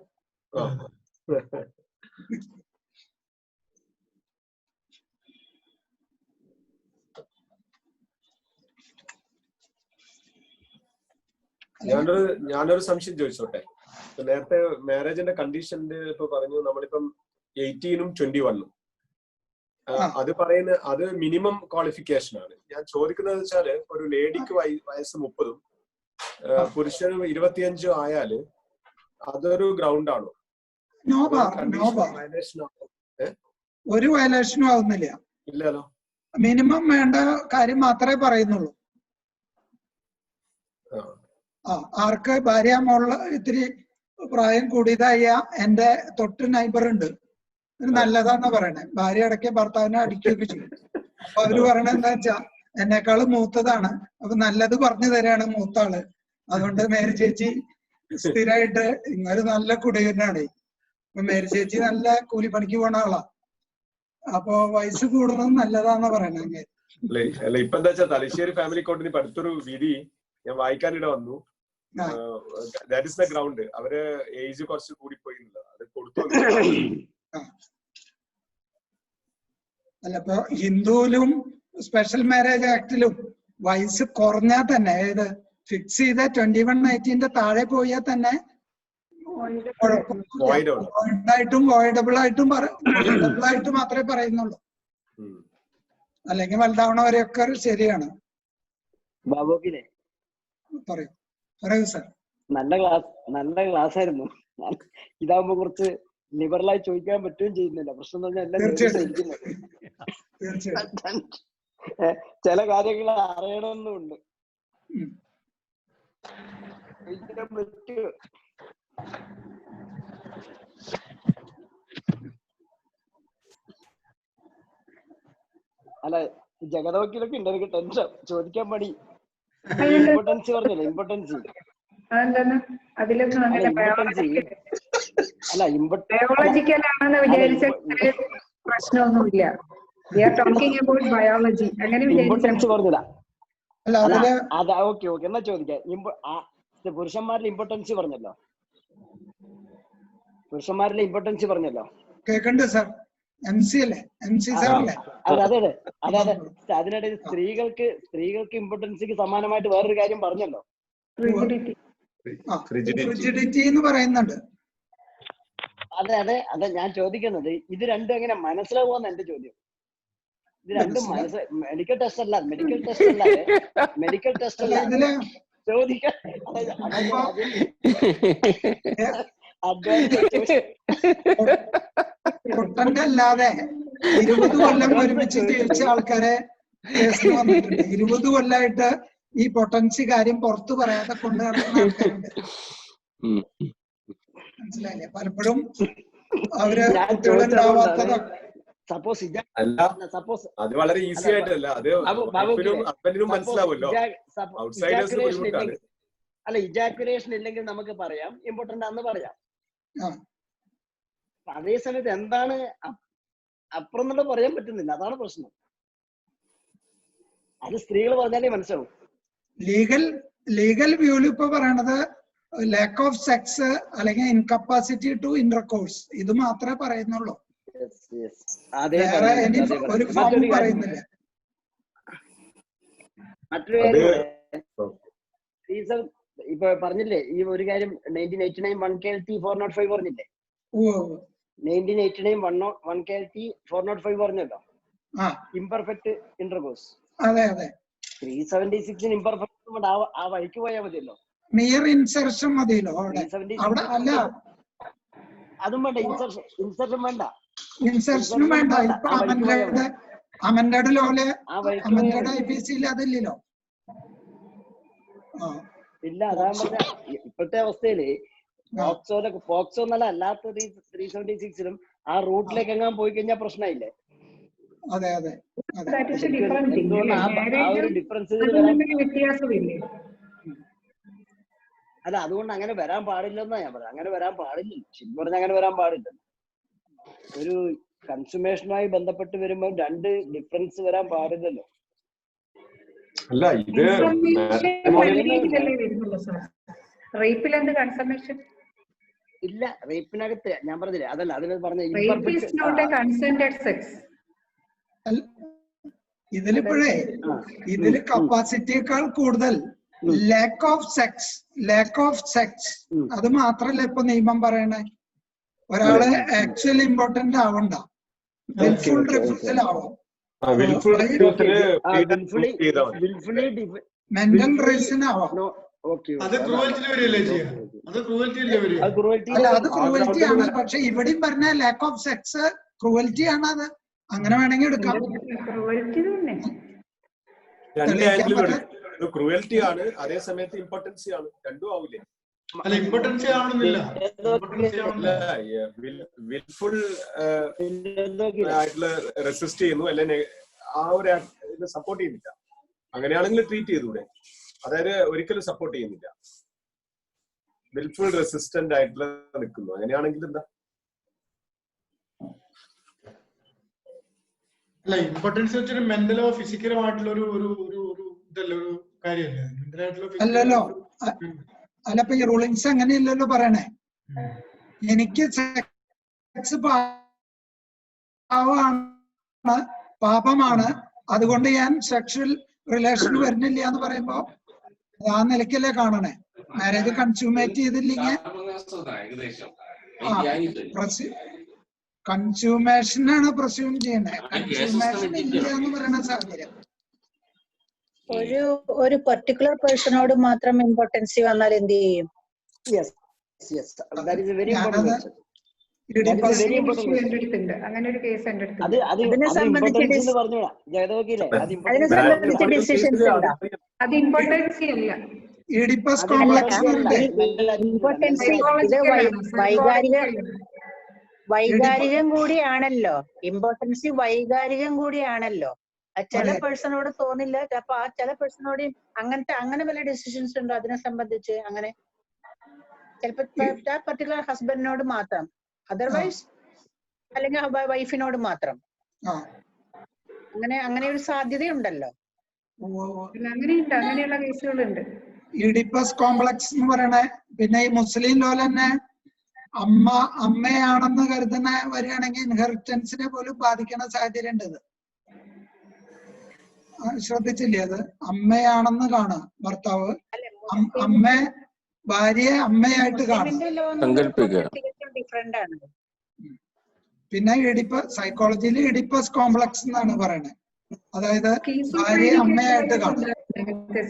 ഞാനൊരു സംശയം ചോദിച്ചോട്ടെ. നേരത്തെ മാരേജിന്റെ കണ്ടീഷന്റെ ഇപ്പൊ പറഞ്ഞു നമ്മളിപ്പം 18-ഉം 21-ഉം അത് പറയുന്ന അത് മിനിമം ക്വാളിഫിക്കേഷൻ ആണ്. ഞാൻ ചോദിക്കുന്നത് വെച്ചാല് ഒരു ലേഡിക്ക് വയസ്സ് 30-ഉം പുരുഷനും 25 ആയാല് അതൊരു ഗ്രൗണ്ട് ആണോ? ഒരു വയലേഷനും ആവുന്നില്ല. ഇല്ലല്ലോ. മിനിമം വേണ്ട കാര്യം മാത്രമേ പറയുന്നുള്ളൂ. ആർക്ക് ഭാര്യ മോള് ഇത്തിരി പ്രായം കൂടിയതായ എന്റെ തൊട്ട് നൈബർ ഉണ്ട്, നല്ലതാന്ന് പറയണേ. ഭാര്യ ഇടയ്ക്ക് ഭർത്താവിനെ അടിക്കുകയൊക്കെ ചെയ്യും. അപ്പൊ അവര് പറയണത് എന്താ വെച്ചാ എന്നെക്കാളും മൂത്തതാണ്, അപ്പൊ നല്ലത് പറഞ്ഞു തരാണ് മൂത്താള്. അതുകൊണ്ട് മേരി ചേച്ചി സ്ഥിരമായിട്ട് ഇന്നൊരു നല്ല കുടിയനാണ്. അപ്പൊ മേരി ചേച്ചി നല്ല കൂലിപ്പണിക്ക് പോണ ആളാ. അപ്പൊ വയസ്സ് കൂടുന്നത് നല്ലതാന്ന് പറയണേ. അല്ല ഇപ്പൊ എന്താ വെച്ചാൽ തലശ്ശേരി ഫാമിലി കോർട്ടിന് ഇപ്പൊ അടുത്തൊരു വിധി ഞാൻ വായിക്കാനിട വന്നു. That is the ground. അവര് ഏജ് കുറച്ച് കൂടിപ്പോയി. അത് കൊടുത്തു. അല്ല ഇപ്പൊ ഹിന്ദുവിലും സ്പെഷ്യൽ മാരേജ് ആക്ടിലും വയസ്സ് കുറഞ്ഞാൽ തന്നെ ഏത് ഫിക്സ് ചെയ്ത 21-18 താഴെ പോയാൽ തന്നെ വോയിഡായിട്ടും വോയിഡബിൾ ആയിട്ടും മാത്രമേ പറയുന്നുള്ളൂ. അല്ലെങ്കിൽ വലുതാവണവരെയൊക്കെ ശരിയാണ്. പറയൂ സാർ. നല്ല ക്ലാസ് ആയിരുന്നു. ഇതാവുമ്പോ കുറച്ച് ലിബറലായി ചോദിക്കാൻ പറ്റുകയും ചെയ്യുന്നില്ല. പ്രശ്നം എന്ന് പറഞ്ഞാൽ ചില കാര്യങ്ങൾ അറിയണമെന്നുണ്ട്. അല്ല ജഗതവക്കീലൊക്കെ ഉണ്ട്. എനിക്ക് ടെൻഷൻ ചോദിക്കാൻ മടി. ഇമ്പോർട്ടൻസ് പറഞ്ഞല്ലോ, ഇമ്പോർട്ടൻസ്. അല്ല ബയോളജിക്കൽ ആണെന്ന് വിചാരിച്ച പ്രശ്നമൊന്നുമില്ല. ബയോളജി അങ്ങനെ ഇമ്പോർട്ടൻസ് പറഞ്ഞില്ല. അല്ല ഓക്കെ എന്നാ ചോദിക്കാം. പുരുഷന്മാരിലെ ഇമ്പോർട്ടൻസ് പറഞ്ഞല്ലോ, പുരുഷന്മാരിലെ ഇമ്പോർട്ടൻസ് പറഞ്ഞല്ലോ. കേക്കണ്ടേ സാർ? MC അല്ലേ? MC സാറല്ലേ? അതെ. അതിനിടയിൽ സ്ത്രീകൾക്ക് ഇമ്പോർട്ടൻസിക്ക് സമാനമായിട്ട് വേറൊരു കാര്യം പറഞ്ഞല്ലോ, ഫ്രിജിഡിറ്റി എന്ന് പറയുന്നുണ്ട്. അതെ ഞാൻ ചോദിക്കുന്നത് ഇത് രണ്ടും എങ്ങനെ മനസ്സിലാവുമെന്ന് എന്റെ ചോദ്യം. ഇത് രണ്ടും മെഡിക്കൽ ടെസ്റ്റ് അല്ല ചോദിക്കാൻ. അല്ലാതെ 20 കൊല്ലം ഒരുമിച്ച് ജീവിച്ച ആൾക്കാരെ കേസിൽ വന്നിട്ടുണ്ട്. 20 കൊല്ലമായിട്ട് ഈ പൊട്ടൻസി കാര്യം പുറത്തു പറയാതെ കൊണ്ടു നടക്കുന്ന ആൾക്കാരുണ്ട്. മനസ്സിലായില്ലേ? പലപ്പോഴും അവര് കുട്ടികളുണ്ടാവാത്തത് അത് വളരെ ഈസി ആയിട്ടല്ല, അത് ഹസ്ബൻഡിനും മനസ്സിലാവുമല്ലോ. അല്ല ഇജാക്കുലേഷൻ ഇല്ലെങ്കിൽ നമുക്ക് പറയാം ഇമ്പോർട്ടന്റ് ആണെന്ന് പറയാം. അതേ സമയത്ത് എന്താണ് അപ്പുറം എന്നുള്ളത് പറയാൻ പറ്റുന്നില്ല. അതാണ് പ്രശ്നം. അത് സ്ത്രീകൾ പറഞ്ഞാലേ മനസ്സിലാവും. ലീഗൽ വ്യൂല് ഇപ്പൊ പറയണത് ലാക്ക് ഓഫ് സെക്സ് അല്ലെങ്കിൽ ഇൻകപ്പാസിറ്റി ടു ഇന്റർകോഴ്സ് ഇത് മാത്രമേ പറയുന്നുള്ളൂ. ഒരു ഫോമും പറയുന്നില്ല. മറ്റൊരു കാര്യം ഇപ്പൊ പറഞ്ഞില്ലേ, ഈ ഒരു കാര്യം 1989 1KLT 405 പറഞ്ഞില്ലേ? 1989 1KLT 405 പറഞ്ഞല്ലോ, ഇംപെർഫെക്റ്റ് ഇന്റർകോഴ്സ്. 376 ഇംപെർഫെക്റ്റ് ആ വഴിക്ക് പോയാൽ മതിയല്ലോ. നിയർ ഇൻസെർഷൻ മതിയല്ലോ. അതും വേണ്ട, ഇൻസെർഷൻ വേണ്ട. ഇൻസെർഷനും വേണ്ട. ഇപ്പൊ അമൻഡഡ് ലോയില് ആ വഴിക്ക് അമൻഡഡ് IPC അതില്ലല്ലോ. ഇല്ല. അതാ പറഞ്ഞ ഇപ്പോഴത്തെ അവസ്ഥയില് പോക്സോ എന്നല്ല അല്ലാത്ത 376-ലും ആ റൂട്ടിലേക്ക് എങ്ങാൻ പോയി കഴിഞ്ഞാൽ പ്രശ്നമില്ലേ? അതെ അതെ അതെ. ആ ഒരു ഡിഫറൻസ് വ്യത്യാസമില്ലേ? അല്ല, അതുകൊണ്ട് അങ്ങനെ വരാൻ പാടില്ലെന്നാ ഞാൻ പറയാം. അങ്ങനെ വരാൻ പാടില്ല. ശരിക്കും പറഞ്ഞാൽ അങ്ങനെ വരാൻ പാടില്ല. ഒരു കൺസുമേഷനുമായി ബന്ധപ്പെട്ട് വരുമ്പോൾ രണ്ട് ഡിഫറൻസ് വരാൻ പാടില്ലല്ലോ. അല്ല, ഇത് റേപ്പിലെന്ത് കൺസമേഷൻ ഇല്ല. റേപ്പിനകത്ത് ഞാൻ പറഞ്ഞില്ലേ, അതല്ല അതിന് പറഞ്ഞ ഇതിലിപ്പോഴേ ഇതില് കപ്പാസിറ്റിയേക്കാൾ കൂടുതൽ ലാക്ക് ഓഫ് സെക്സ് അത് മാത്രല്ല ഇപ്പൊ നിയമം പറയണേ. ഒരാള് ആക്ച്വലി ഇമ്പോർട്ടന്റ് ആവണ്ട, വിൽഫുൾ റിഫ്യൂസൽ ആവാം. മെന്റൽ റീസൺ ആവാം. അത് ക്രൂവൽറ്റി വരില്ലേ ചെയ്യാം? അത് ക്രൂവൽറ്റി അല്ല, അത് ക്രൂവൽറ്റി ആണ്. പക്ഷെ ഇവിടെയും പറഞ്ഞ ലാക്ക് ഓഫ് സെക്സ് ക്രൂവൽറ്റി ആണ്. അത് അങ്ങനെ വേണമെങ്കിൽ എടുക്കാം. ക്രൂവൽറ്റി ആണ്, അതേ സമയത്ത് ഇമ്പോർട്ടൻസി ആണ്. രണ്ടും ആവില്ലേ? അല്ല, ഇമ്പോർട്ടൻസി ആവണമെന്നില്ല. വിൽഫുൾ ആയിട്ടുള്ള റെസിസ്റ്റ് ചെയ്യുന്നു, അല്ലെങ്കിൽ ആ ഒരു ഇത് സപ്പോർട്ട് ചെയ്യുന്നില്ല. അങ്ങനെയാണെങ്കിൽ ട്രീറ്റ് ചെയ്തൂടെ? അതായത് ഒരിക്കലും സപ്പോർട്ട് ചെയ്യുന്നില്ല, വിൽഫുൾ റെസിസ്റ്റന്റ് ആയിട്ടുള്ള നിൽക്കുന്നു. അങ്ങനെയാണെങ്കിൽ എന്താ? അല്ല, ഇമ്പോർട്ടൻസ് വെച്ചൊരു മെന്റലോ ഫിസിക്കലോ ആയിട്ടുള്ള ഒരു ഇതല്ല, ഒരു കാര്യമല്ലേ മെന്റലായിട്ടുള്ള. അല്ലല്ലോ. അല്ല, ഇപ്പൊ ഈ റൂളിങ്സ് അങ്ങനെയല്ലല്ലോ പറയണേ. എനിക്ക് സെക്സ് പാപമാണ്, അതുകൊണ്ട് ഞാൻ സെക്ഷൽ റിലേഷൻ വരുന്നില്ല എന്ന് പറയുമ്പോ ആ നിലയ്ക്കല്ലേ കാണണേ. മാരേജ് കൺസ്യൂമേറ്റ് ചെയ്തില്ലെങ്കിൽ കൺസ്യൂമേഷനാണ് പ്രസ്യൂം ചെയ്യണേ. കൺസ്യൂമേഷൻ ഇല്ല എന്ന് പറയുന്ന സാഹചര്യം. ഒരു പെർട്ടിക്കുലർ പേഴ്സണോട് മാത്രം ഇമ്പോർട്ടൻസി വന്നാൽ എന്ത് ചെയ്യും? അങ്ങനെ ഒരു കേസ് എന്റെ അടുത്ത്. അതിനെ സംബന്ധിച്ച് ഡിസിഷൻസ് ഉണ്ടോ? അത് ഇമ്പോർട്ടൻസി അല്ല, ഈഡിപ്പസ് കോംപ്ലക്സ്. ഇമ്പോർട്ടൻസി ഇത് വൈകാരികം കൂടിയാണല്ലോ. ഇമ്പോർട്ടൻസി വൈകാരികം കൂടിയാണല്ലോ. ചില പേഴ്സണോട് തോന്നില്ല, അപ്പൊ ആ ചില പേഴ്സണോട് അങ്ങനെ വല്ല ഡിസിഷൻസ് ഉണ്ടോ അതിനെ സംബന്ധിച്ച്? അങ്ങനെ ചിലപ്പോ ആ പർട്ടിക്കുലർ ഹസ്ബൻഡിനോട് മാത്രം, അതർവൈസ് അല്ലെങ്കിൽ വൈഫിനോട് മാത്രം, അങ്ങനെ ഒരു സാധ്യതയുണ്ടല്ലോ. അങ്ങനെയുണ്ട്, അങ്ങനെയുള്ള കേസുകളുണ്ട്. ഈഡിപ്പസ് കോംപ്ലക്സ് എന്ന് പറയണേ. പിന്നെ ഈ മുസ്ലിം ലോ തന്നെ അമ്മയാണെന്ന് കരുതുന്ന വരികയാണെങ്കിൽ ഇൻഹെറിറ്റൻസിനെ പോലും ബാധിക്കുന്ന സാഹചര്യം ഉണ്ട്. ഇത് ശ്രദ്ധിച്ചില്ലേ? അത് അമ്മയാണെന്ന് കാണാം ഭർത്താവ്, ഭാര്യയെ അമ്മയായിട്ട് കാണും. പിന്നെ സൈക്കോളജിയിൽ ഇഡിപ്പസ് കോംപ്ലക്സ് എന്നാണ് പറയുന്നത്. അതായത് ഭാര്യയെ അമ്മയായിട്ട് കാണും.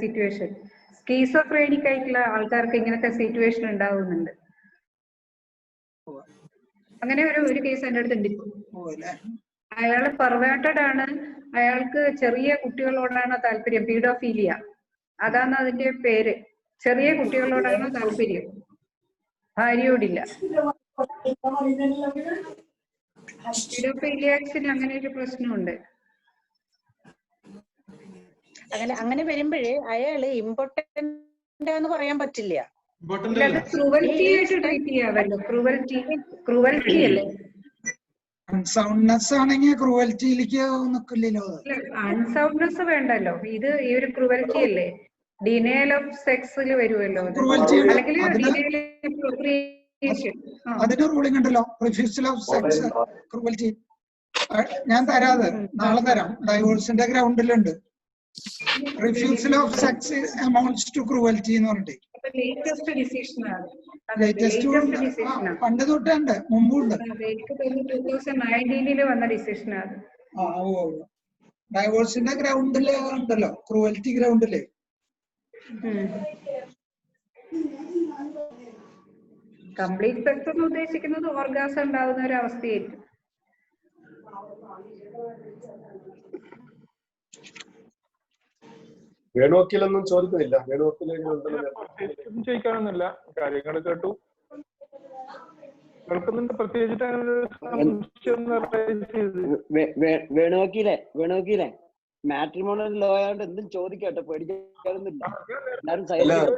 സിറ്റുവേഷൻ സ്കീസോഫ്രേനിക് ആയിട്ടുള്ള ആൾക്കാർക്ക് ഇങ്ങനത്തെ സിറ്റുവേഷൻ ഉണ്ടാവുന്നുണ്ട്. അങ്ങനെ ഒരു കേസ് എന്റെ അടുത്തുണ്ട്. അയാള് പെർവേർട്ടഡ് ആണ്, അയാൾക്ക് ചെറിയ കുട്ടികളോടാണ് താല്പര്യം, പീഡോഫീലിയ അതാണ് അതിന്റെ പേര്. ചെറിയ കുട്ടികളോടാണ് താല്പര്യം, ഭാര്യയോടില്ല. പീഡോഫീലിയാക്സിന് അങ്ങനെ ഒരു പ്രശ്നമുണ്ട്. അങ്ങനെ വരുമ്പോഴേ അയാള് ഇമ്പോർട്ടന്റ് എന്ന് പറയാൻ പറ്റില്ല. ക്രൂവൽറ്റി ആയിട്ട് ട്രീറ്റ് ചെയ്യാമല്ലോ. ക്രൂവൽറ്റി അല്ലേ? അൺസൗണ്ട്നെസ് ആണെങ്കിൽ ക്രൂവൽറ്റിയിലേക്ക് നിൽക്കില്ലല്ലോ. അൺസൗണ്ട്നെസ് വേണ്ടല്ലോ. ഇത് ഈ ഒരു ക്രൂവൽറ്റി അല്ലേ? ഡിനയൽ ഓഫ് സെക്സിൽ വരുമല്ലോ. അല്ലെങ്കിൽ അതിന് റൂളിംഗ് ഉണ്ടല്ലോ, റിഫ്യൂസൽ ഓഫ് സെക്സ് ക്രൂവൽറ്റി. ഞാൻ തരാതെ നാളെ തരാം. ഡൈവോഴ്സിന്റെ ഗ്രൗണ്ടിലുണ്ട്. Refusal of sex amounts to cruelty എന്ന് പറഞ്ഞിട്ട് പണ്ട് തൊട്ടുണ്ട്, മുമ്പുണ്ട്. 2019 വന്ന ഡിസിഷനാണ്. ഡൈവോഴ്സിന്റെ ഗ്രൗണ്ടില് ഉണ്ടല്ലോ, ക്രൂവൽറ്റി ഗ്രൗണ്ടില്. കംപ്ലീറ്റ് സെക്സ് എന്ന് ഉദ്ദേശിക്കുന്നത് ഓർഗാസം ഉണ്ടാവുന്ന ഒരു അവസ്ഥയായിരിക്കും. വേണുവക്കീലൊന്നും ചോദിക്കുന്നില്ല. വേണുവക്കീൽ ചോദിക്കാനൊന്നുമില്ല, കാര്യങ്ങൾ കേട്ടു, കേൾക്കുന്നുണ്ട്. പ്രത്യേകിച്ചിട്ട് വേണുവക്കീലെ മാട്രിമോണിയൽ ലോ ആയതുകൊണ്ട് എന്തും ചോദിക്കട്ടെ, പേടിക്കാനൊന്നുമില്ല. എല്ലാരും സൈലന്റ്.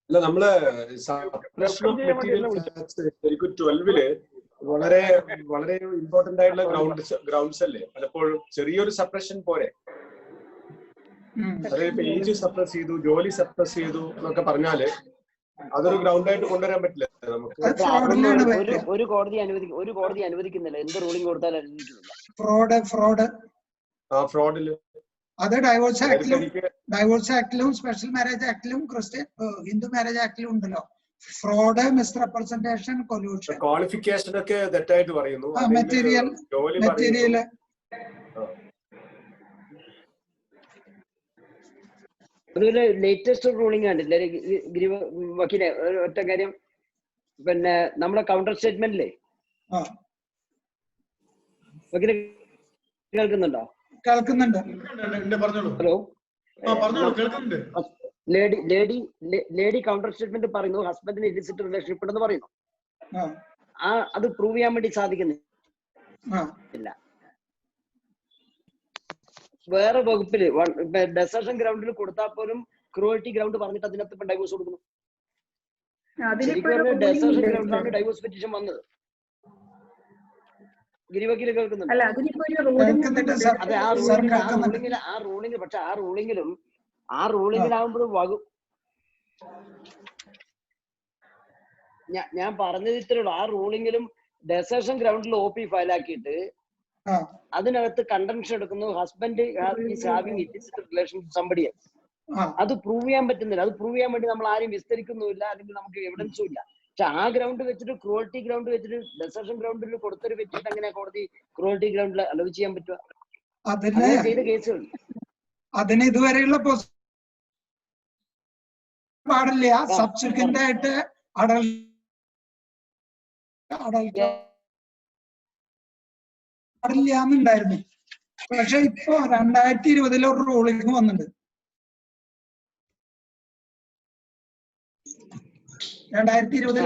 അല്ല, നമ്മള് സപ്രഷൻ ഓഫ് മെറ്റീരിയൽ ശരിക്കും 12 വളരെ വളരെ ഇമ്പോർട്ടന്റ് ആയിട്ടുള്ള ഗ്രൗണ്ട്സ് അല്ലേ. പലപ്പോഴും ചെറിയൊരു സപ്രഷൻ പോരെ. അതായത് ഇപ്പൊ ഏജ് സപ്രസ് ചെയ്തു, ജോലി സപ്രസ് ചെയ്തു എന്നൊക്കെ പറഞ്ഞാല് അതൊരു ഗ്രൗണ്ട് ആയിട്ട് കൊണ്ടുവരാൻ പറ്റില്ല നമുക്ക്. ഒരു കോടതി അനുവദിക്കുന്നില്ല. എന്ത് റൂളിംഗ് കൊടുത്താലും അനുവദിക്കുന്നില്ല. ഫ്രോഡില് അത് ഡൈവോഴ്സ് ആക്ടിലും സ്പെഷ്യൽ മാരേജ് ആക്ടിലും ക്രിസ്ത്യൻ ഹിന്ദു മാരേജ് ആക്ടിലും ഉണ്ടല്ലോ. Fraud, misrepresentation, collision. ക്വാളിഫിക്കേഷൻ ഒക്കെ തെറ്റായിട്ട് പറയുന്നു. മെറ്റീരിയൽ അതൊരു ലേറ്റസ്റ്റ് റൂളിംഗ് കണ്ടില്ലേ വക്കീലെ? ഒറ്റ കാര്യം, പിന്നെ നമ്മുടെ കൗണ്ടർ സ്റ്റേറ്റ്മെന്റിലെ വക്കീലെ കേൾക്കുന്നുണ്ടോ? കേൾക്കുന്നുണ്ട്. ഹലോ, ലേഡി കൗണ്ടർ സ്റ്റേറ്റ്മെന്റ് പറയുന്നു ഹസ്ബൻഡിന് ഇലിസിറ്റ് റിലേഷൻഷിപ്പ് ഉണ്ടെന്ന് പറയുന്നു. അത് പ്രൂവ് ചെയ്യാൻ വേണ്ടി സാധിക്കുന്നില്ല. വേറെ വകുപ്പില് ഡെസേർഷൻ ഗ്രൗണ്ടിൽ കൊടുത്താൽ പോലും ക്രൂവൽറ്റി ഗ്രൗണ്ട് പറഞ്ഞിട്ട് അതിനകത്ത് ഇപ്പൊ ഡൈവോഴ്സ് കൊടുക്കുന്നു. ശരിക്കും ഡെസേർഷൻ ഗ്രൗണ്ടിലാണ് ഡൈവോഴ്സ് പെറ്റീഷൻ വന്നത്. ഗിരിവക്കീല് കേൾക്കുന്നുണ്ട്? അതെ, ആ റൂളിംഗ് പക്ഷെ ആ റൂളിംഗിലാവുമ്പോഴും ഞാൻ പറഞ്ഞത് ഇത്രേ ഉള്ളൂ. ആ റൂളിംഗിലും ഡെസേർഷൻ ഗ്രൗണ്ടിൽ OP ഫയലാക്കിയിട്ട് അതിനകത്ത് കണ്ടൻഷൻ എടുക്കുന്നു ഹസ്ബൻഡ് റിലേഷൻ സംബഡി. അത് പ്രൂവ് ചെയ്യാൻ പറ്റുന്നില്ല. അത് പ്രൂവ് ചെയ്യാൻ വേണ്ടി നമ്മൾ ആരും വിസ്തരിക്കുന്നുമില്ല, അല്ലെങ്കിൽ നമുക്ക് എവിഡൻസും ഇല്ല. പക്ഷെ ആ ഗ്രൗണ്ട് വെച്ചിട്ട് ക്രൂവൽറ്റി ഗ്രൗണ്ട് വെച്ചിട്ട് ഡെസേർഷൻ ഗ്രൗണ്ടിൽ കൊടുത്തൊരു വെച്ചിട്ട് അങ്ങനെ കോടതി ക്രൂവൽറ്റി ഗ്രൗണ്ടിൽ അലോ ചെയ്യാൻ പറ്റുക? ചെയ്ത കേസുകൾ അതിന് ഇതുവരെയുള്ള പാടില്ല. സബ്സിക്വന്റ് ആയിട്ട് പാടില്ലാന്നുണ്ടായിരുന്നു. പക്ഷെ ഇപ്പൊ 2020 ഒരു റൂളിംഗ് വന്നിട്ടുണ്ട്. 2020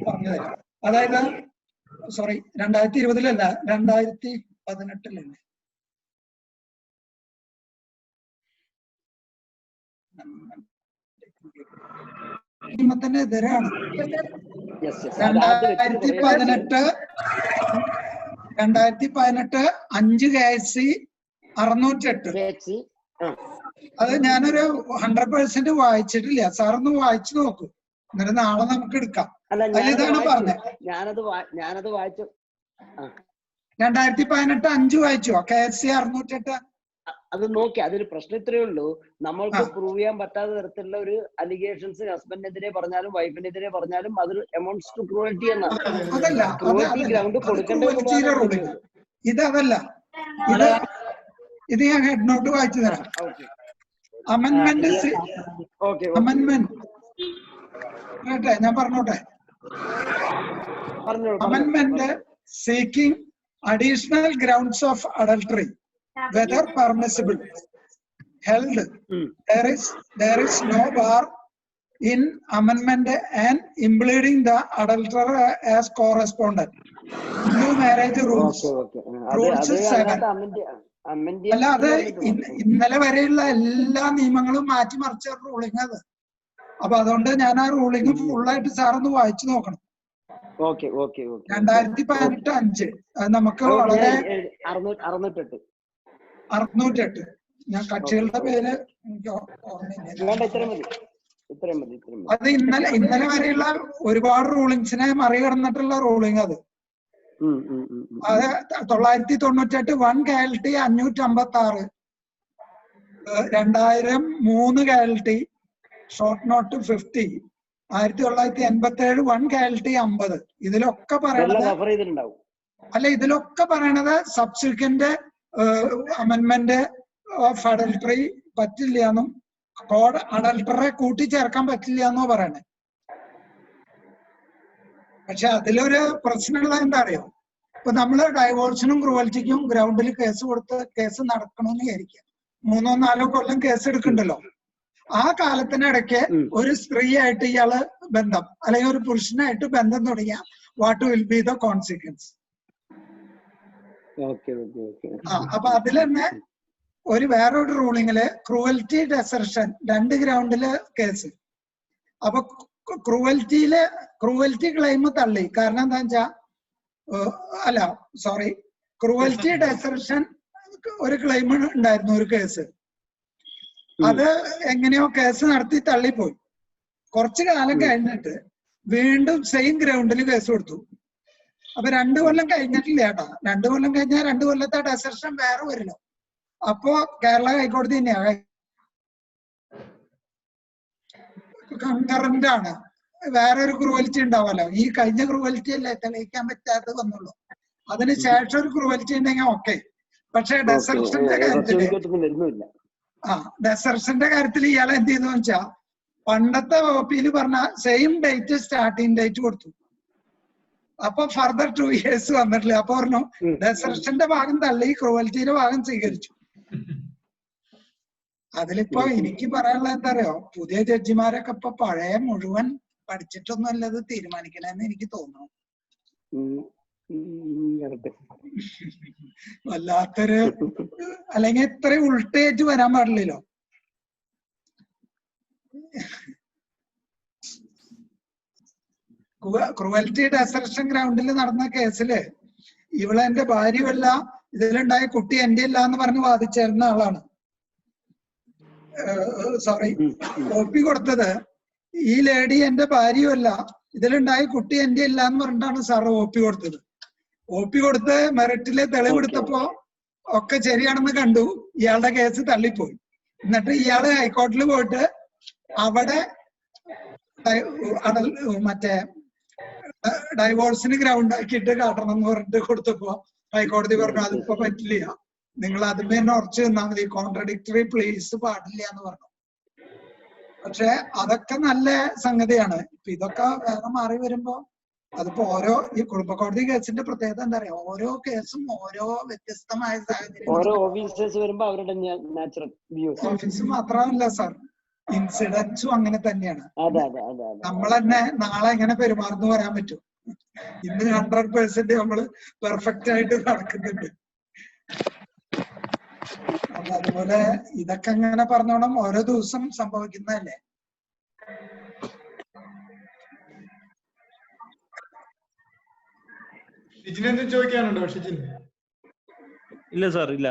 പറഞ്ഞത്. അതായത് സോറി, 2020 അല്ല, 2018 നിയമത്തിന് എതിരാണ്. 2018 5 KSC 608. അത് ഞാനൊരു 100% വായിച്ചിട്ടില്ല. സാറൊന്ന് വായിച്ചു നോക്കൂ, എന്നിട്ട് നാളെ നമുക്ക് എടുക്കാം. ഇതാണ് പറഞ്ഞത്. ഞാനത് വായിച്ചു. 2018 5 വായിച്ചോ? KSC 608. അത് നോക്കി. അതൊരു പ്രശ്നം ഇത്രയേ ഉള്ളൂ. നമ്മൾക്ക് പ്രൂവ് ചെയ്യാൻ പറ്റാത്ത തരത്തിലുള്ള ഒരു അലിഗേഷൻസ് ഹസ്ബൻഡിനെതിരെ പറഞ്ഞാലും വൈഫിനെതിരെ പറഞ്ഞാലും അതൊരു എമൗണ്ട്സ് ടു ക്രൂവൽറ്റി എന്നാണ്. ക്രൂവൽറ്റി ഗ്രൗണ്ട് കൊടുക്കേണ്ടത്. ഇതല്ല, ഇത് ഞാൻ ഹെഡ് നോട്ട് വായിച്ചു തരാം. അമെൻമെന്റ് ഞാൻ പറഞ്ഞോട്ടെ. അമെൻമെന്റ് seeking additional grounds of adultery whether permissible held. There is no bar in amendment and impleading the adulterer as correspondent. New marriage rules. Rules 7. അല്ല, അത് ഇന്നലെ വരെയുള്ള എല്ലാ നിയമങ്ങളും മാറ്റിമറിച്ച റൂളിംഗ് അത്. അപ്പൊ അതുകൊണ്ട് ഞാൻ ആ റൂളിംഗ് ഫുള്ളായിട്ട് സാറൊന്ന് വായിച്ചു നോക്കണം. 2018 5 നമുക്ക് വളരെ 608. ഞാൻ കക്ഷികളുടെ പേര് എനിക്ക് ഓർമ്മയില്ല. അത് ഇന്നലെ വരെയുള്ള ഒരുപാട് റൂളിങ്സിനെ മറികടന്നിട്ടുള്ള റൂളിംഗ് അത്. 998 1 KLT 556, 2003 KLT short note 50, 1987 1 KLT 50. ഇതിലൊക്കെ പറയണത് സബ്സിക്വന്റ് അമെൻമെന്റ് ഓഫ് അഡൾട്ടറി പറ്റില്ല എന്നും കോഡ് അഡൾട്ടറെ കൂട്ടിച്ചേർക്കാൻ പറ്റില്ല എന്നോ പറയണേ. പക്ഷെ അതിലൊരു പ്രശ്നമുള്ള എന്താ അറിയോ, ഇപ്പൊ നമ്മള് ഡൈവോഴ്സിനും ക്രൂവൽറ്റിക്കും ഗ്രൗണ്ടിൽ കേസ് കൊടുത്ത് കേസ് നടക്കണമെന്ന് വിചാരിക്കുക. 3-4 കൊല്ലം കേസ് എടുക്കണ്ടല്ലോ. ആ കാലത്തിനിടയ്ക്ക് ഒരു സ്ത്രീയായിട്ട് ഇയാള് ബന്ധം അല്ലെങ്കിൽ ഒരു പുരുഷനായിട്ട് ബന്ധം തുടങ്ങിയ what will be the consequence? അപ്പൊ അതിൽ തന്നെ വേറൊരു റൂളിങ്ങില് ക്രൂവൽറ്റി ഡെസർഷൻ 2 ഗ്രൗണ്ടില് കേസ്. അപ്പൊ ക്രൂവൽറ്റി ക്ലെയിം തള്ളി. കാരണം എന്താ വെച്ചാ ക്രൂവൽറ്റി ഡെസർഷൻ ഒരു ക്ലെയിം ഉണ്ടായിരുന്നു, ഒരു കേസ്. അത് എങ്ങനെയോ കേസ് നടത്തി തള്ളിപ്പോയി. കുറച്ചു കാലം കഴിഞ്ഞിട്ട് വീണ്ടും സെയിം ഗ്രൗണ്ടിൽ കേസ് കൊടുത്തു. അപ്പൊ 2 കൊല്ലം കഴിഞ്ഞിട്ടില്ല കേട്ടോ. 2 കൊല്ലം കഴിഞ്ഞാൽ 2 കൊല്ലത്തെ ഡെസർഷൻ വേറെ വരില്ലോ. അപ്പോ കേരള ഹൈക്കോടതി തന്നെയാണ് കൺകറന്റ് ആണ്. വേറൊരു ക്രൂവൽറ്റി ഉണ്ടാവുമല്ലോ. ഈ കഴിഞ്ഞ ക്രൂവൽറ്റി അല്ലേ തെളിയിക്കാൻ പറ്റാതെ വന്നുള്ളൂ. അതിന് ശേഷം ഒരു ക്രൂവൽറ്റി ഉണ്ടെങ്കിൽ ഓക്കെ. പക്ഷെ ഡെസർഷന്റെ കാര്യത്തിൽ ഇയാൾ എന്ത് ചെയ്തു വെച്ചാ പണ്ടത്തെ വകുപ്പിൽ പറഞ്ഞ സെയിം ഡേറ്റ് സ്റ്റാർട്ടിങ് ഡേറ്റ് കൊടുത്തു. അപ്പൊ ഫർദർ 2 years വന്നിട്ടില്ല. അപ്പൊ പറഞ്ഞു ഡെസർഷന്റെ ഭാഗം തള്ളി, ക്രൂവൽറ്റിയുടെ ഭാഗം സ്വീകരിച്ചു. അതിലിപ്പോ എനിക്ക് പറയാനുള്ള എന്താ അറിയോ, പുതിയ ജഡ്ജിമാരൊക്കെ ഇപ്പൊ പഴയ മുഴുവൻ പഠിച്ചിട്ടൊന്നും അല്ലത് തീരുമാനിക്കണമെന്ന് എനിക്ക് തോന്നുന്നു. വല്ലാത്തൊരു, അല്ലെങ്കിൽ ഇത്രയും ഉൾട്ടേറ്റ് വരാൻ പാടില്ലല്ലോ. ക്രൂവൽറ്റി ഡെസർഷൻ ഗ്രൗണ്ടിൽ നടന്ന കേസില് ഇവളെന്റെ ഭാര്യയല്ല, ഇതിലുണ്ടായ കുട്ടി എന്റെ അല്ല എന്ന് പറഞ്ഞ് വാദിച്ചിരുന്ന ആളാണ്. ഒപ്പി കൊടുത്തത് ഈ ലേഡി എന്റെ ഭാര്യയല്ല, ഇതിലുണ്ടായ കുട്ടി എന്റെ അല്ല എന്ന് പറഞ്ഞിട്ടാണ് സാറ് ഒപ്പി കൊടുത്തത്. ഒപ്പി കൊടുത്ത് മെറിറ്റിലെ തെളിവെടുത്തപ്പോ ഒക്കെ ശരിയാണെന്ന് കണ്ടു. ഇയാളുടെ കേസ് തള്ളിപ്പോയി. എന്നിട്ട് ഇയാള് ഹൈക്കോടതിയിൽ പോയിട്ട് അവിടെ മറ്റേ ഡൈവോഴ്സിന് ഗ്രൗണ്ട് ആക്കിയിട്ട് കാട്ടണം എന്ന് പറഞ്ഞിട്ട് കൊടുത്തപ്പോ ഹൈക്കോടതി പറഞ്ഞു അതിപ്പോ പറ്റില്ല, നിങ്ങൾ അതിന് തന്നെ ഉറച്ചു നിന്നാൽ മതി, കോൺട്രഡിക്ടറി പ്ലേസ് പാടില്ല എന്ന് പറഞ്ഞു. പക്ഷെ അതൊക്കെ നല്ല സംഗതിയാണ്. ഇപ്പൊ ഇതൊക്കെ വേറെ മാറി വരുമ്പോ അതിപ്പോ ഈ കുടുംബ കോടതി കേസിന്റെ പ്രത്യേകത എന്താ പറയാ, ഓരോ കേസും ഓരോ വ്യത്യസ്തമായ സാഹചര്യം. ഓഫീസ് മാത്രമല്ല സാർ, ഇൻസിഡൻസും അങ്ങനെ തന്നെയാണ്. നമ്മൾ തന്നെ നാളെ എങ്ങനെ പെരുമാറുന്നു പറയാൻ പറ്റും. ഇന്ന് 100% നമ്മള് പെർഫെക്റ്റ് ആയിട്ട് നടക്കുന്നുണ്ട്. അപ്പൊ അതുപോലെ ഇതൊക്കെ അങ്ങനെ പറഞ്ഞോണം, ഓരോ ദിവസം സംഭവിക്കുന്നതല്ലേ. ചോദിക്കാനുണ്ടോ ഷിജിൻ? ഇല്ല സാർ, ഇല്ല.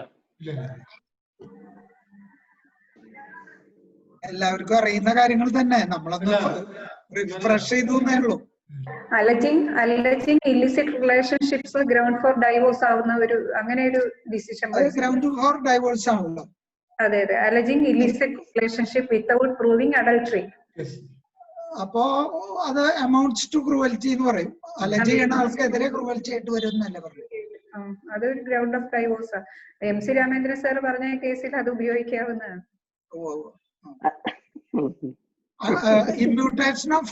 എല്ലാവർക്കും അറിയുന്ന കാര്യങ്ങൾ തന്നെ, നമ്മളൊന്ന് റിഫ്രഷ് ചെയ്തു എന്നേ ഉള്ളൂ. Alleging illicit relationships ground for divorce ആവുന്ന ഒരു അങ്ങനെ ഒരു ഡിസിഷൻ ഗ്രൗണ്ട് ഫോർ ഡൈവോഴ്സ് ആണല്ലോ. അതെ അതെ, alleging illicit relationship without proving adultery. അപ്പോ അത് അമൗണ്ട്സ് ടു ക്രൂവൽറ്റി എന്ന് പറയും. അലജ് ചെയ്യുന്ന ആൾക്കെതിരെ ക്രൂവൽറ്റി ആയിട്ട് വരും എന്നല്ലേ പറയും. അതൊരു ground of divorce. MC Ramendran sir പറഞ്ഞ കേസിൽ അത് ഉപയോഗിക്കാവുന്നതാണ്. Imputation of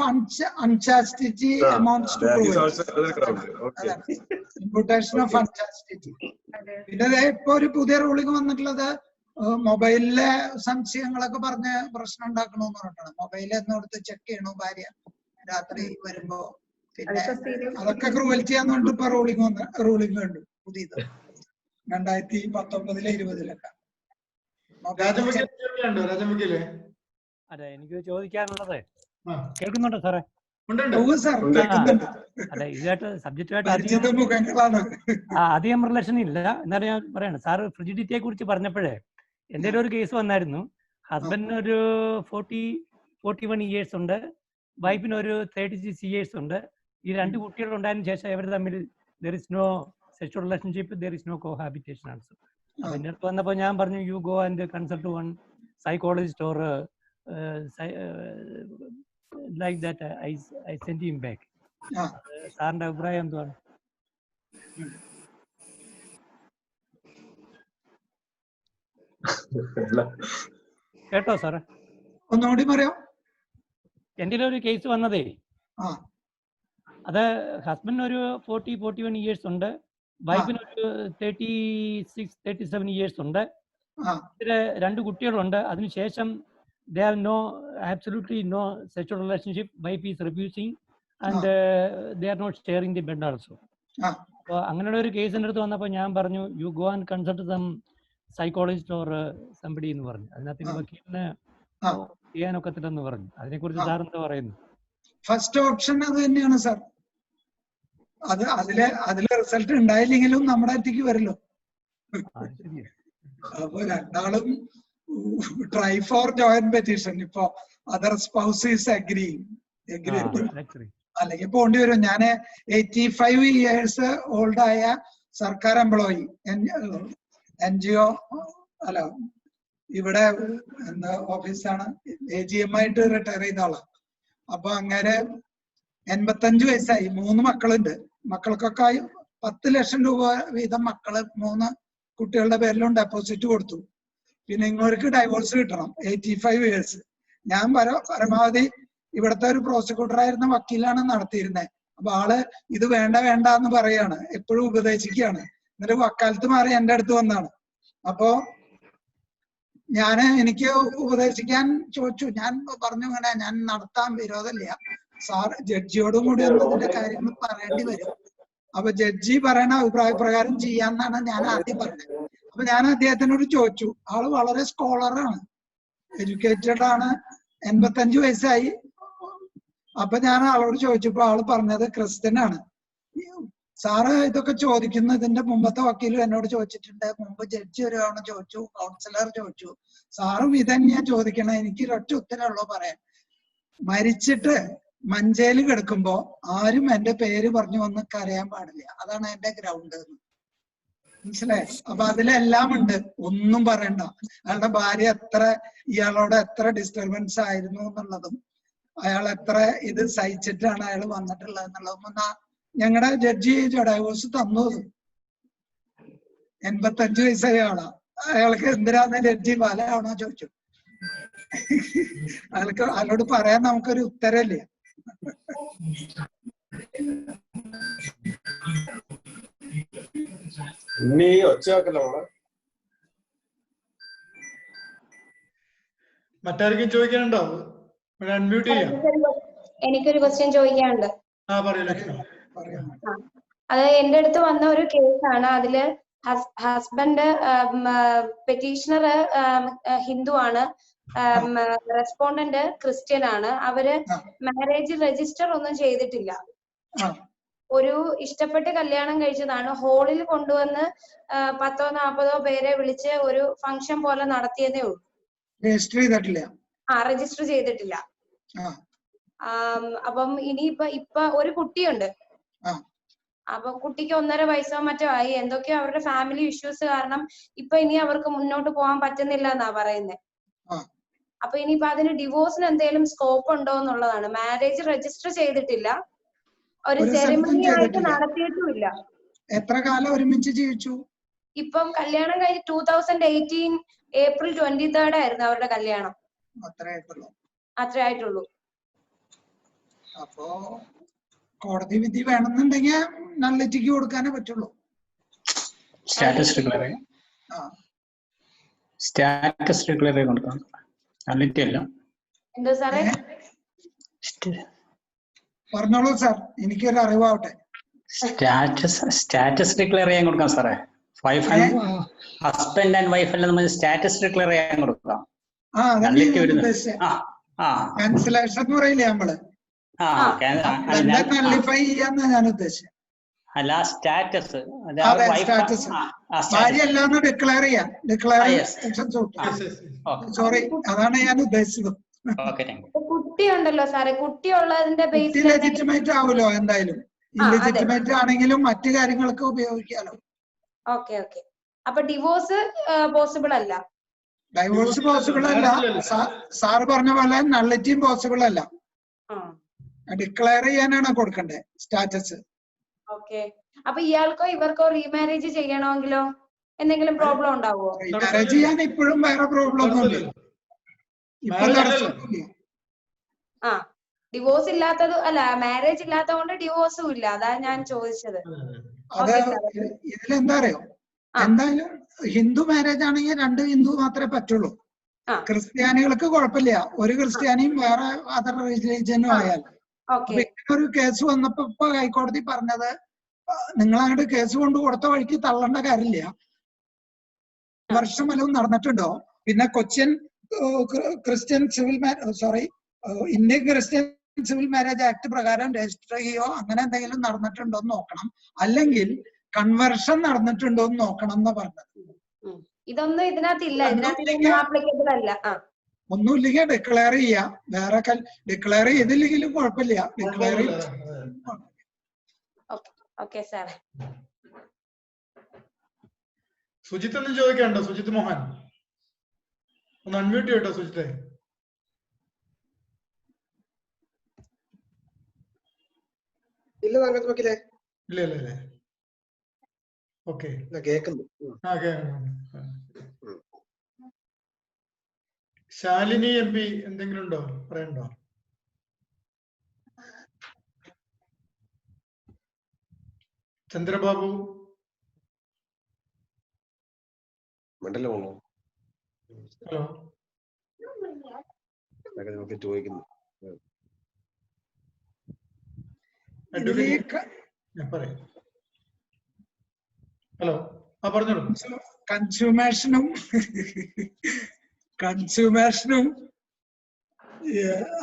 unchastity amounts to cruelty. Imputation of unchastity. പിന്നെ ഇപ്പൊ ഒരു പുതിയ റൂളിംഗ് വന്നിട്ടുള്ളത് മൊബൈലിലെ സംശയങ്ങളൊക്കെ പറഞ്ഞ് പ്രശ്നം ഉണ്ടാക്കണമെന്ന് പറഞ്ഞിട്ടാണ്. മൊബൈലിൽ എന്നോടത്ത് ചെക്ക് ചെയ്യണു ഭാര്യ രാത്രി വരുമ്പോ. പിന്നെ അതൊക്കെ ക്രൂവൽറ്റിയാന്ന് പറഞ്ഞിട്ട് ഇപ്പൊ റൂളിംഗ് കണ്ടു പുതിയത് 2019-20 അതെ, എനിക്ക് ചോദിക്കാനുള്ളത്, കേൾക്കുന്നുണ്ടോ സാറേ? അതെ, ഇതായിട്ട് സബ്ജക്റ്റുമായിട്ട് അധികം റിലേഷൻ ഇല്ല. എന്നാലും ഞാൻ പറയണം, സാറ് ഫ്രിജിഡിറ്റിയെ കുറിച്ച് പറഞ്ഞപ്പോഴേ എൻ്റെ ഒരു കേസ് വന്നായിരുന്നു. ഹസ്ബൻഡിന് ഒരു 41 years ഉണ്ട്, വൈഫിന് ഒരു 36 years ഉണ്ട്. ഈ 2 കുട്ടികൾ ഉണ്ടായതിനു ശേഷം ഇവർ തമ്മിൽ there is no sexual relationship, there is no cohabitation also. അപ്പൊ എൻ്റെ അടുത്ത് വന്നപ്പോൾ ഞാൻ പറഞ്ഞു, you go and consult one psychologist or like that. I sent him back. സാറിന്റെ അഭിപ്രായം എന്താണ്? കേട്ടോ സാറേ? ഒന്നുകൂടി പറയാം. എൻ്റെ ഒരു കേസ് വന്നതേ, അത് ഹസ്ബൻഡിന് ഒരു 41 ഇയേഴ്സ് ഉണ്ട്, വൈഫിന് ഒരു 37 ഇയേഴ്സ് ഉണ്ട്. ഇതില് 2 കുട്ടികളുണ്ട്. അതിനുശേഷം they have absolutely no sexual relationship. Wife is refusing and they are not sharing the bed also. അപ്പോൾ അങ്ങനെയുള്ള ഒരു കേസിൻ്റെ അടുത്ത് വന്നപ്പോൾ ഞാൻ പറഞ്ഞു, you go and consult some psychologist or somebody എന്ന് പറഞ്ഞു. അതിനകത്ത് വക്കീലിന് ചെയ്യാനൊക്കത്തില്ലെന്ന് പറഞ്ഞു. അതിനെക്കുറിച്ച് സാർ എന്താ പറയുന്നു? ഫസ്റ്റ് ഓപ്ഷൻ അത് തന്നെയാണ് സാർ. അതിലെ റിസൾട്ട് ഉണ്ടായില്ലെങ്കിലും നമ്മുടെ അടുത്തേക്ക് വരല്ലോ. അപ്പൊ രണ്ടാളും ട്രൈ ഫോർ ജോയിന്റ് പെറ്റീഷൻ. ഇപ്പൊ അതർ സ്പൗസ് ഈസ് അഗ്രി അല്ലെങ്കിൽ പോണ്ടി വരും. ഞാൻ 85 ഇയേഴ്സ് ഓൾഡ് ആയ സർക്കാർ എംപ്ലോയി, NGO അല്ല ഇവിടെ എന്താ ഓഫീസാണ്, AGM ആയിട്ട് റിട്ടയർ ചെയ്ത ആളാണ്. അപ്പൊ അങ്ങനെ 85 വയസ്സായി, 3 മക്കളുണ്ട്. മക്കൾക്കൊക്കെ 10 ലക്ഷം രൂപ വീതം മക്കള് 3 കുട്ടികളുടെ പേരിലും ഡെപ്പോസിറ്റ് കൊടുത്തു. പിന്നെ ഇങ്ങോട്ട് ഡൈവോഴ്സ് കിട്ടണം. 85 ഇയേഴ്സ്. ഞാൻ പരമാവധി ഇവിടുത്തെ ഒരു പ്രോസിക്യൂട്ടറായിരുന്ന വക്കീലാണ് നടത്തിയിരുന്നത്. അപ്പൊ ആള് ഇത് വേണ്ട വേണ്ട എന്ന് പറയാണ്, എപ്പോഴും ഉപദേശിക്കുകയാണ്. എന്നിട്ട് വക്കാലത്ത് മാറി എന്റെ അടുത്ത് വന്നാണ്. അപ്പോ എനിക്ക് ഉപദേശിക്കാൻ ചോദിച്ചു. ഞാൻ പറഞ്ഞു, ഇങ്ങനെ ഞാൻ നടത്താൻ വിരോധമില്ല സാർ, ജഡ്ജിയോടും കൂടി ഇതിന്റെ കാര്യങ്ങൾ പറയേണ്ടി വരും. അപ്പൊ ജഡ്ജി പറയണ അഭിപ്രായ പ്രകാരം ചെയ്യാന്നാണ് ഞാൻ ആദ്യം പറഞ്ഞത്. അപ്പൊ ഞാൻ അദ്ദേഹത്തിനോട് ചോദിച്ചു. ആള് വളരെ സ്കോളറാണ്, എഡ്യൂക്കേറ്റഡ് ആണ്, 85 വയസ്സായി. അപ്പൊ ഞാൻ ആളോട് ചോദിച്ചപ്പോ ആള് പറഞ്ഞത് ക്രിസ്ത്യനാണ്. സാറ് ഇതൊക്കെ ചോദിക്കുന്നു, ഇതിന്റെ മുമ്പത്തെ വക്കീലും എന്നോട് ചോദിച്ചിട്ടുണ്ട്, മുമ്പ് ജഡ്ജി ഒരു തവണ ചോദിച്ചു, കൗൺസിലർ ചോദിച്ചു, സാറും ഇതന്നെയാ ചോദിക്കണം. എനിക്ക് ഒരൊറ്റ ഉത്തരവുള്ളൂ പറയാൻ. മരിച്ചിട്ട് മഞ്ചേല് കിടക്കുമ്പോ ആരും എന്റെ പേര് പറഞ്ഞു വന്ന് കരയാൻ പാടില്ല. അതാണ് എന്റെ ഗ്രൗണ്ട്. മനസ്സിലായി? അപ്പൊ അതിലെല്ലാം ഉണ്ട്, ഒന്നും പറയണ്ട. അയാളുടെ ഭാര്യ ഇയാളോട് എത്ര ഡിസ്റ്റർബൻസ് ആയിരുന്നു എന്നുള്ളതും അയാൾ എത്ര ഇത് സഹിച്ചിട്ടാണ് അയാൾ വന്നിട്ടുള്ളത് എന്നുള്ളതും ഞങ്ങളുടെ ജഡ്ജി ഡൈവോഴ്സ് തന്നത്. 85 വയസ്സായ ആളാ. അയാൾക്ക് എന്തിനാന്ന് ജഡ്ജി വലയാണോ ചോദിച്ചു. അയാളോട് പറയാൻ നമുക്കൊരു ഉത്തരമില്ല. മറ്റാർക്കും ചോദിക്കാനുണ്ടോ? അൺമ്യൂട്ട് ചെയ്യാം. എനിക്കൊരു ക്വസ്റ്റ്യൻ ചോദിക്കാനുണ്ട്. അത് എന്റെ അടുത്ത് വന്ന ഒരു കേസാണ്. അതില് ഹസ്ബൻഡ് പെറ്റീഷണർ ഹിന്ദു ആണ്, റെസ്പോണ്ടന്റ് ക്രിസ്ത്യൻ ആണ്. അവര് മാരേജ് രജിസ്റ്റർ ഒന്നും ചെയ്തിട്ടില്ല. ഒരു ഇഷ്ടപ്പെട്ട് കല്യാണം കഴിച്ചതാണ്. ഹോളിൽ കൊണ്ടുവന്ന് 10-40 പേരെ വിളിച്ച് ഒരു ഫംഗ്ഷൻ പോലെ നടത്തിയതേ ഉള്ളൂ. രജിസ്റ്റർ ചെയ്തിട്ടില്ല. അപ്പം ഇപ്പൊ ഒരു കുട്ടിയുണ്ട്. അപ്പൊ കുട്ടിക്ക് 1.5 വയസ്സോ മറ്റോ ആയി. എന്തൊക്കെയോ അവരുടെ ഫാമിലി ഇഷ്യൂസ് കാരണം ഇപ്പൊ ഇനി അവർക്ക് മുന്നോട്ട് പോകാൻ പറ്റുന്നില്ല എന്നാ പറയുന്നത്. അപ്പൊ ഇനിയിപ്പൊ അതിന് ഡിവോഴ്സിന് എന്തെങ്കിലും സ്കോപ്പ് ഉണ്ടോ എന്നുള്ളതാണ്. മാരേജ് രജിസ്റ്റർ ചെയ്തിട്ടില്ല, ഒരു സെറിമണി ആയിട്ട് നടത്തിയിട്ടുമില്ല. എത്ര കാലം ഒരുമിച്ച് ജീവിച്ചു? ഇപ്പം കല്യാണം കഴിഞ്ഞ് 2018 ഏപ്രിൽ 23 ആയിരുന്നു അവരുടെ കല്യാണം. അത്രേ ആയിട്ടുള്ളൂ. അപ്പോ കോടതി വിധി വേണമെന്നുണ്ടെങ്കിൽ നല്ലറ്റിക്ക് കൊടുക്കാനേ പറ്റുള്ളൂ. സ്റ്റാറ്റസ് ഡിക്ലെയർ കൊടുക്കാം. നല്ലറ്റി അല്ല. എന്തോ സാറേ? പറഞ്ഞോളൂ സാർ, എനിക്കൊരു അറിവാവട്ടെ. സ്റ്റാറ്റസ് ഡിക്ലെയർ ചെയ്യാൻ കൊടുക്കാം സാറേ. ഹസ്ബൻഡ് ആൻഡ് വൈഫ് എല്ലാം നമ്മൾ സ്റ്റാറ്റസ് ഡിക്ലെയർ ചെയ്യാൻ കൊടുക്കാം. ക്യാൻസലേഷൻ പറയില്ലേ നമ്മള്, നള്ളിഫൈ ചെയ്യാന്നാ ഞാൻ ഉദ്ദേശിച്ചത്. അല്ല, സ്റ്റാറ്റസ് ഭാര്യ അല്ലാന്ന് ഡിക്ലെയർ ചെയ്യാം. സോറി, അതാണ് ഞാൻ ഉദ്ദേശിച്ചത്. കുട്ടിയുണ്ടല്ലോ സാറേ, കുട്ടിയുള്ളതിന്റെ ബേസിൽ ലെജിറ്റിമേറ്റ് ആവുമല്ലോ എന്തായാലും. ഇല്ലെജിറ്റിമേറ്റ് ആണെങ്കിലും മറ്റു കാര്യങ്ങൾക്ക് ഉപയോഗിക്കാലോ. Okay okay. അപ്പൊ ഡിവോഴ്സ് പോസിബിൾ അല്ല. ഡൈവോഴ്സ് പോസിബിൾ അല്ല. സാറ് പറഞ്ഞ പോലെ നള്ളിറ്റിയും പോസിബിൾ അല്ല. ഡിക്ലെയർ ചെയ്യാനാണ് കൊടുക്കണ്ടേ സ്റ്റാറ്റസ്. ഓക്കെ. അപ്പൊ ഇയാൾക്കോ ഇവർക്കോ റീമാരേജ് ചെയ്യണമെങ്കിലോ എന്തെങ്കിലും പ്രോബ്ലം ഉണ്ടാവുമോ? റീമാരേജ് ചെയ്യാൻ ഇപ്പോഴും വേറെ പ്രോബ്ലം ഒന്നുമില്ല. ഇപ്പൊ തടസ്സമൊന്നുമില്ല. ആ ഡിവോഴ്സ് ഇല്ലാത്തത് അല്ല, മാരേജ് ഇല്ലാത്തത് കൊണ്ട് ഡിവോഴ്സും ഇല്ല. അതാ ഞാൻ ചോദിച്ചത്. അത് ഇതിലെന്താ അറിയോ, എന്തായാലും ഹിന്ദു മാരേജ് ആണെങ്കിൽ 2 ഹിന്ദു മാത്രമേ പറ്റുള്ളൂ. ക്രിസ്ത്യാനികൾക്ക് കുഴപ്പമില്ല, ഒരു ക്രിസ്ത്യാനിയും വേറെ അതർ റിലീജിയനും ആയാൽ. അപ്പൊ ഇങ്ങനൊരു കേസ് വന്നപ്പോ ഇപ്പൊ ഹൈക്കോടതി പറഞ്ഞത് നിങ്ങൾ അങ്ങോട്ട് കേസ് കൊണ്ട് കൊടുത്ത വഴിക്ക് തള്ളേണ്ട കാര്യമില്ല. വർഷം വല്ലതും നടന്നിട്ടുണ്ടോ? പിന്നെ Cochin Christian civil Indian Christian civil marriage act പ്രകാരം രജിസ്റ്റർ ചെയ്യോ അങ്ങനെ എന്തെങ്കിലും നടന്നിട്ടുണ്ടോ എന്ന് നോക്കണം. അല്ലെങ്കിൽ കൺവേർഷൻ നടന്നിട്ടുണ്ടോ എന്ന് നോക്കണം എന്ന് പറഞ്ഞത്. ഇതൊന്നും ഇതിനകത്തില്ല, ഇതിനകത്ത് ആപ്ലിക്കബിൾ അല്ല. ഒന്നുമില്ലെങ്കിൽ ഡിക്ലെയർ ചെയ്യാം. വേറെ ഡിക്ലെയർ ചെയ്തില്ലെങ്കിലും കുഴപ്പമില്ല. Declare okay sir. സുജിത്ത് ഒന്നും ചോദിക്കാണ്ടോ? സുജിത്ത് മോഹൻ ഒന്ന് അൺമ്യൂട്ട് ചെയ്യട്ടോ സുജിത്തെ. ഇല്ല തങ്കത്ത് വക്കീലേ. ഇല്ല. ഓക്കെ കേക്കുന്നു. ശാലിനി MP എന്തെങ്കിലും ഉണ്ടോ പറയണ്ടോ? ചന്ദ്രബാബു മണ്ഡലമോ? ഹലോ നമുക്ക് ചോദിക്കുന്നു. ഹലോ പറഞ്ഞോളൂ. കൺസ്യൂമേഷനും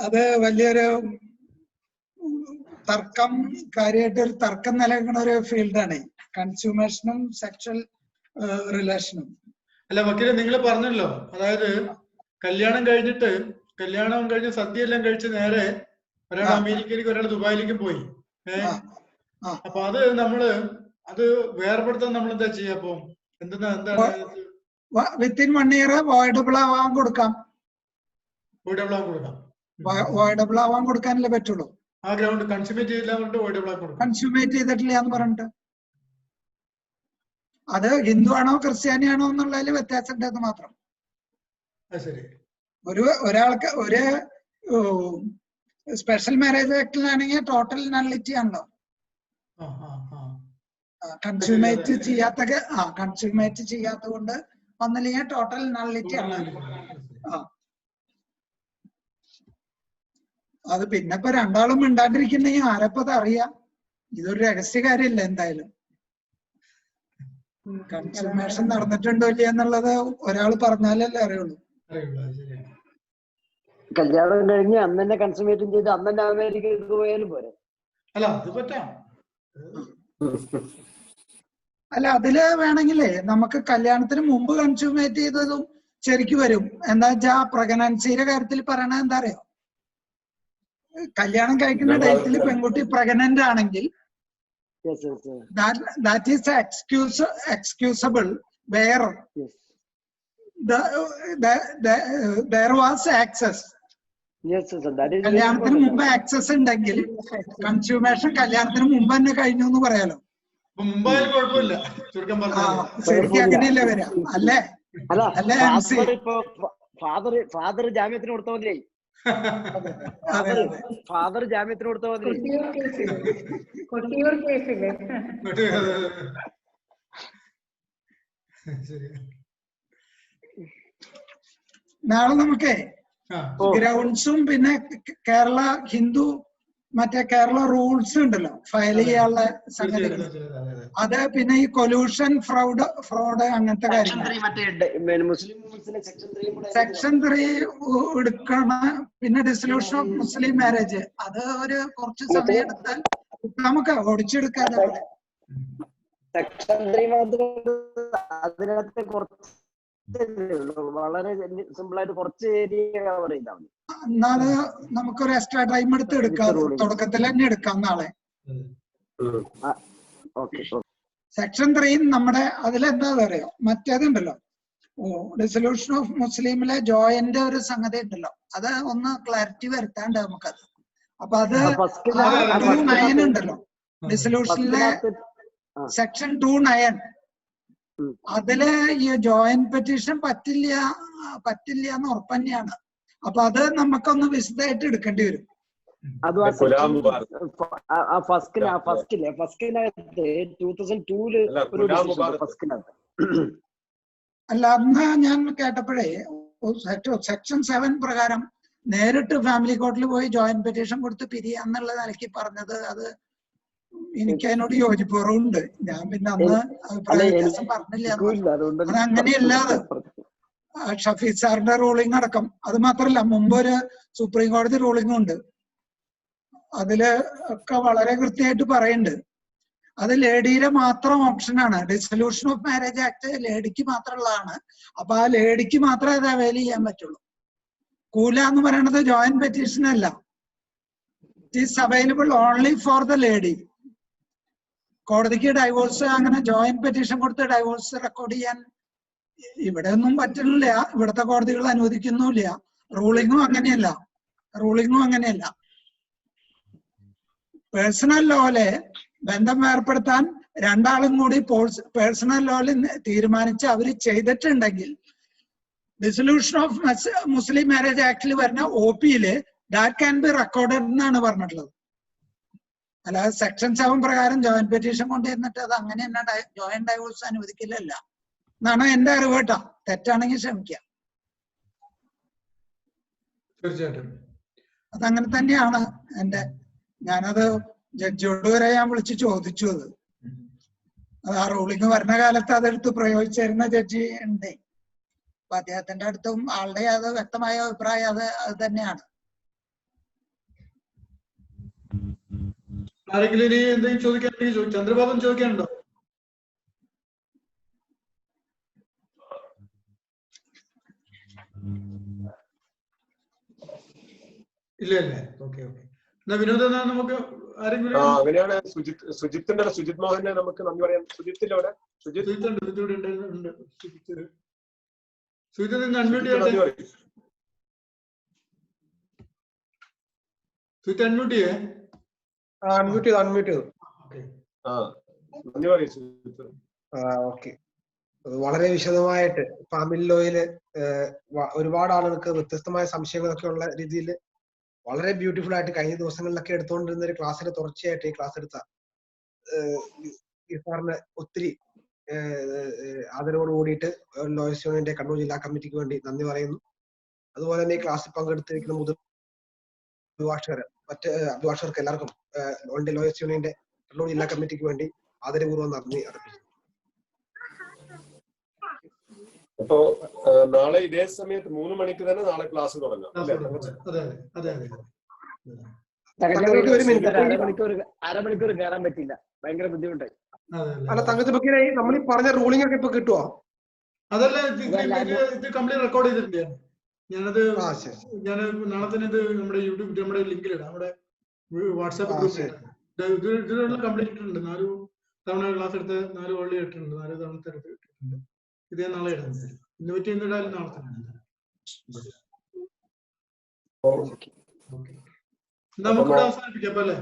അത് വലിയൊരു തർക്കം, കാര്യമായിട്ട് ഒരു തർക്കം നിലനിൽക്കുന്ന ഒരു ഫീൽഡാണ് കൺസ്യൂമേഷനും സെക്ഷൽ റിലേഷനും. അല്ല വക്കീലെ, നിങ്ങൾ പറഞ്ഞല്ലോ, അതായത് കല്യാണം കഴിഞ്ഞ് സദ്യ എല്ലാം കഴിച്ച് നേരെ ഒരാൾ അമേരിക്കയിലേക്കും ഒരാൾ ദുബായിലേക്കും പോയി. അപ്പൊ അത് അത് വേർപെടുത്താൻ നമ്മൾ എന്താ ചെയ്യാ? അപ്പൊ എന്താണ് വിത്തിൻ 1 ഇയർ വോയിഡബിൾ ആവാൻ കൊടുക്കാം. വോയിഡബിൾ ആവാൻ കൊടുക്കാനല്ലേ പറ്റുള്ളൂ. ആ ഗ്രൗണ്ട് കൺസ്യൂമേറ്റ് ചെയ്തില്ല പറഞ്ഞിട്ട് വോയിഡബിൾ ആക്കി കൊടുക്കാം. കൺസ്യൂമേറ്റ് ചെയ്തിട്ടില്ല എന്ന് പറഞ്ഞിട്ട് അത് ഹിന്ദു ആണോ ക്രിസ്ത്യാനിയാണോ എന്നുള്ളതിൽ വ്യത്യാസം ഉണ്ടെന്ന് മാത്രം. ഒരാൾക്ക് ഒരു സ്പെഷ്യൽ മാരേജ് ആക്ടിലാണെങ്കിൽ ടോട്ടൽ നള്ളിറ്റി ആണല്ലോ. കൺസ്യൂമേറ്റ് ചെയ്യാത്ത കൊണ്ട് ഒന്നില്ലെങ്കിൽ ടോട്ടൽ നള്ളിറ്റി ആണ്. അത് പിന്നെ ഇപ്പൊ രണ്ടാളും മിണ്ടാണ്ടിരിക്കുന്നെങ്കിൽ ആരപ്പത് അറിയാം? ഇതൊരു രഹസ്യ കാര്യമില്ല. എന്തായാലും കൺസ്യൂമേഷൻ നടന്നിട്ടുണ്ടോ ഇല്ല എന്നുള്ളത് ഒരാൾ പറഞ്ഞാലല്ലേ അറിയുള്ളൂ. കല്യാണം കഴിഞ്ഞ് അന്ന് തന്നെ കൺസ്യൂമേറ്റും ചെയ്ത് അന്ന് തന്നെ അമേരിക്കയിൽ പോയാലും പോരെ? അല്ല അത് പറ്റാം. അല്ല അതില് വേണമെങ്കിലേ നമുക്ക് കല്യാണത്തിന് മുമ്പ് കൺസ്യൂമേറ്റ് ചെയ്തതും ശരിക്ക് വരും. എന്താ വെച്ചാ പ്രഗ്നൻസിയുടെ കാര്യത്തിൽ പറയണത് എന്താ അറിയോ? കല്യാണം കഴിക്കുന്ന ഡേറ്റിൽ പെൺകുട്ടി പ്രഗ്നന്റ് ആണെങ്കിൽ that is excusable where there was access. കല്യാണത്തിന് മുമ്പ് ആക്സസ് ഉണ്ടെങ്കിൽ കൺസ്യൂമേഷൻ കല്യാണത്തിന് മുമ്പ് തന്നെ കഴിഞ്ഞു എന്ന് പറയാലോ. ശരിക്കും അങ്ങനെയല്ലേ വരാം അല്ലേ? അല്ലേ ഫാദർ ജാമ്യത്തിന് കൊടുത്ത മതിയേ. ഫാദർ ജാമ്യത്തിന് കൊടുത്ത മതി. നാളെ നമുക്കേ ഗ്രൗണ്ട്സും പിന്നെ കേരള ഹിന്ദു മറ്റേ കേരള റൂൾസ് ഉണ്ടല്ലോ ഫയൽ ചെയ്യാനുള്ള സംഗതികൾ, അത് പിന്നെ ഈ കൊലൂഷൻ ഫ്രോഡ് അങ്ങനത്തെ കാര്യങ്ങൾ സെക്ഷൻ 3 എടുക്കണ. പിന്നെ ഡിസൊല്യൂഷൻ ഓഫ് മുസ്ലിം മാരേജ് അത് ഒരു കുറച്ച് സമയം എടുത്താൽ നമുക്ക് ഓടിച്ചെടുക്കാൻ. സെക്ഷൻ 3 അതിനകത്ത് കുറച്ച് വളരെ സിമ്പിൾ ആയിട്ട് കുറച്ച് ഏരിയ കവർ ചെയ്താൽ മതി. എന്നാല് നമുക്കൊരു എക്സ്ട്രാ ടൈം എടുത്ത് എടുക്കാം. തുടക്കത്തിൽ തന്നെ എടുക്കാം നാളെ. സെക്ഷൻ 3 നമ്മുടെ അതിലെന്താ അറിയോ, മറ്റേതുണ്ടല്ലോ ഡിസൊല്യൂഷൻ ഓഫ് മുസ്ലിമിലെ ജോയിന്റ് ഒരു സംഗതി ഉണ്ടല്ലോ, അത് ഒന്ന് ക്ലാരിറ്റി വരുത്താണ്ട് നമുക്കത്. അപ്പൊ അത് 2(9) ഉണ്ടല്ലോ ഡിസൊല്യൂഷനിലെ സെക്ഷൻ 2(9), അതില് ഈ ജോയിന്റ് പെറ്റീഷൻ പറ്റില്ല എന്ന് ഉറപ്പ് തന്നെയാണ്. അപ്പൊ അത് നമുക്കൊന്ന് വിശദമായിട്ട് എടുക്കേണ്ടി വരും. അതും ആ ഫസ്റ്റിനകത്ത് 2002 ഫസ്റ്റിനകത്ത് അല്ല, അന്ന് ഞാൻ കേട്ടപ്പോഴേ സെക്ഷൻ 7 പ്രകാരം നേരിട്ട് ഫാമിലി കോർട്ടിൽ പോയി ജോയിന്റ് പെറ്റീഷൻ കൊടുത്ത് പിരിയാന്നുള്ള നിലയ്ക്ക് പറഞ്ഞത്, അത് എനിക്ക് അതിനോട് യോജിപ്പുറവുണ്ട്. ഞാൻ പിന്നെ അന്ന് അഭിപ്രായ വ്യത്യാസം പറഞ്ഞില്ല. അത് അങ്ങനെയല്ലാതെ ഷഫീഖ് സാറിന്റെ റൂളിംഗ് അടക്കം, അത് മാത്രല്ല മുമ്പ് ഒരു സുപ്രീം കോടതി റൂളിംഗ് ഉണ്ട്, അതില് ഒക്കെ വളരെ കൃത്യമായിട്ട് പറയുന്നുണ്ട്. അത് ലേഡിയുടെ മാത്രം ഓപ്ഷനാണ്. ഡിസൊല്യൂഷൻ ഓഫ് മാരേജ് ആക്ട് ലേഡിക്ക് മാത്രമുള്ളതാണ്. അപ്പൊ ആ ലേഡിക്ക് മാത്രമേ അത് അവൈൽ ചെയ്യാൻ പറ്റുള്ളൂ. കൂല എന്ന് പറയുന്നത് ജോയിന്റ് പെറ്റീഷൻ അല്ല. It is available only for the lady. കോടതിക്ക് ഡൈവോഴ്സ് അങ്ങനെ ജോയിന്റ് പെറ്റീഷൻ കൊടുത്ത് ഡൈവോഴ്സ് റെക്കോർഡ് ചെയ്യാൻ ഇവിടെ ഒന്നും പറ്റുന്നില്ല. ഇവിടുത്തെ കോടതികൾ അനുവദിക്കുന്നുമില്ല. റൂളിങ്ങും അങ്ങനെയല്ല. പേഴ്സണൽ ലോയില് ബന്ധം ഏർപ്പെടുത്താൻ രണ്ടാളും കൂടി പേഴ്സണൽ ലോയിൽ തീരുമാനിച്ച് അവര് ചെയ്തിട്ടുണ്ടെങ്കിൽ ഡിസൊല്യൂഷൻ ഓഫ് മുസ്ലിം മാരേജ് ആക്ടിൽ വരുന്ന OPയില് ദാറ്റ് ക്യാൻ ബി റെക്കോർഡഡ് എന്നാണ് പറഞ്ഞിട്ടുള്ളത്. അല്ലാതെ സെക്ഷൻ 7 പ്രകാരം ജോയിന്റ് പെറ്റീഷൻ കൊണ്ടുവന്നിട്ട് അത് അങ്ങനെ തന്നെ ജോയിന്റ് ഡൈവോഴ്സ് അനുവദിക്കില്ലല്ല എന്നാണ് എന്റെ അറിവ് കേട്ടോ. തെറ്റാണെങ്കിൽ ക്ഷമിക്കാം. തീർച്ചയായിട്ടും അതങ്ങനെ തന്നെയാണ്. ഞാനത് ജഡ്ജിയോട് വരെ ഞാൻ വിളിച്ച് ചോദിച്ചു. അത് ആ റൂളിങ് വരുന്ന കാലത്ത് അതെടുത്ത് പ്രയോഗിച്ചിരുന്ന ജഡ്ജി ഉണ്ട്. അപ്പൊ അദ്ദേഹത്തിന്റെ അടുത്തും ആളുടെ അത് വ്യക്തമായ അഭിപ്രായം അത് തന്നെയാണ്. ആരെങ്കിലും ഇനി എന്തെങ്കിലും ചോദിക്കാനുണ്ടെങ്കിൽ ചന്ദ്രബാബൻ ചോദിക്കാനുണ്ടോ? ഇല്ലേ? ഓക്കെ. എന്നാ വിനോദ, നമുക്ക് ആരെങ്കിലും അങ്ങനെയാണ്. സുജിത് മോഹനെ നമുക്ക് നന്ദി പറയാം. സുജിത്തിന്റെ അവിടെ സുജിത്ത് നിന്ന് അൺമ്യൂട്ട് ചെയ്യട്ടെ. സുജിത്ത് അൺമ്യൂട്ട് ചെയ്യേ. അൺമ്യൂട്ട് ചെയ്തു. നന്ദി പറയും സുജിത്ത്. ഓക്കെ. വളരെ വിശദമായിട്ട് ഫാമിലി ലോയില് ഒരുപാട് ആളുകൾക്ക് വ്യത്യസ്തമായ സംശയങ്ങളൊക്കെ ഉള്ള രീതിയിൽ വളരെ ബ്യൂട്ടിഫുൾ ആയിട്ട് കഴിഞ്ഞ ദിവസങ്ങളിലൊക്കെ എടുത്തുകൊണ്ടിരുന്ന ഒരു ക്ലാസ്സിന് തുടർച്ചയായിട്ട് ഈ ക്ലാസ് എടുത്ത ഈ സാറിന് ഒത്തിരി ആദരവോട് കൂടിയിട്ട് ലോയേഴ്സ് യൂണിയന്റെ കണ്ണൂർ ജില്ലാ കമ്മിറ്റിക്ക് വേണ്ടി നന്ദി പറയുന്നു. അതുപോലെ തന്നെ ഈ ക്ലാസ്സിൽ പങ്കെടുത്തിരിക്കുന്ന മുതിർന്ന മറ്റ് അഭിഭാഷകർക്ക് എല്ലാവർക്കും ലോയേഴ്സ് യൂണിയന്റെ കണ്ണൂർ ജില്ലാ കമ്മിറ്റിക്ക് വേണ്ടി ആദരപൂർവ്വം നന്ദി അർപ്പിച്ചു. അപ്പോ നാളെ ഇതേ സമയത്ത് 3 മണിക്ക് തന്നെ നാളെ ക്ലാസ് തുടങ്ങാം. അരമണിക്കൂർ കയറാൻ പറ്റില്ല, ഭയങ്കര ബുദ്ധിമുട്ടായി. അല്ല തങ്കച്ചി ബക്കീലെ, നമ്മൾ ഈ പറഞ്ഞ റൂളിംഗ് ഒക്കെ ഇപ്പൊ കിട്ടുവോ? അതല്ല, ഇത് കംപ്ലീറ്റ് റെക്കോർഡ് ചെയ്തിട്ടുണ്ട്. ഞാനത് നാളെ തന്നെ ഇത് നമ്മുടെ യൂട്യൂബ് നമ്മുടെ ലിങ്കിലിടാം, നമ്മുടെ വാട്സാപ്പ് ഗ്രൂപ്പിൽ ഇതിലുള്ള കംപ്ലീറ്റ് ഇട്ടിട്ടുണ്ട്. 4 തവണ ക്ലാസ് എടുത്ത് 4 വള്ളി ഇട്ടിട്ടുണ്ട്, 4 തവണത്തെ ഇട്ടിട്ടുണ്ട്. ഇതേ നാളെ ഇടാൻ ഇന്ന് പറ്റി ഇന്നിടാലും നാളെ തന്നെ. നമുക്കിവിടെ അവസാനിപ്പിക്കാം അപ്പൊ അല്ലേ?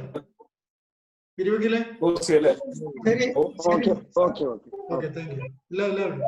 ഇരുപതിലെ ഓക്കെ താങ്ക് യു. എല്ലാവരും